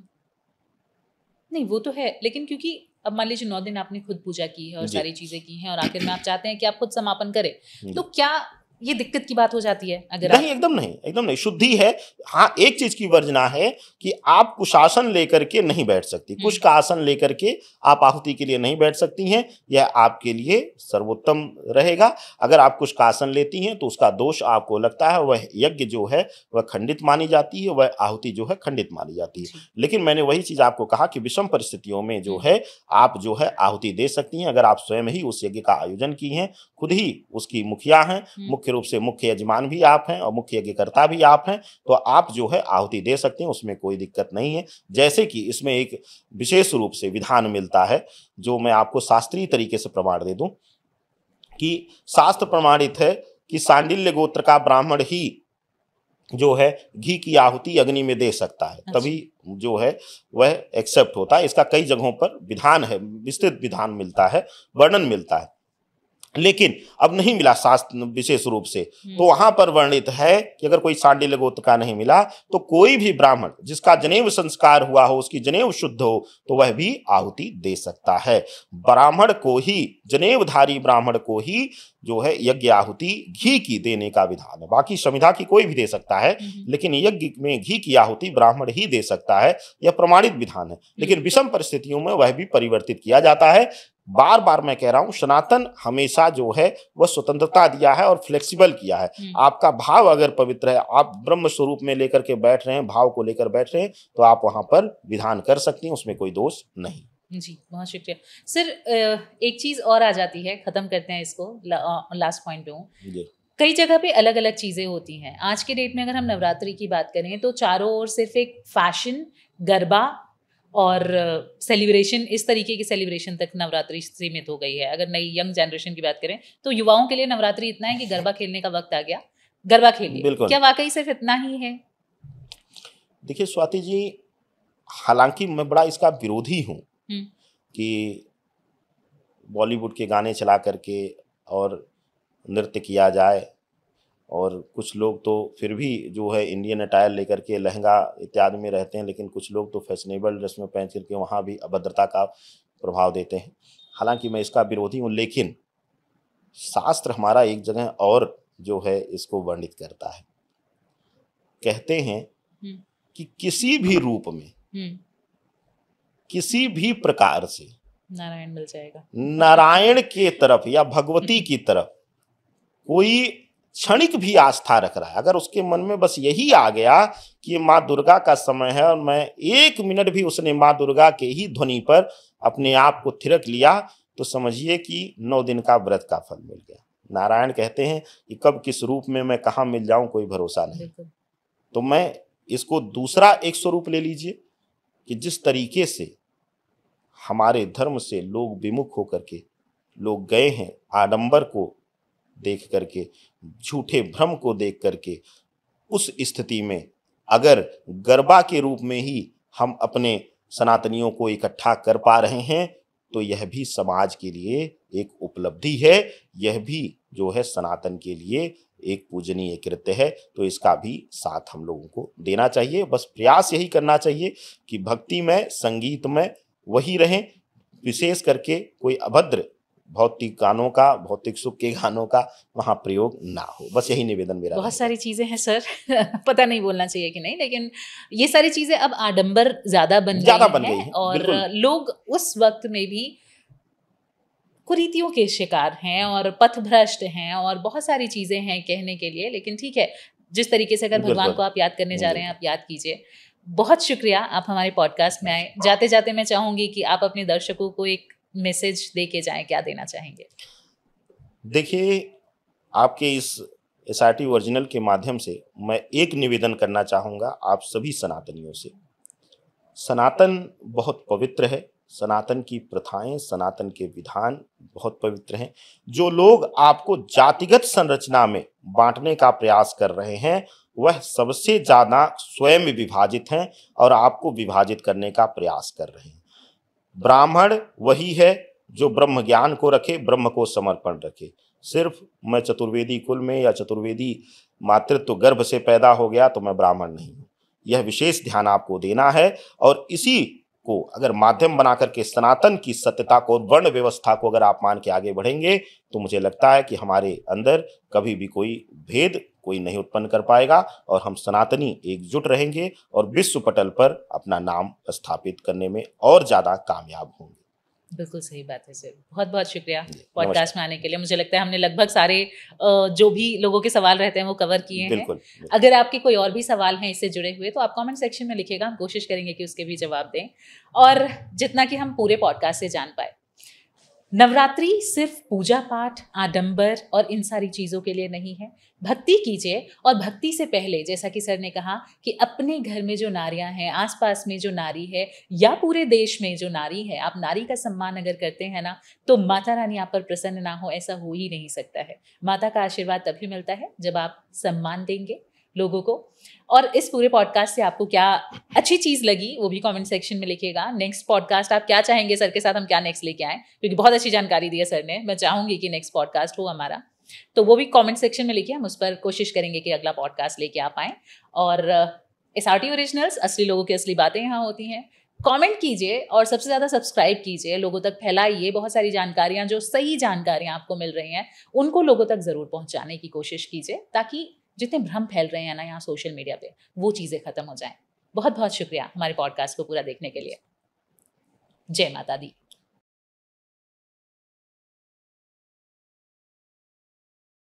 नहीं, वो तो है, लेकिन क्योंकि अब मान लीजिए 9 दिन आपने खुद पूजा की है और सारी चीजें की हैं और आखिर में आप चाहते हैं कि आप खुद समापन करें, तो क्या ये दिक्कत की बात हो जाती है? अगर नहीं, एकदम नहीं, एकदम नहीं, शुद्धि है। हाँ, एक चीज की वर्जना है कि आप कुशासन लेकर के नहीं बैठ सकती, कुश का आसन लेकर के आप आहुति के लिए नहीं बैठ सकती हैं, यह आपके लिए सर्वोत्तम रहेगा। अगर आप कुश का आसन लेती हैं तो उसका दोष आपको लगता है, वह यज्ञ जो है वह खंडित मानी जाती है, वह आहुति जो है खंडित मानी जाती है। लेकिन मैंने वही चीज आपको कहा कि विषम परिस्थितियों में जो है आप जो है आहुति दे सकती हैं। अगर आप स्वयं ही उस यज्ञ का आयोजन की हैं, खुद ही उसकी मुखिया हैं, मुख्य रूप से मुख्य यजमान भी आप हैं और मुख्य यज्ञकर्ता भी आप हैं, तो आप जो है आहुति दे सकते हैं, उसमें कोई दिक्कत नहीं है। जैसे कि इसमें एक विशेष रूप से विधान मिलता है जो मैं आपको शास्त्रीय तरीके से प्रमाण दे दूं कि शास्त्र प्रमाणित है कि सांडिल्य गोत्र का ब्राह्मण ही जो है घी की आहुति अग्नि में दे सकता है, तभी जो है वह एक्सेप्ट होता है। इसका कई जगहों पर विधान है, विस्तृत विधान मिलता है, वर्णन मिलता है, लेकिन अब नहीं मिला शास्त्र विशेष रूप से। तो वहां पर वर्णित है कि अगर कोई सांडिल्य गोत्र का नहीं मिला तो कोई भी ब्राह्मण जिसका जनेऊ संस्कार हुआ हो, उसकी जनेऊ शुद्ध हो, तो वह भी आहुति दे सकता है। ब्राह्मण को ही, जनेऊधारी ब्राह्मण को ही जो है यज्ञ आहुति घी की देने का विधान है। बाकी समिधा की कोई भी दे सकता है, लेकिन यज्ञ में घी की आहुति ब्राह्मण ही दे सकता है, यह प्रमाणित विधान है। लेकिन विषम परिस्थितियों में वह भी परिवर्तित किया जाता है। बार बार मैं कह रहा हूं, सनातन हमेशा जो है वह स्वतंत्रता दिया है और फ्लेक्सिबल किया है। आपका भाव अगर पवित्र है, आप ब्रह्म स्वरूप में लेकर के बैठ रहे हैं, भाव को लेकर बैठ रहे हैं, तो आप वहां पर विधान कर सकती हैं, उसमें कोई दोष नहीं। जी, बहुत शुक्रिया सर। एक चीज और आ जाती है, खत्म करते हैं इसको, लास्ट पॉइंट पे हूँ। कई जगह पे अलग अलग चीजें होती हैं। आज के डेट में अगर हम नवरात्रि की बात करें तो चारों ओर सिर्फ एक फैशन, गरबा और सेलिब्रेशन, इस तरीके की सेलिब्रेशन तक नवरात्रि सीमित हो गई है। अगर नई यंग जनरेशन की बात करें तो युवाओं के लिए नवरात्रि इतना है कि गरबा खेलने का वक्त आ गया, गरबा खेलिए। क्या वाकई सिर्फ इतना ही है? देखिए स्वाति जी, हालांकि मैं बड़ा इसका विरोधी हूँ कि बॉलीवुड के गाने चला करके और नृत्य किया जाए, और कुछ लोग तो फिर भी जो है इंडियन अटायर लेकर के लहंगा इत्यादि में रहते हैं, लेकिन कुछ लोग तो फैशनेबल ड्रेस में पहन करके वहाँ भी अभद्रता का प्रभाव देते हैं। हालांकि मैं इसका विरोधी हूँ, लेकिन शास्त्र हमारा एक जगह और जो है इसको वर्णित करता है। कहते हैं कि किसी भी रूप में किसी भी प्रकार से नारायण मिल जाएगा, नारायण के तरफ या भगवती की तरफ कोई क्षणिक भी आस्था रख रहा है, अगर उसके मन में बस यही आ गया कि ये माँ दुर्गा का समय है और मैं 1 मिनट भी उसने माँ दुर्गा के ही ध्वनि पर अपने आप को थिरक लिया, तो समझिए कि 9 दिन का व्रत का फल मिल गया। नारायण कहते हैं कि कब किस रूप में मैं कहाँ मिल जाऊं कोई भरोसा नहीं। तो मैं इसको दूसरा एक स्वरूप ले लीजिए कि जिस तरीके से हमारे धर्म से लोग विमुख होकर के लोग गए हैं, आडंबर को देख करके, झूठे भ्रम को देख करके, उस स्थिति में अगर गरबा के रूप में ही हम अपने सनातनियों को इकट्ठा कर पा रहे हैं तो यह भी समाज के लिए एक उपलब्धि है, यह भी जो है सनातन के लिए एक पूजनीय कृत्य है। तो इसका भी साथ हम लोगों को देना चाहिए। बस प्रयास यही करना चाहिए कि भक्ति में, संगीत में वही रहें, विशेष करके कोई अभद्र भौतिक गानों का, भौतिक सुख के गानों का वहाँ प्रयोग ना हो। बस यही निवेदन मेरा। बहुत सारी चीजें हैं सर पता नहीं बोलना चाहिए कि नहीं, लेकिन ये सारी चीजें अब आडंबर ज्यादा बन गई हैं और लोग उस वक्त में भी कुरीतियों के शिकार हैं और पथभ्रष्ट हैं और बहुत सारी चीजें हैं कहने के लिए। लेकिन ठीक है, जिस तरीके से अगर भगवान को आप याद करने जा रहे हैं, आप याद कीजिए। बहुत शुक्रिया, आप हमारे पॉडकास्ट में आए। जाते जाते मैं चाहूंगी कि आप अपने दर्शकों को एक मैसेज दे के जाएं, क्या देना चाहेंगे? देखिए, आपके इस SRT ओरिजिनल के माध्यम से मैं एक निवेदन करना चाहूँगा आप सभी सनातनियों से। सनातन बहुत पवित्र है, सनातन की प्रथाएं, सनातन के विधान बहुत पवित्र हैं। जो लोग आपको जातिगत संरचना में बांटने का प्रयास कर रहे हैं वह सबसे ज़्यादा स्वयं विभाजित हैं और आपको विभाजित करने का प्रयास कर रहे हैं। ब्राह्मण वही है जो ब्रह्म ज्ञान को रखे, ब्रह्म को समर्पण रखे। सिर्फ मैं चतुर्वेदी कुल में या चतुर्वेदी मातृत्व गर्भ से पैदा हो गया तो मैं ब्राह्मण नहीं हूँ, यह विशेष ध्यान आपको देना है। और इसी को अगर माध्यम बना करके सनातन की सत्यता को, वर्ण व्यवस्था को अगर आप मान के आगे बढ़ेंगे तो मुझे लगता है कि हमारे अंदर कभी भी कोई भेद कोई नहीं उत्पन्न कर पाएगा और हम सनातनी एकजुट रहेंगे और विश्व पटल पर अपना नाम स्थापित करने में और ज़्यादा कामयाब होंगे। बिल्कुल सही बात है सर, बहुत बहुत शुक्रिया पॉडकास्ट में आने के लिए। मुझे लगता है हमने लगभग सारे जो भी लोगों के सवाल रहते हैं वो कवर किए हैं। अगर आपके कोई और भी सवाल हैं इससे जुड़े हुए तो आप कमेंट सेक्शन में लिखिएगा, हम कोशिश करेंगे कि उसके भी जवाब दें। और जितना कि हम पूरे पॉडकास्ट से जान पाए, नवरात्रि सिर्फ पूजा पाठ, आडंबर और इन सारी चीज़ों के लिए नहीं है। भक्ति कीजिए और भक्ति से पहले, जैसा कि सर ने कहा, कि अपने घर में जो नारियां हैं, आसपास में जो नारी है या पूरे देश में जो नारी है, आप नारी का सम्मान अगर करते हैं ना तो माता रानी आप पर प्रसन्न ना हो ऐसा हो ही नहीं सकता है। माता का आशीर्वाद तभी मिलता है जब आप सम्मान देंगे लोगों को। और इस पूरे पॉडकास्ट से आपको क्या अच्छी चीज़ लगी वो भी कमेंट सेक्शन में लिखिएगा। नेक्स्ट पॉडकास्ट आप क्या चाहेंगे सर के साथ हम क्या नेक्स्ट लेके आएँ, क्योंकि बहुत अच्छी जानकारी दी है सर ने। मैं चाहूँगी कि नेक्स्ट पॉडकास्ट हो हमारा, तो वो भी कमेंट सेक्शन में लिखिए, हम उस पर कोशिश करेंगे कि अगला पॉडकास्ट लेके आ पाएँ। और SRT ओरिजिनल्स, असली लोगों की असली बातें यहाँ होती हैं। कमेंट कीजिए और सबसे ज़्यादा सब्सक्राइब कीजिए, लोगों तक फैलाइए। बहुत सारी जानकारियाँ, जो सही जानकारियाँ आपको मिल रही हैं उनको लोगों तक ज़रूर पहुँचाने की कोशिश कीजिए, ताकि जितने भ्रम फैल रहे हैं ना यहाँ सोशल मीडिया पे, वो चीज़ें खत्म हो जाएं। बहुत बहुत शुक्रिया हमारे पॉडकास्ट को पूरा देखने के लिए। जय माता दी।